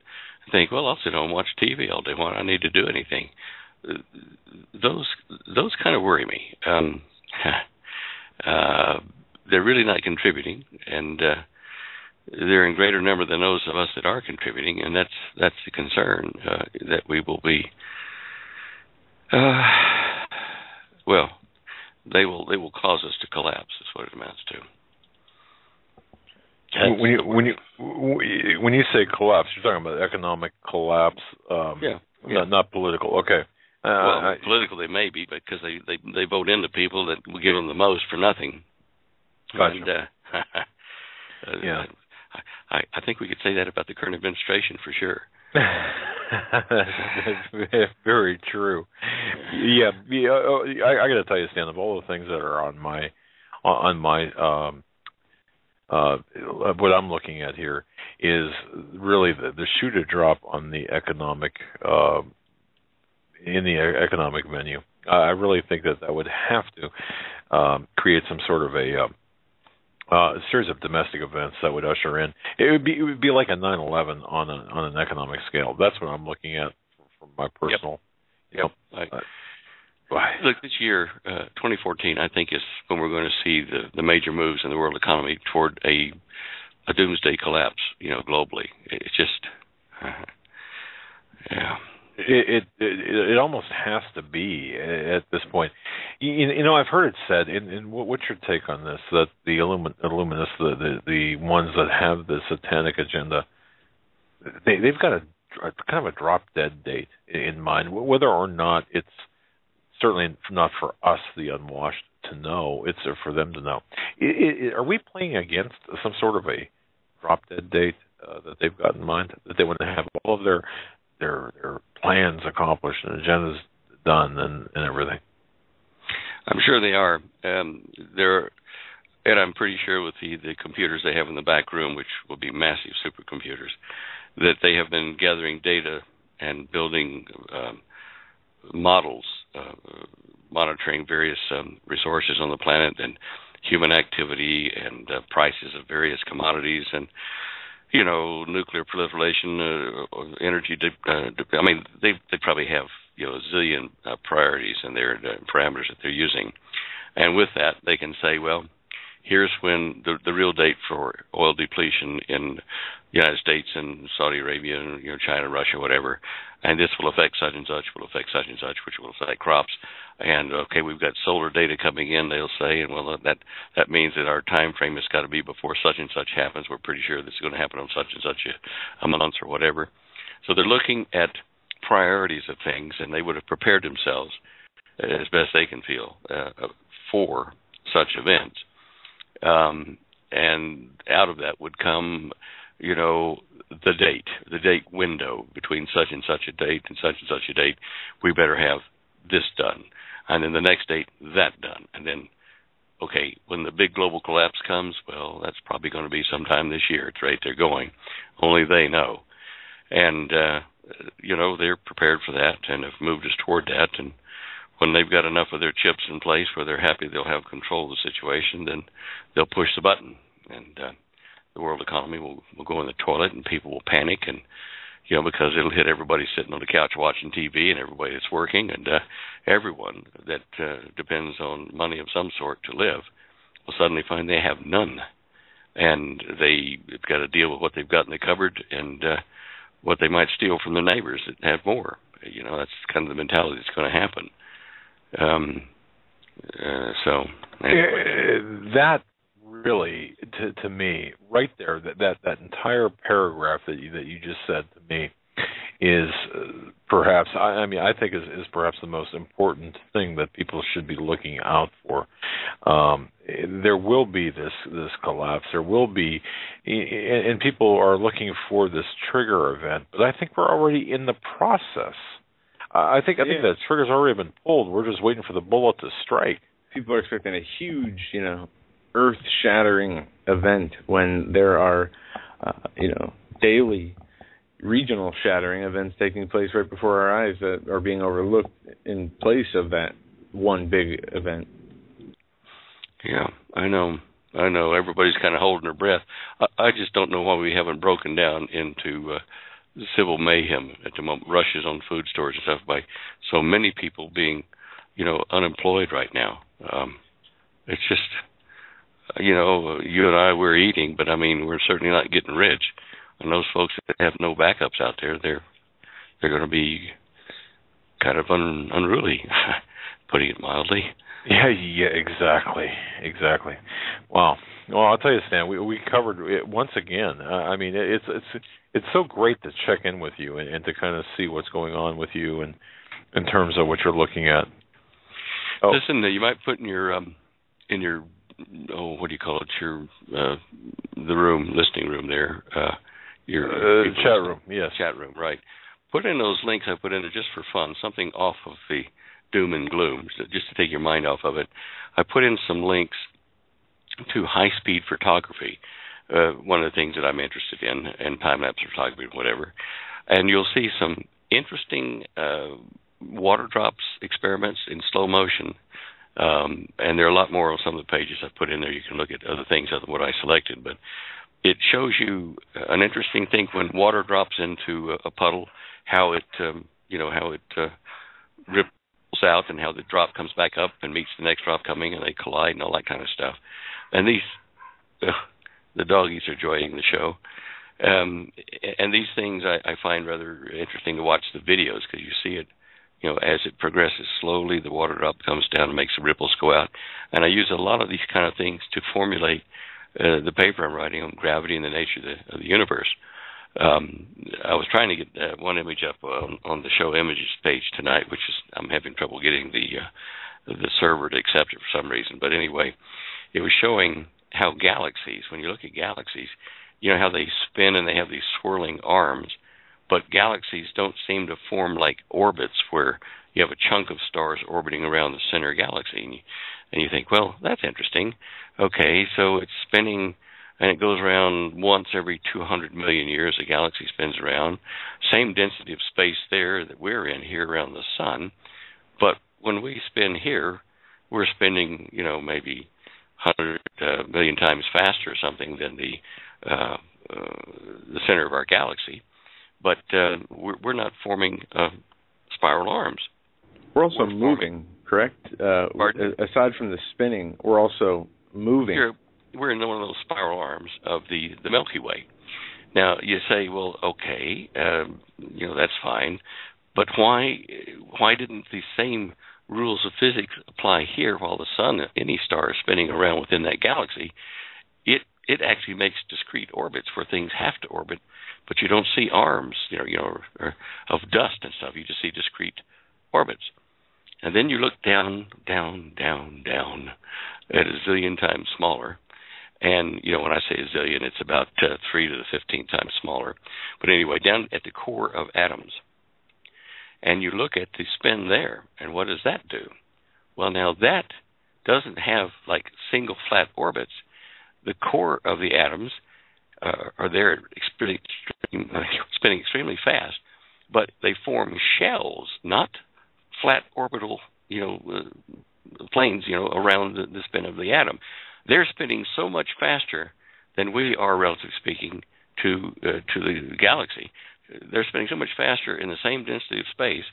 think, well, I'll sit home and watch TV all day. Why do I need to do anything? Those kind of worry me. They're really not contributing, and they're in greater number than those of us that are contributing, and that's the concern, that we will be. Well, they will cause us to collapse. Is what it amounts to. When you say collapse, you're talking about economic collapse. Not political. Okay. Political they may be, because they vote in the people that will give them the most for nothing. Gotcha. And, I think we could say that about the current administration for sure. That's very true. Yeah. I got to tell you, Stan, of all the things that are on my what I'm looking at here, is really the shoe to drop on the economic in the economic menu. I really think that would have to create some sort of a series of domestic events that would usher in. It would be like a 9/11 on an economic scale. That's what I'm looking at from my personal. Yep. Look, this year, 2014, I think is when we're going to see the major moves in the world economy toward a doomsday collapse. Globally, it's just, yeah. It almost has to be at this point. I've heard it said, and what's your take on this, that the Illuminists, the ones that have the satanic agenda, they've got a kind of a drop-dead date in mind, whether or not it's certainly not for us, the unwashed, to know. It's for them to know. Are we playing against some sort of a drop-dead date that they've got in mind, that they want to have all of their plans accomplished and agendas done and everything? I'm sure they are. And I'm pretty sure with the computers they have in the back room, which will be massive supercomputers, that they have been gathering data and building models, monitoring various resources on the planet and human activity and prices of various commodities and nuclear proliferation, energy. They probably have a zillion priorities and their parameters that they're using, and with that they can say, well, here's when the real date for oil depletion in the United States and Saudi Arabia and China, Russia, whatever, and this will affect such and such, which will affect crops. And okay, we've got solar data coming in, they'll say, and well, that means that our time frame has got to be before such and such happens. We're pretty sure this is going to happen on such and such a month or whatever. So they're looking at priorities of things, and they would have prepared themselves as best they can feel for such events. And out of that would come, the date window between such and such a date and such a date. We better have this done, and then the next date that done, and then, okay, when the big global collapse comes, well, that's probably going to be sometime this year. It's right there going. Only they know, and they're prepared for that and have moved us toward that. And when they've got enough of their chips in place where they're happy they'll have control of the situation, then they'll push the button, and the world economy will go in the toilet, and people will panic, and because it'll hit everybody sitting on the couch watching TV and everybody that's working, and everyone that depends on money of some sort to live will suddenly find they have none, and they've got to deal with what they've got in the cupboard and what they might steal from their neighbors that have more. That's kind of the mentality that's going to happen. So anyway. That really, to me, right there, that entire paragraph that you just said to me is perhaps, I think is perhaps the most important thing that people should be looking out for. There will be this collapse. There will be, and people are looking for this trigger event. But I think we're already in the process. I think that trigger's already been pulled. We're just waiting for the bullet to strike. People are expecting a huge, earth-shattering event when there are, daily regional shattering events taking place right before our eyes that are being overlooked in place of that one big event. Yeah, I know. Everybody's kind of holding their breath. I just don't know why we haven't broken down into civil mayhem at the moment, rushes on food stores and stuff by so many people being, unemployed right now. It's just, you and I, we're eating, but we're certainly not getting rich. And those folks that have no backups out there, they're going to be kind of unruly, putting it mildly. Yeah, exactly. Wow. Well, I'll tell you, Stan, we covered it once again. It's so great to check in with you and to kind of see what's going on with you and in terms of what you're looking at. Oh. Listen, you might put in your what do you call it? Your the room, listening room there. Your chat room, yes. Chat room, right. Put in those links I put in there just for fun, something off of the doom and gloom, just to take your mind off of it. I put in some links to high-speed photography. one of the things that I'm interested in time-lapse photography, whatever. And you'll see some interesting water drops experiments in slow motion. And there are a lot more on some of the pages I've put in there. You can look at other things other than what I selected. But it shows you an interesting thing when water drops into a puddle, how it, ripples out and how the drop comes back up and meets the next drop coming and they collide and all that kind of stuff. And the doggies are enjoying the show. And these things I find rather interesting to watch the videos because you see it, as it progresses slowly, the water drop comes down and makes the ripples go out. And I use a lot of these kind of things to formulate the paper I'm writing on gravity and the nature of the universe. I was trying to get one image up on the show images page tonight, which is I'm having trouble getting the server to accept it for some reason. But anyway, it was showing how galaxies, when you look at galaxies, how they spin and they have these swirling arms, but galaxies don't seem to form like orbits where you have a chunk of stars orbiting around the center galaxy. And you think, well, that's interesting. Okay, so it's spinning, and it goes around once every 200 million years. A galaxy spins around. Same density of space there that we're in here around the sun. But when we spin here, we're spinning, maybe 100 million times faster or something than the center of our galaxy. But we're not forming spiral arms. We're also moving, correct? Aside from the spinning, we're also moving. We're in one of those spiral arms of the Milky Way. Now, you say, well, okay, that's fine, but why didn't the same rules of physics apply here while the sun, any star, is spinning around within that galaxy? It actually makes discrete orbits where things have to orbit, but you don't see arms, or of dust and stuff. You just see discrete orbits. And then you look down, down, down, down at a zillion times smaller. And, when I say a zillion, it's about 3 to the 15th times smaller. But anyway, down at the core of atoms. And you look at the spin there, and what does that do? Well, now that doesn't have like single flat orbits. The core of the atoms are there spinning extremely fast, but they form shells, not flat orbital, planes, around the spin of the atom. They're spinning so much faster than we are, relatively speaking, to the galaxy. They're spinning so much faster in the same density of space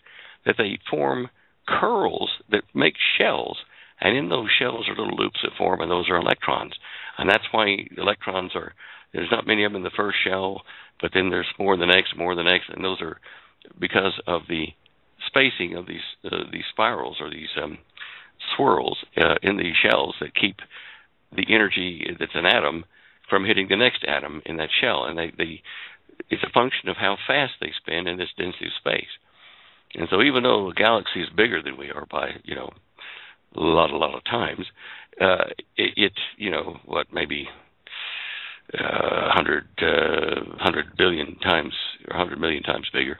that they form curls that make shells, and in those shells are little loops that form, and those are electrons. And that's why electrons there's not many of them in the first shell, but then there's more in the next, and those are because of the spacing of these spirals or these swirls in the shells that keep the energy that's an atom from hitting the next atom in that shell. And it's a function of how fast they spin in this density of space. And so even though the galaxy is bigger than we are by, a lot of times, maybe 100 billion times or 100 million times bigger.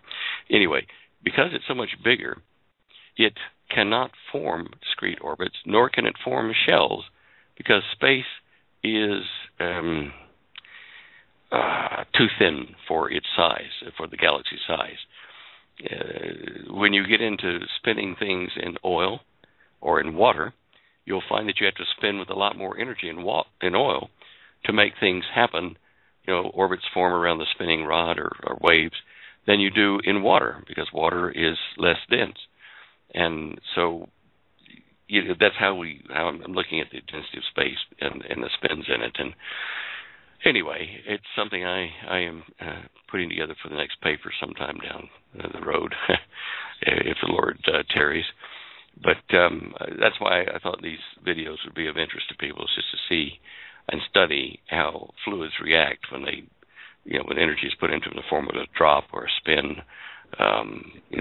Anyway, because it's so much bigger, it cannot form discrete orbits, nor can it form shells, because space is too thin for its size, for the galaxy's size. When you get into spinning things in oil or in water, you'll find that you have to spin with a lot more energy in oil to make things happen, orbits form around the spinning rod or waves, than you do in water, because water is less dense. And so that's how I'm looking at the density of space and the spins in it. And anyway, it's something I am putting together for the next paper sometime down the road, if the Lord tarries. But that's why I thought these videos would be of interest to people, is just to see and study how fluids react when when energy is put into them in the form of a drop or a spin.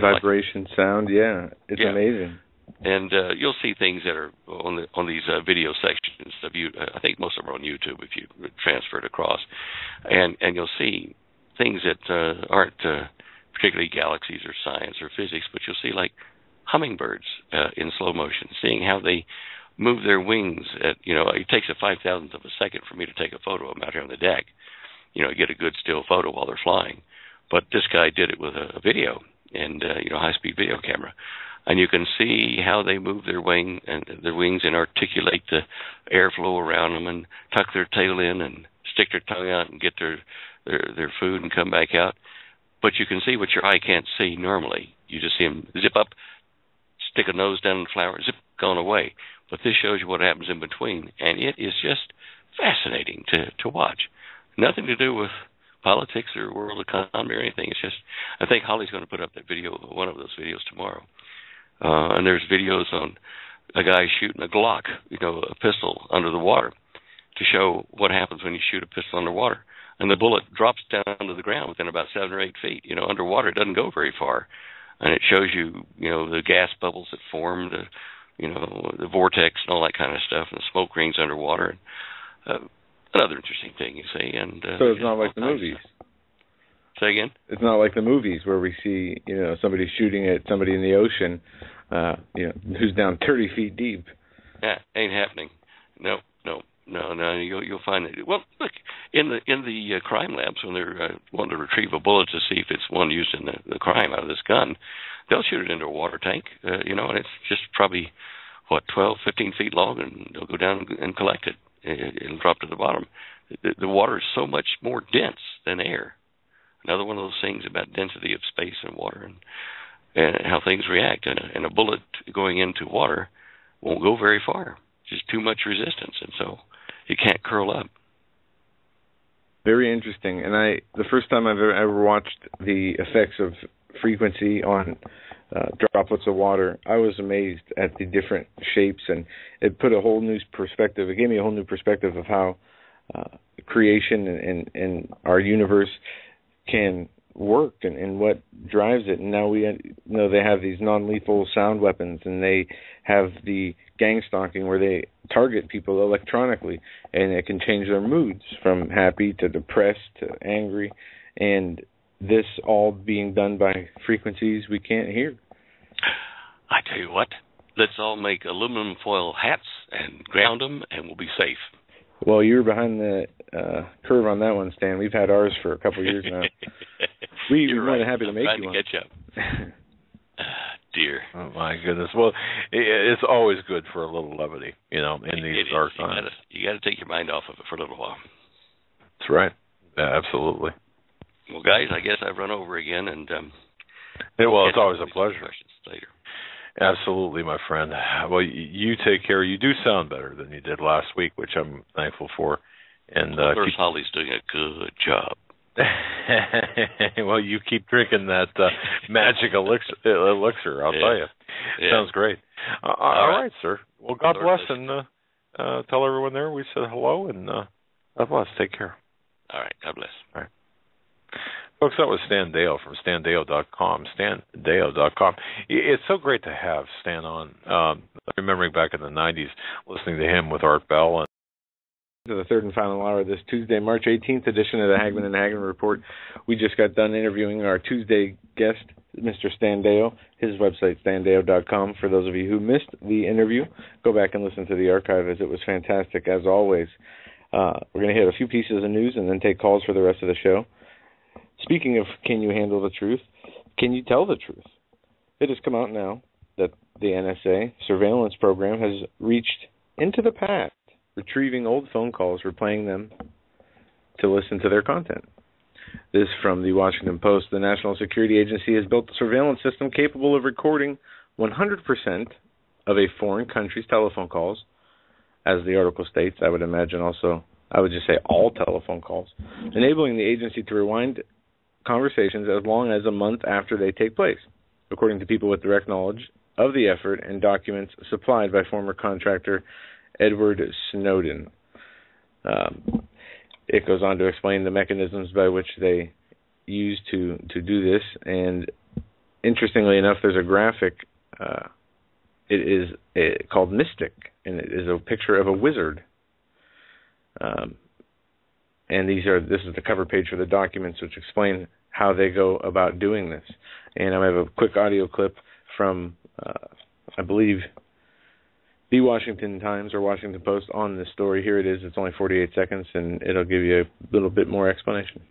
Vibration, sound, it's amazing. And you'll see things that are on these video sections of I think most of them are on YouTube if you transfer it across, and you'll see things that aren't particularly galaxies or science or physics, but you'll see like hummingbirds in slow motion, seeing how they move their wings at, it takes a 5,000th of a second for me to take a photo of them out here on the deck, get a good still photo while they're flying. But this guy did it with a video and, high-speed video camera. And you can see how they move their wings and articulate the airflow around them and tuck their tail in and stick their tongue out and get their food and come back out. But you can see what your eye can't see normally. You just see them zip up, stick a nose down in the flower, zip, gone away. But this shows you what happens in between, and it is just fascinating to watch. Nothing to do with politics or world economy or anything. It's just, I think Holly's going to put up that video, one of those videos tomorrow. And there's videos on a guy shooting a Glock, a pistol under the water to show what happens when you shoot a pistol underwater. And the bullet drops down to the ground within about 7 or 8 feet. Underwater it doesn't go very far. And it shows you, the gas bubbles that form, the vortex and all that kind of stuff, and the smoke rings underwater. Another interesting thing, you see. And so it's not like the movies. Say again? It's not like the movies where we see, somebody shooting at somebody in the ocean, who's down 30 feet deep. Yeah, ain't happening. No. You'll find it. Well, look, in the crime labs when they're wanting to retrieve a bullet to see if it's one used in the crime out of this gun, they'll shoot it into a water tank, and it's just probably 12, 15 feet long, and they'll go down and collect it. It'll drop to the bottom. The water is so much more dense than air. Another one of those things about density of space and water and how things react. And a bullet going into water won't go very far. Just too much resistance, and so it can't curl up. Very interesting. And the first time I've ever watched the effects of frequency on droplets of water, I was amazed at the different shapes, and it put a whole new perspective. It gave me a whole new perspective of how creation and our universe can work and what drives it. And now we know they have these non-lethal sound weapons, and they have the gang stalking where they target people electronically, and it can change their moods from happy to depressed to angry, and this all being done by frequencies we can't hear. I tell you what, let's all make aluminum foil hats and ground them, and we'll be safe. Well, you're behind the curve on that one, Stan. We've had ours for a couple of years now. We're more than happy to make you one. Catch up. Dear. Oh, my goodness. Well, it's always good for a little levity, in these dark times. You got to take your mind off of it for a little while. That's right. Yeah, absolutely. Well, guys, I guess I've run over again, and well, it's always a pleasure. Questions later. Absolutely, my friend. Well, you take care. You do sound better than you did last week, which I'm thankful for. And Holly's doing a good job. Well, you keep drinking that magic elixir, I'll tell you. Yeah. Sounds great. All right, sir. Well, God bless, and tell everyone there we said hello, and God bless. Take care. All right, God bless. All right. Folks, that was Stan Deyo from StanDeyo.com. StanDeyo.com. It's so great to have Stan on. Remembering back in the 90s, listening to him with Art Bell. And to the third and final hour of this Tuesday, March 18th edition of the Hagman and Hagman Report. We just got done interviewing our Tuesday guest, Mr. Stan Deyo. His website, StanDeyo.com. For those of you who missed the interview, go back and listen to the archive, as it was fantastic, as always. We're going to hit a few pieces of news and then take calls for the rest of the show. Speaking of can you handle the truth, can you tell the truth? It has come out now that the NSA surveillance program has reached into the past, retrieving old phone calls, replaying them to listen to their content. This from the Washington Post. The National Security Agency has built a surveillance system capable of recording 100% of a foreign country's telephone calls. As the article states, I would imagine also, I would just say all telephone calls, enabling the agency to rewind conversations as long as a month after they take place, according to people with direct knowledge of the effort and documents supplied by former contractor Edward Snowden. It goes on to explain the mechanisms by which they use to do this, and interestingly enough, there's a graphic. It is called Mystic, and it is a picture of a wizard. And this is the cover page for the documents, which explain how they go about doing this. And I have a quick audio clip from, I believe, the Washington Times or Washington Post on this story. Here it is. It's only 48 seconds, and it'll give you a little bit more explanation.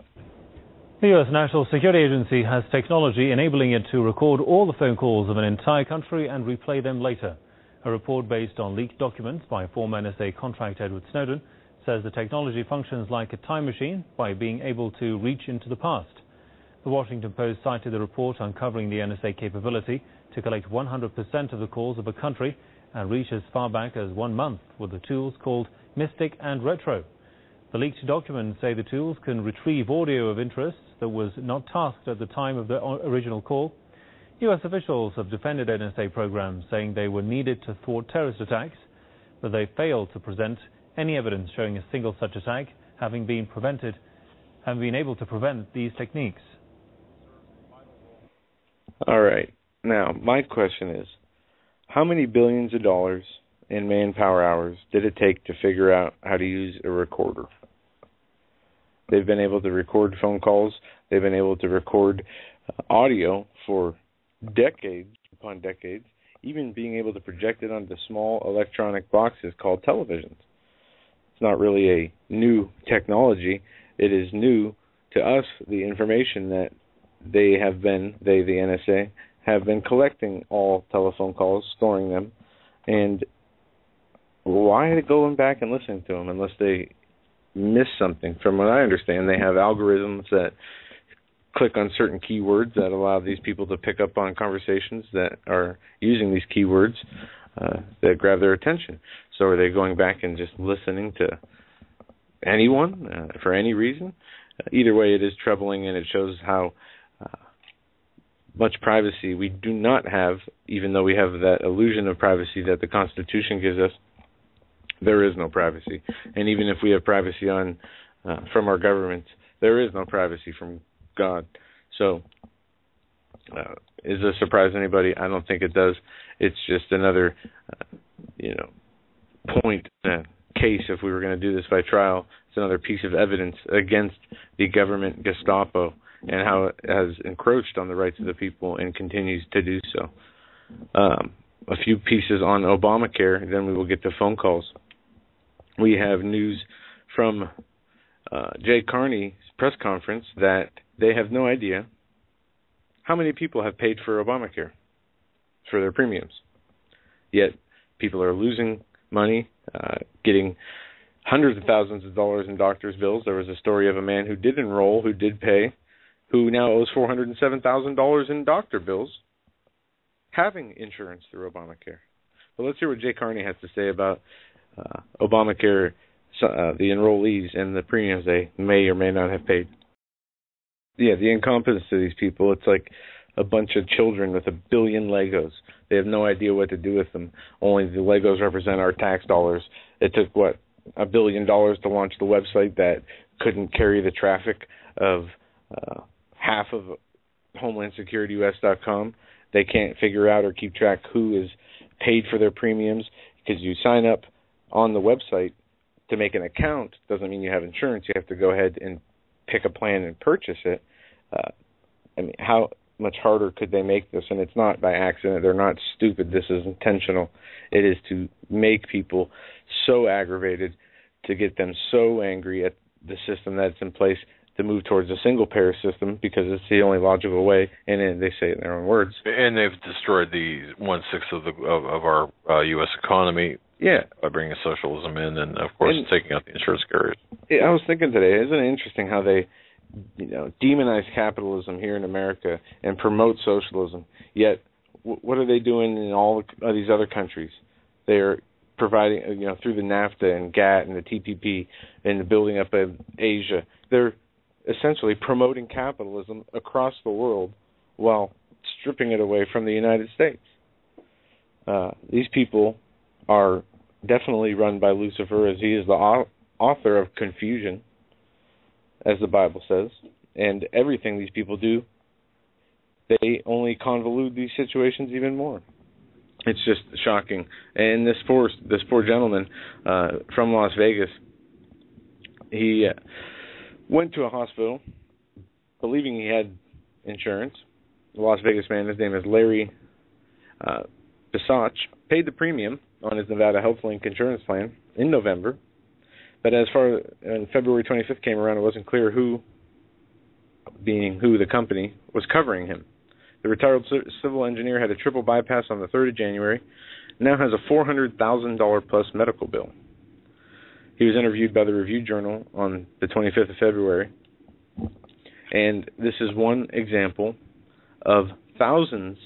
The U.S. National Security Agency has technology enabling it to record all the phone calls of an entire country and replay them later. A report based on leaked documents by former NSA contractor Edward Snowden says the technology functions like a time machine by being able to reach into the past. The Washington Post cited the report uncovering the NSA capability to collect 100% of the calls of a country and reach as far back as 1 month with the tools called Mystic and Retro. The leaked documents say the tools can retrieve audio of interest that was not tasked at the time of the original call. U.S. officials have defended NSA programs, saying they were needed to thwart terrorist attacks, but they failed to present any evidence showing a single such attack having been able to prevent these techniques. All right. Now, my question is, how many billions of dollars in manpower hours did it take to figure out how to use a recorder? They've been able to record phone calls. They've been able to record audio for decades upon decades, even being able to project it onto small electronic boxes called televisions. It's not really a new technology. It is new to us, the information that the NSA, have been collecting all telephone calls, storing them, and why are they going back and listening to them unless they miss something? From what I understand, they have algorithms that click on certain keywords that allow these people to pick up on conversations that are using these keywords that grab their attention. So are they going back and just listening to anyone for any reason? Either way, it is troubling, and it shows how much privacy we do not have, even though we have that illusion of privacy that the Constitution gives us. There is no privacy. And even if we have privacy from our governments, there is no privacy from God. So, is this surprise anybody? I don't think it does. It's just another, point case. If we were going to do this by trial, it's another piece of evidence against the government Gestapo and how it has encroached on the rights of the people and continues to do so. A few pieces on Obamacare, then we will get to phone calls. We have news from Jay Carney's press conference that they have no idea how many people have paid for Obamacare, for their premiums. Yet people are losing money, getting hundreds of thousands of dollars in doctor's bills. There was a story of a man who did enroll, who did pay, who now owes $407,000 in doctor bills, having insurance through Obamacare. But let's hear what Jay Carney has to say about Obamacare, the enrollees, and the premiums they may or may not have paid. Yeah, the incompetence to these people, it's like a bunch of children with a billion Legos. They have no idea what to do with them. Only the Legos represent our tax dollars. It took, $1 billion to launch the website that couldn't carry the traffic of half of HomelandSecurityUS.com. They can't figure out or keep track who is paid for their premiums, because you sign up on the website to make an account doesn't mean you have insurance. You have to go ahead and pick a plan and purchase it. How much harder could they make this? And it's not by accident. They're not stupid. This is intentional. It is to make people so aggravated, to get them so angry at the system that's in place, to move towards a single-payer system, because it's the only logical way, and then they say it in their own words. And they've destroyed the 1/6 of our U.S. economy. Yeah, by bringing socialism in, and of course taking out the insurance carriers. I was thinking today, isn't it interesting how they, demonize capitalism here in America and promote socialism? Yet, what are they doing in all of these other countries? They're providing, through the NAFTA and GATT and the TPP and the building up of Asia. They're essentially promoting capitalism across the world while stripping it away from the United States. These people are definitely run by Lucifer, as he is the author of confusion, as the Bible says. And everything these people do, they only convolute these situations even more. It's just shocking. And this poor gentleman from Las Vegas, he went to a hospital believing he had insurance. The Las Vegas man, his name is Larry Pisach, paid the premium on his Nevada HealthLink insurance plan in November. But as far as February 25th came around, it wasn't clear who the company was covering him. The retired civil engineer had a triple bypass on the 3rd of January, now has a $400,000 plus medical bill. He was interviewed by the Review Journal on the 25th of February, and this is one example of thousands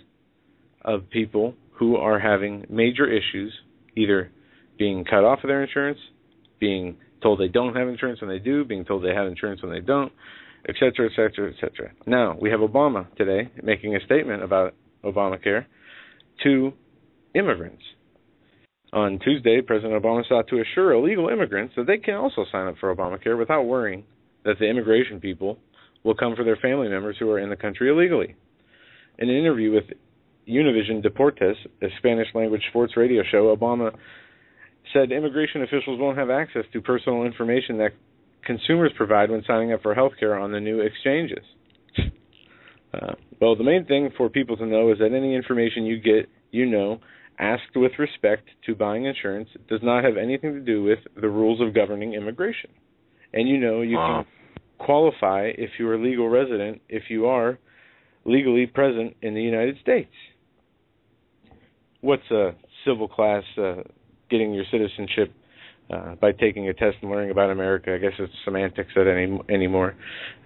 of people who are having major issues, either being cut off of their insurance, being told they don't have insurance when they do, being told they have insurance when they don't, et cetera, et cetera, et cetera. Now, we have Obama today making a statement about Obamacare to immigrants. On Tuesday, President Obama sought to assure illegal immigrants that they can also sign up for Obamacare without worrying that the immigration people will come for their family members who are in the country illegally. In an interview with Univision Deportes, a Spanish-language sports radio show, Obama said immigration officials won't have access to personal information that consumers provide when signing up for health care on the new exchanges. Well, the main thing for people to know is that any information you get, asked with respect to buying insurance, does not have anything to do with the rules of governing immigration. And you can qualify if you are a legal resident if you are legally present in the United States. What's a civil class getting your citizenship by taking a test and learning about America? I guess it's semantics anymore.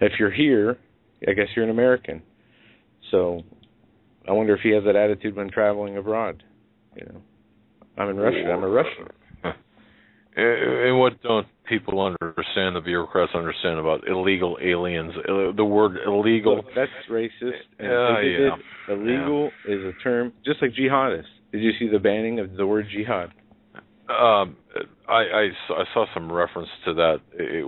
If you're here, I guess you're an American. So I wonder if he has that attitude when traveling abroad. I'm in Russia. I'm a Russian. And what don't people understand, the bureaucrats understand about illegal aliens? The word illegal. Look, that's racist. And illegal is a term, just like jihadist. Did you see the banning of the word jihad? I saw some reference to that.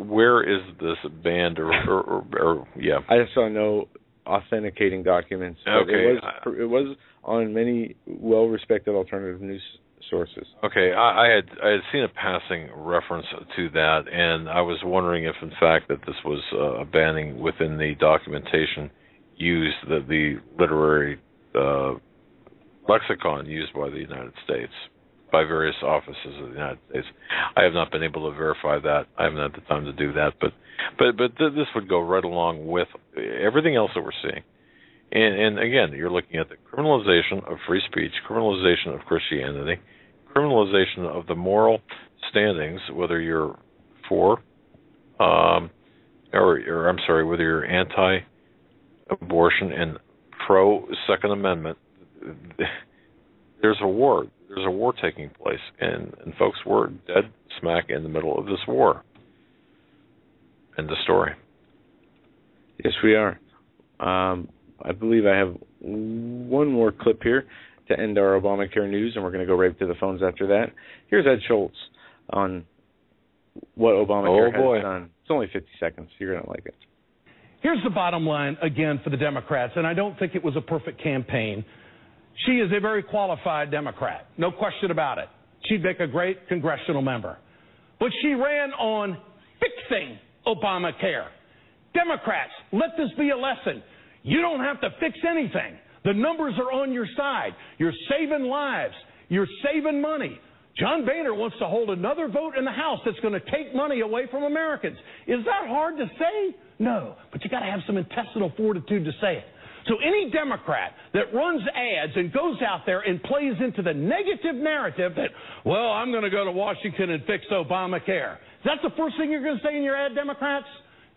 Where is this banned or yeah? I saw no authenticating documents. Okay. It was on many well-respected alternative news sources. Okay, I had seen a passing reference to that, and I was wondering if, in fact, that this was a banning within the documentation used, the literary lexicon used by the United States, by various offices of the United States. I have not been able to verify that. I haven't had the time to do that, but this would go right along with everything else that we're seeing. And again, you're looking at the criminalization of free speech, criminalization of Christianity, criminalization of the moral standings, whether you're for, whether you're anti-abortion and pro-Second Amendment. There's a war. There's a war taking place, and folks, we're dead smack in the middle of this war. End of story. Yes, we are. I believe I have one more clip here to end our Obamacare news, and we're going to go right to the phones after that. Here's Ed Schultz on what Obamacare has done. It's only 50 seconds. You're going to like it. Here's the bottom line, again, for the Democrats, and I don't think it was a perfect campaign. She is a very qualified Democrat, no question about it. She'd make a great congressional member. But she ran on fixing Obamacare. Democrats, let this be a lesson. You don't have to fix anything. The numbers are on your side. You're saving lives. You're saving money. John Boehner wants to hold another vote in the House that's going to take money away from Americans. Is that hard to say? No, but you got to have some intestinal fortitude to say it. So any Democrat that runs ads and goes out there and plays into the negative narrative that, well, I'm going to go to Washington and fix Obamacare. Is that the first thing you're going to say in your ad, Democrats?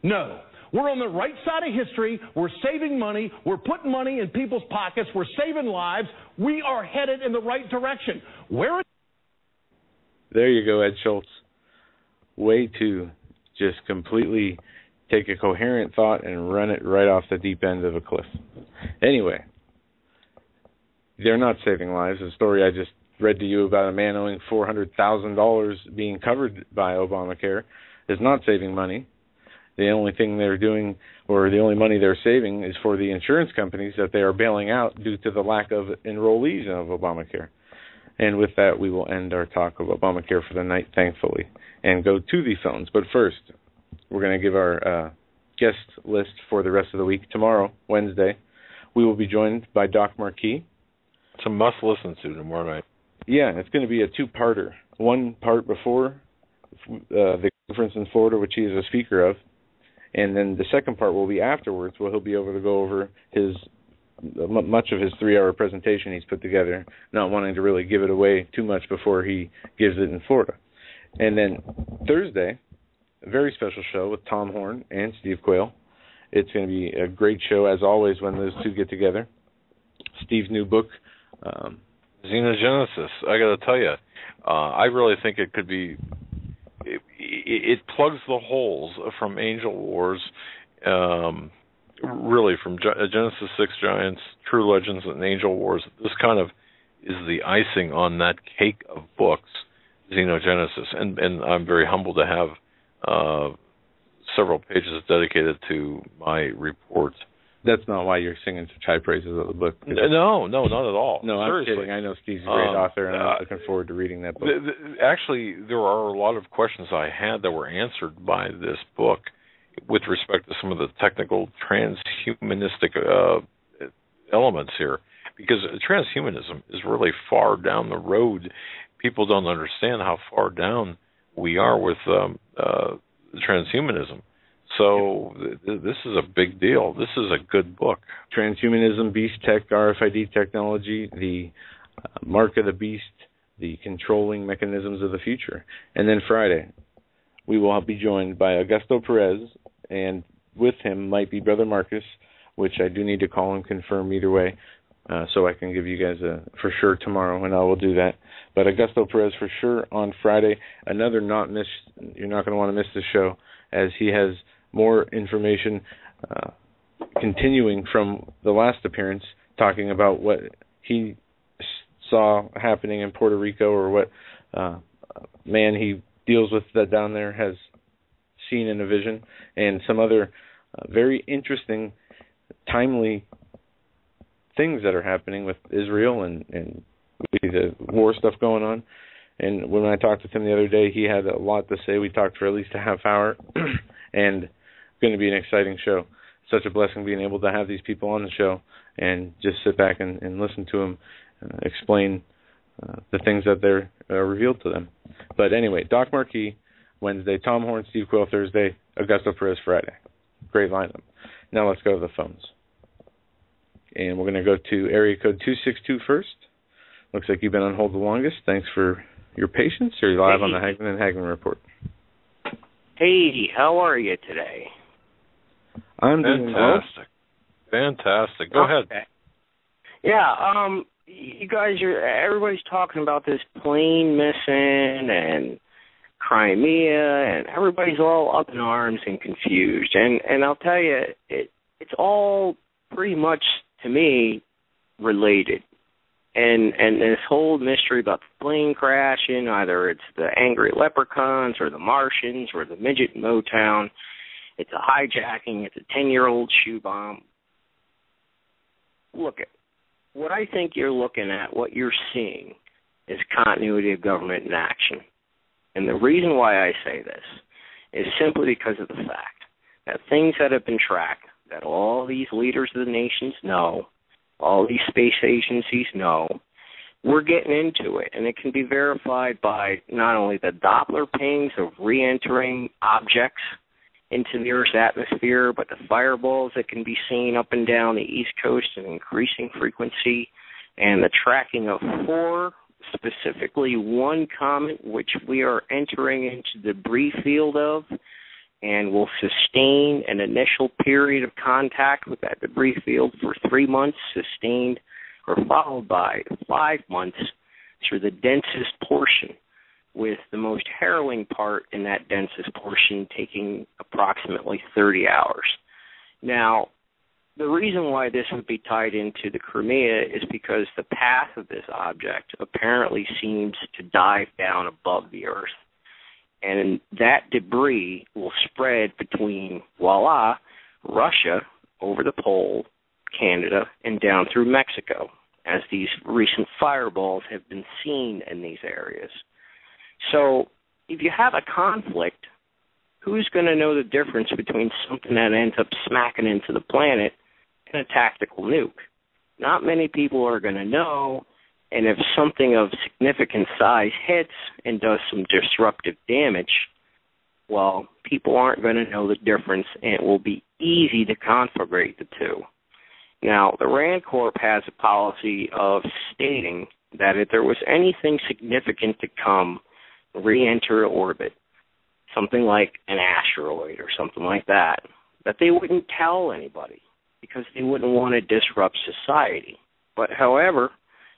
No. We're on the right side of history. We're saving money. We're putting money in people's pockets. We're saving lives. We are headed in the right direction. There you go, Ed Schultz. Way to just completely take a coherent thought and run it right off the deep end of a cliff. Anyway, they're not saving lives. The story I just read to you about a man owing $400,000 being covered by Obamacare is not saving money. The only thing they're doing, or the only money they're saving, is for the insurance companies that they are bailing out due to the lack of enrollees of Obamacare. And with that, we will end our talk of Obamacare for the night, thankfully, and go to the phones. But first, we're going to give our guest list for the rest of the week. Tomorrow, Wednesday, we will be joined by Doc Marquis. It's a must-listen to tomorrow night. Yeah, it's going to be a two-parter. One part before the conference in Florida, which he is a speaker of, and then the second part will be afterwards, where he'll be able to go over much of his 3-hour presentation he's put together, not wanting to really give it away too much before he gives it in Florida. And then Thursday, a very special show with Tom Horn and Steve Quayle. It's going to be a great show, as always, when those two get together. Steve's new book, Xenogenesis. I got to tell you, I really think it could be. It plugs the holes from Angel Wars, really from Genesis 6 Giants, True Legends, and Angel Wars. This kind of is the icing on that cake of books, Xenogenesis, and I'm very humbled to have several pages dedicated to my report. That's not why you're singing such high praises of the book. No, not at all. No, seriously. I'm kidding. I know Steve's a great author, and I'm looking forward to reading that book. Actually, there are a lot of questions I had that were answered by this book with respect to some of the technical transhumanistic elements here, because transhumanism is really far down the road. People don't understand how far down we are with transhumanism. So this is a big deal. This is a good book. Transhumanism, Beast Tech, RFID technology, the mark of the beast, the controlling mechanisms of the future. And then Friday, we will be joined by Augusto Perez, and with him might be Brother Marcus, which I do need to call and confirm either way, so I can give you guys a for sure tomorrow, and I will do that. But Augusto Perez for sure on Friday. Another not miss. You're not going to want to miss the show, as he has more information continuing from the last appearance, talking about what he saw happening in Puerto Rico, or what man he deals with that down there has seen in a vision, and some other very interesting, timely things that are happening with Israel and the war stuff going on. And when I talked with him the other day, he had a lot to say. We talked for at least a half hour, and going to be an exciting show. Such a blessing being able to have these people on the show and just sit back and listen to them explain the things that they're revealed to them. But anyway, Doc Marquis Wednesday, Tom Horn, Steve Quayle Thursday, Augusto Perez Friday. Great lineup. Now let's go to the phones. And we're going to go to area code 262 first. Looks like you've been on hold the longest. Thanks for your patience. You're live on the Hagman and Hagman Report. Hey, how are you today? I'm doing well. Fantastic. Go ahead. Yeah, you guys everybody's talking about this plane missing and Crimea, and everybody's all up in arms and confused. And I'll tell you, it's all pretty much, to me, related. And this whole mystery about the plane crashing, either it's the angry leprechauns or the Martians or the midget in Motown, it's a hijacking, it's a 10-year-old shoe bomb. Look, what I think you're looking at, what you're seeing, is continuity of government in action. And the reason why I say this is simply because of the fact that things that have been tracked, that all these leaders of the nations know, all these space agencies know, we're getting into it. And it can be verified by not only the Doppler pings of re-entering objects into the Earth's atmosphere, but the fireballs that can be seen up and down the East Coast in increasing frequency, and the tracking of 4, specifically one comet, which we are entering into the debris field of, and will sustain an initial period of contact with that debris field for 3 months, sustained or followed by 5 months through the densest portion, with the most harrowing part in that densest portion taking approximately 30 hours. Now, the reason why this would be tied into the Crimea is because the path of this object apparently seems to dive down above the Earth. And that debris will spread between, voila, Russia over the pole, Canada, and down through Mexico, as these recent fireballs have been seen in these areas. So if you have a conflict, who's going to know the difference between something that ends up smacking into the planet and a tactical nuke? Not many people are going to know, And if something of significant size hits and does some disruptive damage, well, people aren't going to know the difference, and it will be easy to conflagrate the two. Now, the RAND Corp has a policy of stating that if there was anything significant to come, re-enter orbit, something like an asteroid or something like that, that they wouldn't tell anybody because they wouldn't want to disrupt society. But however,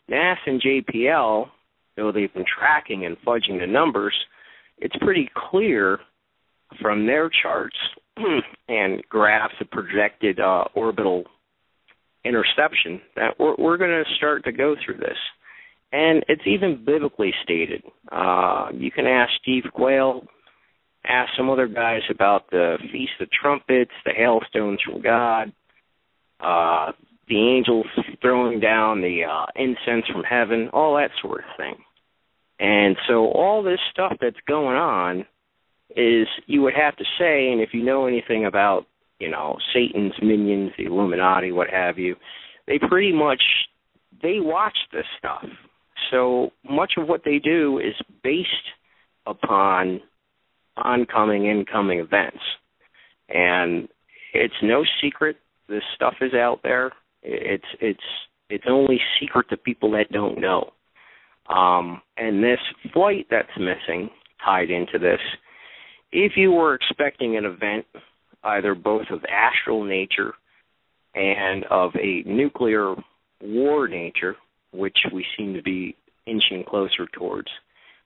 NASA and JPL, though they've been tracking and fudging the numbers, it's pretty clear from their charts and graphs of projected orbital interception that we're going to start to go through this. And it's even biblically stated. You can ask Steve Quayle, ask some other guys about the Feast of Trumpets, the hailstones from God, the angels throwing down the incense from heaven, all that sort of thing. And so all this stuff that's going on is, you would have to say, and if you know anything about, Satan's minions, the Illuminati, what have you, they watch this stuff. So much of what they do is based upon oncoming, incoming events. And it's no secret this stuff is out there. It's only secret to people that don't know. And this flight that's missing, tied into this, if you were expecting an event, either both of astral nature and of a nuclear war nature, which we seem to be inching closer towards,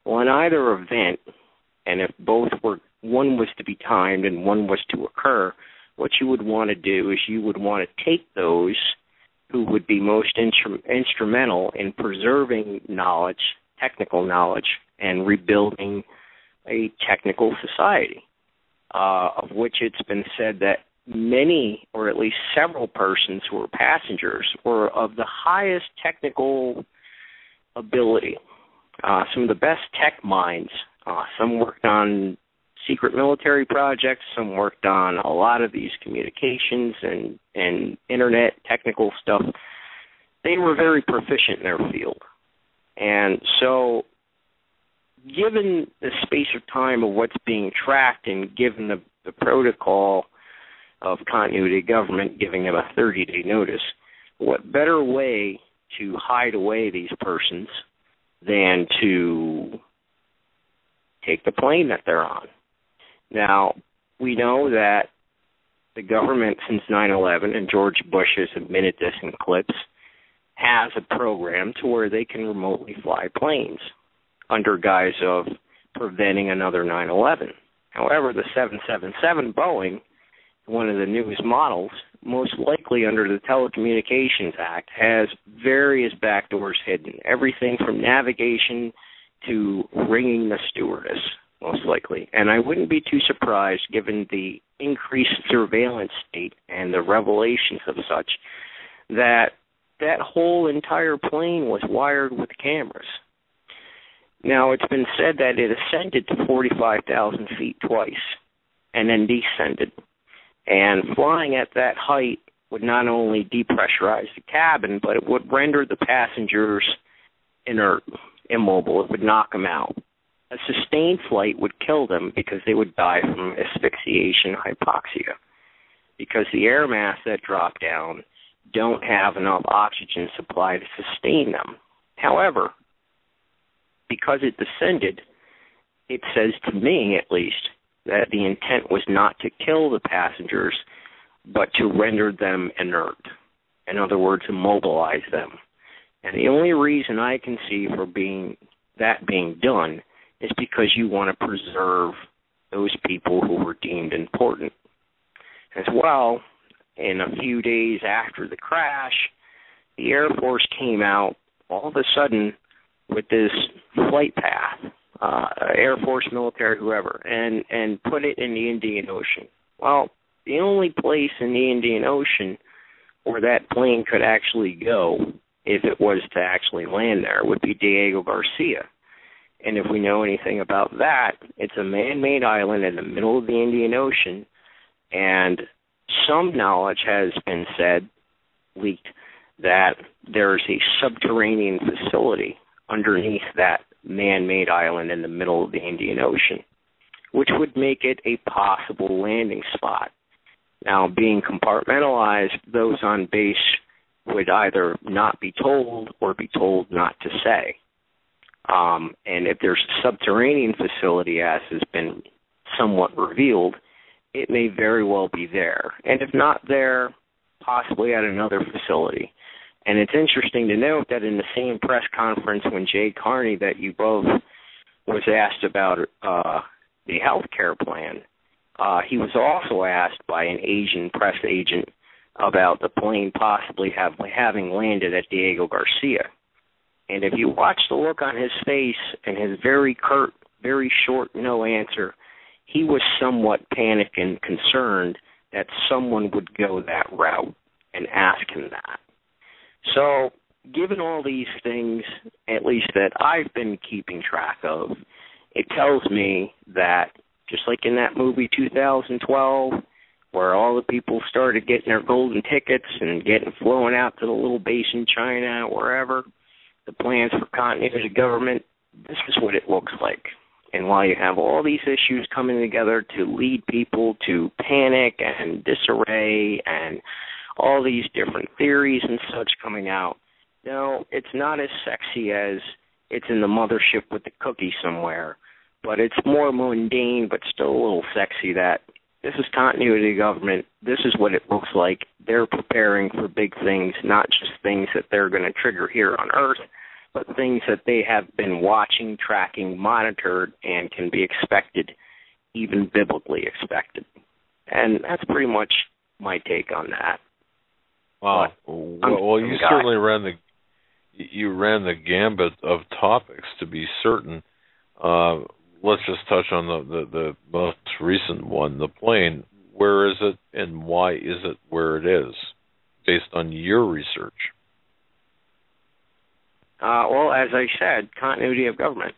well, in either event, and if both were, one was to be timed and one was to occur, what you would want to do is you would want to take those who would be most instrumental in preserving knowledge, technical knowledge, and rebuilding a technical society, of which it's been said that many, or at least several persons who were passengers, were of the highest technical ability. Some of the best tech minds. Some worked on secret military projects. Some worked on a lot of these communications and internet technical stuff. They were very proficient in their field. And so, given the space of time of what's being tracked and given the protocol of continuity of government giving them a 30-day notice, what better way to hide away these persons than to take the plane that they're on? Now, we know that the government since 9/11, and George Bush has admitted this in clips, has a program to where they can remotely fly planes under guise of preventing another 9/11. However, the 777 Boeing, one of the newest models, most likely under the Telecommunications Act, has various backdoors hidden, everything from navigation to ringing the stewardess, most likely. And I wouldn't be too surprised, given the increased surveillance state and the revelations of such, that that whole entire plane was wired with cameras. Now, it's been said that it ascended to 45,000 feet twice and then descended. And flying at that height would not only depressurize the cabin, but it would render the passengers inert, immobile. It would knock them out. A sustained flight would kill them because they would die from asphyxiation, hypoxia, because the air mass that drop down don't have enough oxygen supply to sustain them. However, because it descended, it says to me, at least, that the intent was not to kill the passengers, but to render them inert. In other words, immobilize them. And the only reason I can see for being done is because you want to preserve those people who were deemed important. As well, in a few days after the crash, the Air Force came out all of a sudden with this flight path, Air Force, military, whoever, and put it in the Indian Ocean. Well, the only place in the Indian Ocean where that plane could actually go, if it was to actually land there, would be Diego Garcia. And if we know anything about that, it's a man-made island in the middle of the Indian Ocean, and some knowledge has been said, leaked, that there's a subterranean facility underneath that man-made island in the middle of the Indian Ocean, which would make it a possible landing spot. Now, being compartmentalized, those on base would either not be told or be told not to say. And if there's a subterranean facility, as has been somewhat revealed, it may very well be there. And if not there, possibly at another facility. And it's interesting to note that in the same press conference when Jay Carney, that you both, was asked about the health care plan, he was also asked by an Asian press agent about the plane possibly having landed at Diego Garcia. And if you watch the look on his face and his very curt, very short no answer, he was somewhat panicked and concerned that someone would go that route and ask him that. So, given all these things, at least that I've been keeping track of, it tells me that, just like in that movie 2012, where all the people started getting their golden tickets and getting flown out to the little base in China, wherever, the plans for continuity of government, this is what it looks like. And while you have all these issues coming together to lead people to panic and disarray and all these different theories and such coming out, no, it's not as sexy as it's in the mothership with the cookie somewhere, but it's more mundane but still a little sexy that this is continuity of government. This is what it looks like. They're preparing for big things, not just things that they're going to trigger here on Earth, but things that they have been watching, tracking, monitored, and can be expected, even biblically expected. And that's pretty much my take on that. Wow. Well, you certainly ran the gambit of topics, to be certain. Let's just touch on the most recent one, the plane. Where is it, and why is it where it is, based on your research? Well, as I said, continuity of government.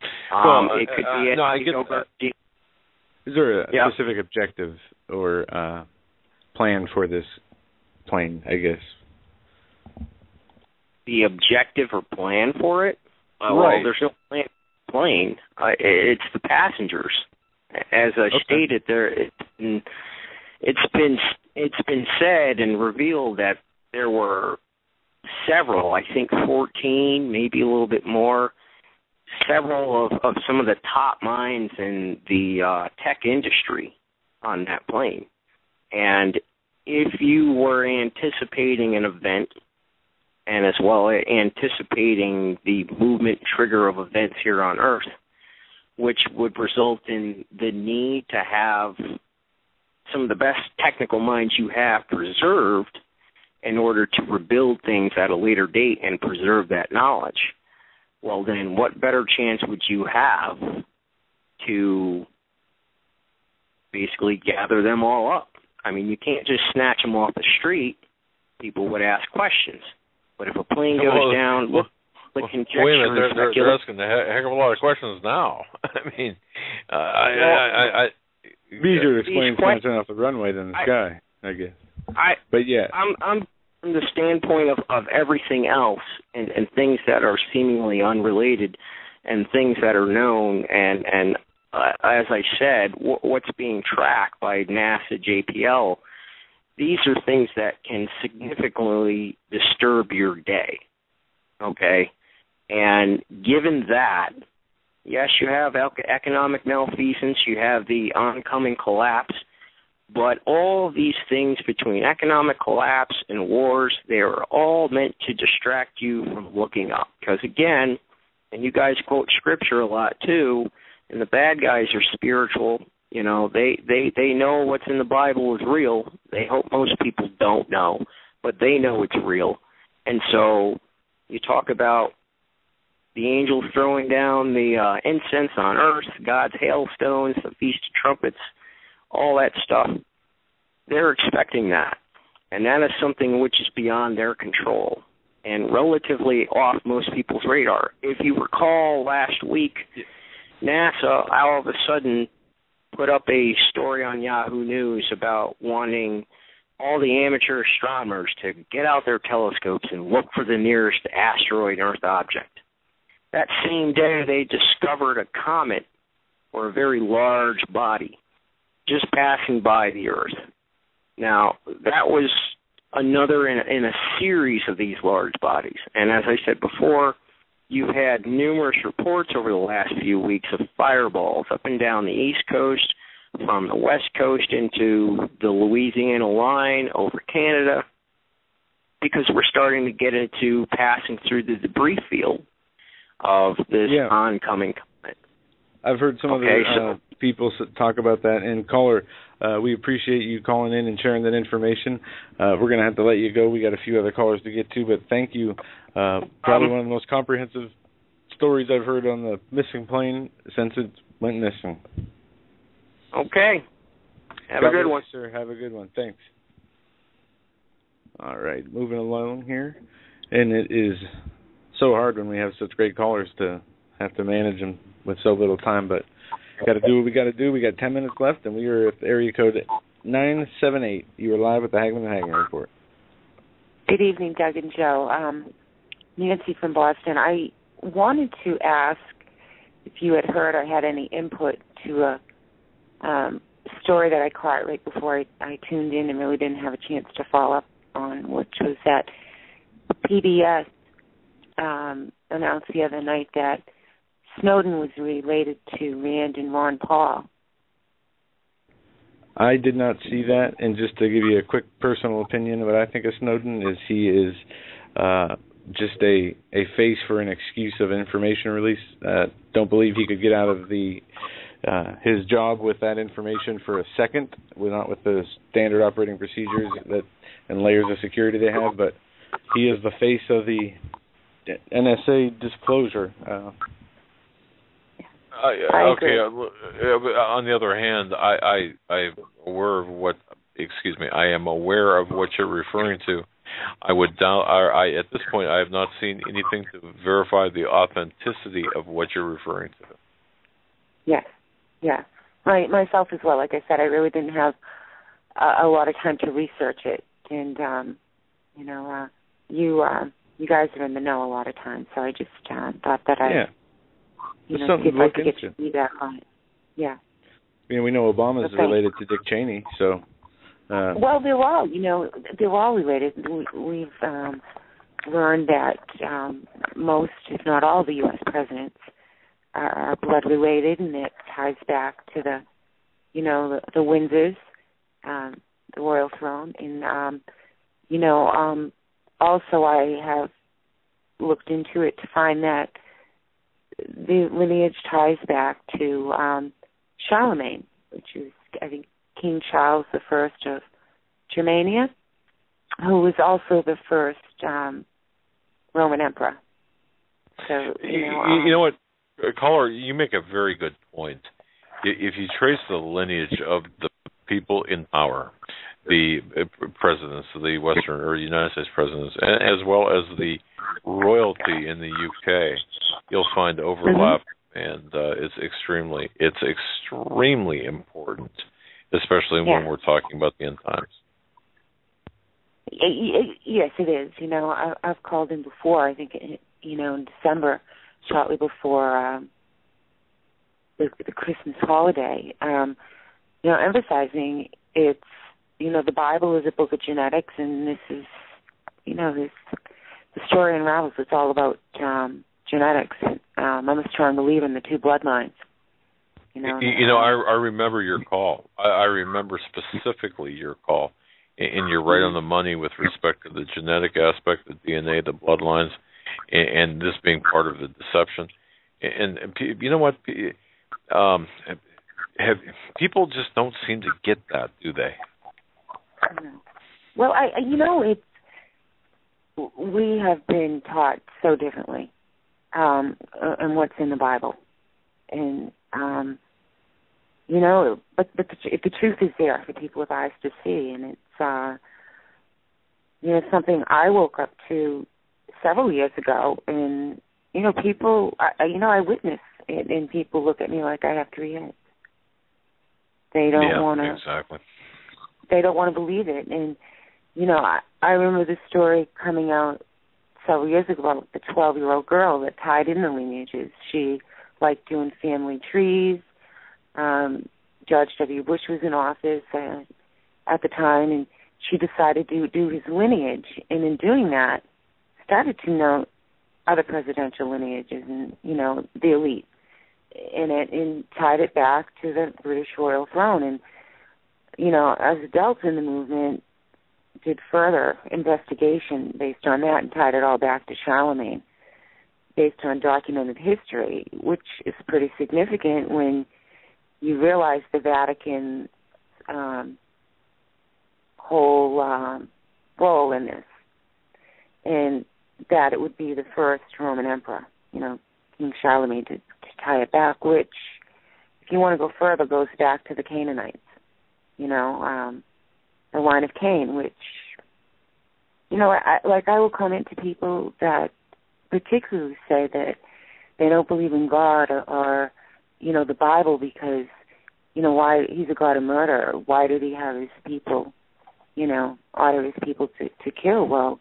It could be. No, I get that. Is there a specific objective or plan for this plane, I guess? The objective or plan for it? Right. Well, there's no plane. It's the passengers. As I stated, it's been said and revealed that there were several, I think 14, maybe a little bit more, several of some of the top minds in the tech industry on that plane. And if you were anticipating an event, and as well anticipating the movement trigger of events here on Earth, which would result in the need to have some of the best technical minds you have preserved in order to rebuild things at a later date and preserve that knowledge, well then what better chance would you have to basically gather them all up? I mean, you can't just snatch them off the street. People would ask questions. But if a plane goes down, look conjecture. Wait a minute, they're asking a heck of a lot of questions now. I mean, easier to explain something off the runway than the sky, I guess. But yeah, I'm from the standpoint of everything else and things that are seemingly unrelated and things that are known and as I said, what's being tracked by NASA JPL. These are things that can significantly disturb your day, okay? And given that, yes, you have economic malfeasance, you have the oncoming collapse, but all these things between economic collapse and wars, they are all meant to distract you from looking up. Because again, and you guys quote scripture a lot too, and the bad guys are spiritual. You know, they know what's in the Bible is real. They hope most people don't know, but they know it's real. And so you talk about the angels throwing down the incense on earth, God's hailstones, the Feast of Trumpets, all that stuff. They're expecting that. And that is something which is beyond their control and relatively off most people's radar. If you recall last week, NASA all of a sudden put up a story on Yahoo News about wanting all the amateur astronomers to get out their telescopes and look for the nearest asteroid Earth object. That same day, they discovered a comet, or a very large body, just passing by the Earth. Now, that was another in a series of these large bodies. And as I said before, you've had numerous reports over the last few weeks of fireballs up and down the East Coast, from the West Coast into the Louisiana line, over Canada, because we're starting to get into passing through the debris field of this oncoming comet. I've heard some other people talk about that. And caller, we appreciate you calling in and sharing that information. We're going to have to let you go. We got a few other callers to get to, but thank you. Probably one of the most comprehensive stories I've heard on the missing plane since it went missing. Okay. Have a good one, sir. Have a good one. Thanks. All right, moving along here. And it is so hard when we have such great callers to have to manage them with so little time, but got to do what we got to do. We got 10 minutes left, and we are at area code 978. You are live with the Hagman and Hagman Report. Good evening, Doug and Joe. Nancy from Boston. I wanted to ask if you had heard or had any input to a story that I caught right before I tuned in and really didn't have a chance to follow up on, which was that PBS announced the other night that Snowden was related to Rand and Ron Paul. I did not see that, and just to give you a quick personal opinion, what I think of Snowden is he is just a face for an excuse of information release. Don't believe he could get out of his job with that information for a second, not with the standard operating procedures and layers of security they have, but he is the face of the NSA disclosure. Okay. On the other hand, I am aware of what. Excuse me. I am aware of what you're referring to. I would doubt. At this point, I have not seen anything to verify the authenticity of what you're referring to. Yes. Yeah. Myself as well. Like I said, I really didn't have a lot of time to research it, and you guys are in the know a lot of times, so I just thought that I. See if I could get your feedback on it. Yeah. We know Obama's related to Dick Cheney, so. Well, they're all related. We've learned that most, if not all, the U.S. presidents are blood related, and it ties back to the Windsors, the royal throne, and also I have looked into it to find that the lineage ties back to Charlemagne, which is, I think, King Charles I of Germania, who was also the first Roman emperor. So, you know what, caller, you make a very good point. If you trace the lineage of the people in power, the presidents of the Western or United States presidents, as well as the royalty in the UK, you'll find overlap, and it's extremely important, especially when we're talking about the end times. Yes, it is. I've called in before. I think in December, shortly before the Christmas holiday. Emphasizing it's the Bible is a book of genetics, and this is the story unravels. It's all about genetics. I'm a strong believer in the two bloodlines. I remember your call. I remember specifically your call, and you're right on the money with respect to the genetic aspect, the DNA, the bloodlines, and this being part of the deception. And you know what? People just don't seem to get that, do they? Well, it's we have been taught so differently, and what's in the Bible, and but the truth is there for people with eyes to see, and it's something I woke up to several years ago, and people, I witness it, and people look at me like I have 3 heads. They don't want to. Exactly. they don't want to believe it. And, you know, I remember this story coming out several years ago about the 12-year-old girl that tied in the lineages. She liked doing family trees. George W. Bush was in office at the time, and she decided to do his lineage. And in doing that, started to know other presidential lineages and, you know, the elite. And tied it back to the British royal throne. And, you know, as adults in the movement, did further investigation based on that and tied it all back to Charlemagne based on documented history, which is pretty significant when you realize the Vatican whole role in this, and that it would be the first Roman emperor, you know, King Charlemagne, to tie it back, which, if you want to go further, goes back to the Canaanites, you know, the line of Cain, which, you know, I will comment to people that particularly say that they don't believe in God or, you know, the Bible because, you know, why he's a God of murder. Why did he have his people, you know, order his people to kill? Well,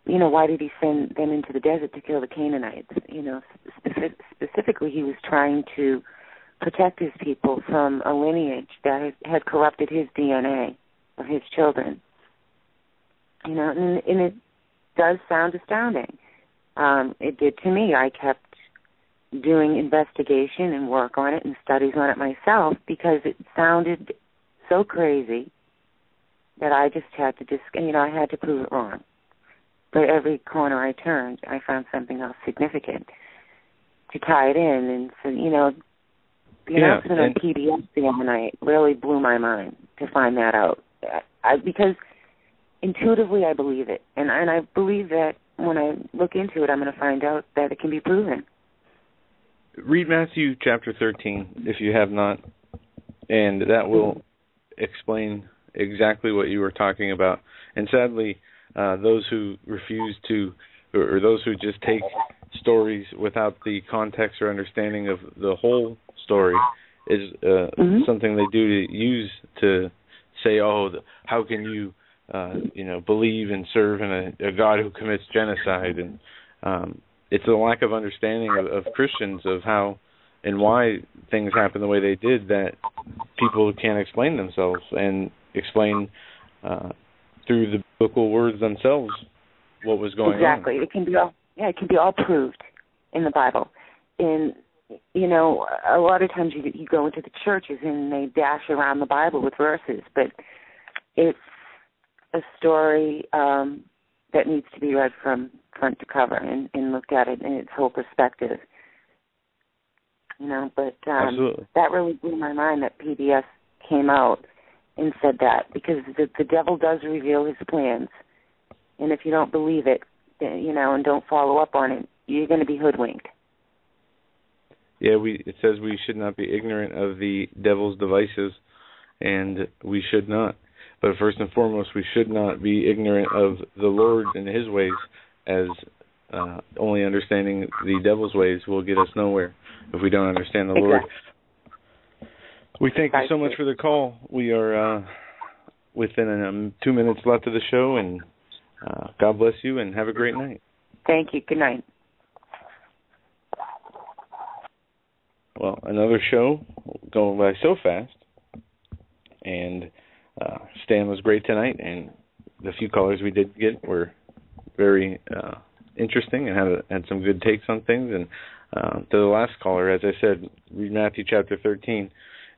you know, why did he send them into the desert to kill the Canaanites? You know, specifically he was trying to protect his people from a lineage that had corrupted his DNA of his children. You know, and it does sound astounding. It did to me. I kept doing investigation and work on it and studies on it myself because it sounded so crazy that I just had to I had to prove it wrong. But every corner I turned, I found something else significant to tie it in. And so, you know, the announcement on PBS the other night really blew my mind to find that out. Because intuitively I believe it. And I believe that when I look into it, I'm going to find out that it can be proven. Read Matthew chapter 13, if you have not, and that will explain exactly what you were talking about. And sadly, those who refuse to, or those who just take stories without the context or understanding of the whole story is something they do to use to say, oh, how can you, believe and serve in a God who commits genocide? And it's a lack of understanding of Christians of how and why things happen the way they did that people can't explain themselves and explain through the biblical words themselves what was going on. Exactly. It can be all proved in the Bible. And, you know, a lot of times you go into the churches and they dash around the Bible with verses, but it's a story that needs to be read from front to cover and looked at it in its whole perspective. You know, but that really blew my mind that PBS came out and said that, because the devil does reveal his plans. And if you don't believe it, you know, and don't follow up on it, you're going to be hoodwinked. Yeah, it says we should not be ignorant of the devil's devices, and we should not. But first and foremost, we should not be ignorant of the Lord and his ways, as only understanding the devil's ways will get us nowhere if we don't understand the Lord. We thank you so much for the call. We are within 2 minutes left of the show, and God bless you, and have a great night. Thank you. Good night. Well, another show going by so fast, and Stan was great tonight, and the few callers we did get were very interesting and had some good takes on things. And to the last caller, as I said, read Matthew chapter 13.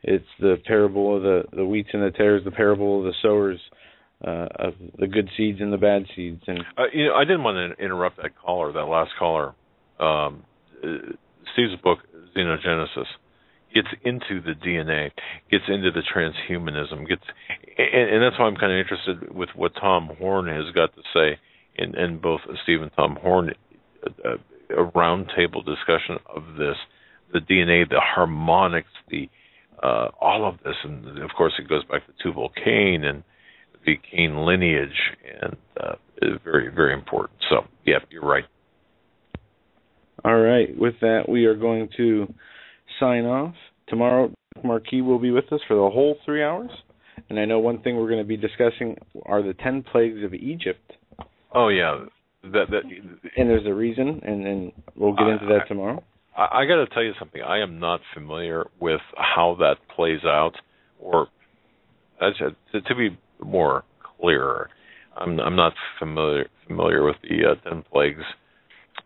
It's the parable of the wheats and the tares, the parable of the sowers, of the good seeds and the bad seeds. And I didn't want to interrupt that last caller. Steve's book, Xenogenesis, gets into the DNA, gets into the transhumanism, and that's why I'm kind of interested with what Tom Horn has got to say, and both Steve and Tom Horn, a roundtable discussion of this, the DNA, the harmonics, all of this, and of course it goes back to Tubal-Cain and the Cain lineage, and is very, very important. So, yeah, you're right. All right. With that, we are going to sign off. Tomorrow, Marquis will be with us for the whole 3 hours, And I know one thing we're going to be discussing are the 10 plagues of Egypt. Oh, yeah. And there's a reason, and we'll get into that tomorrow. I got to tell you something. I am not familiar with how that plays out, or to be more clear, I'm not familiar with the 10 plagues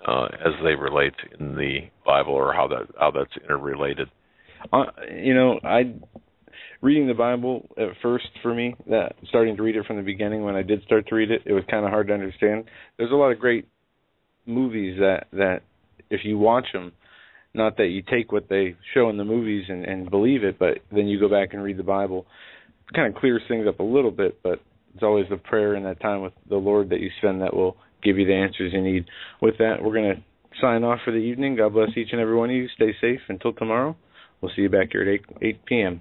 as they relate in the Bible, or how that's interrelated. Reading the Bible at first for me, that starting to read it from the beginning, when I did start to read it, it was kind of hard to understand. There's a lot of great movies that if you watch them, not that you take what they show in the movies and believe it, but then you go back and read the Bible, it kind of clears things up a little bit, but it's always the prayer in that time with the Lord that you spend that will give you the answers you need. With that, we're going to sign off for the evening. God bless each and every one of you. Stay safe until tomorrow. We'll see you back here at 8 p.m.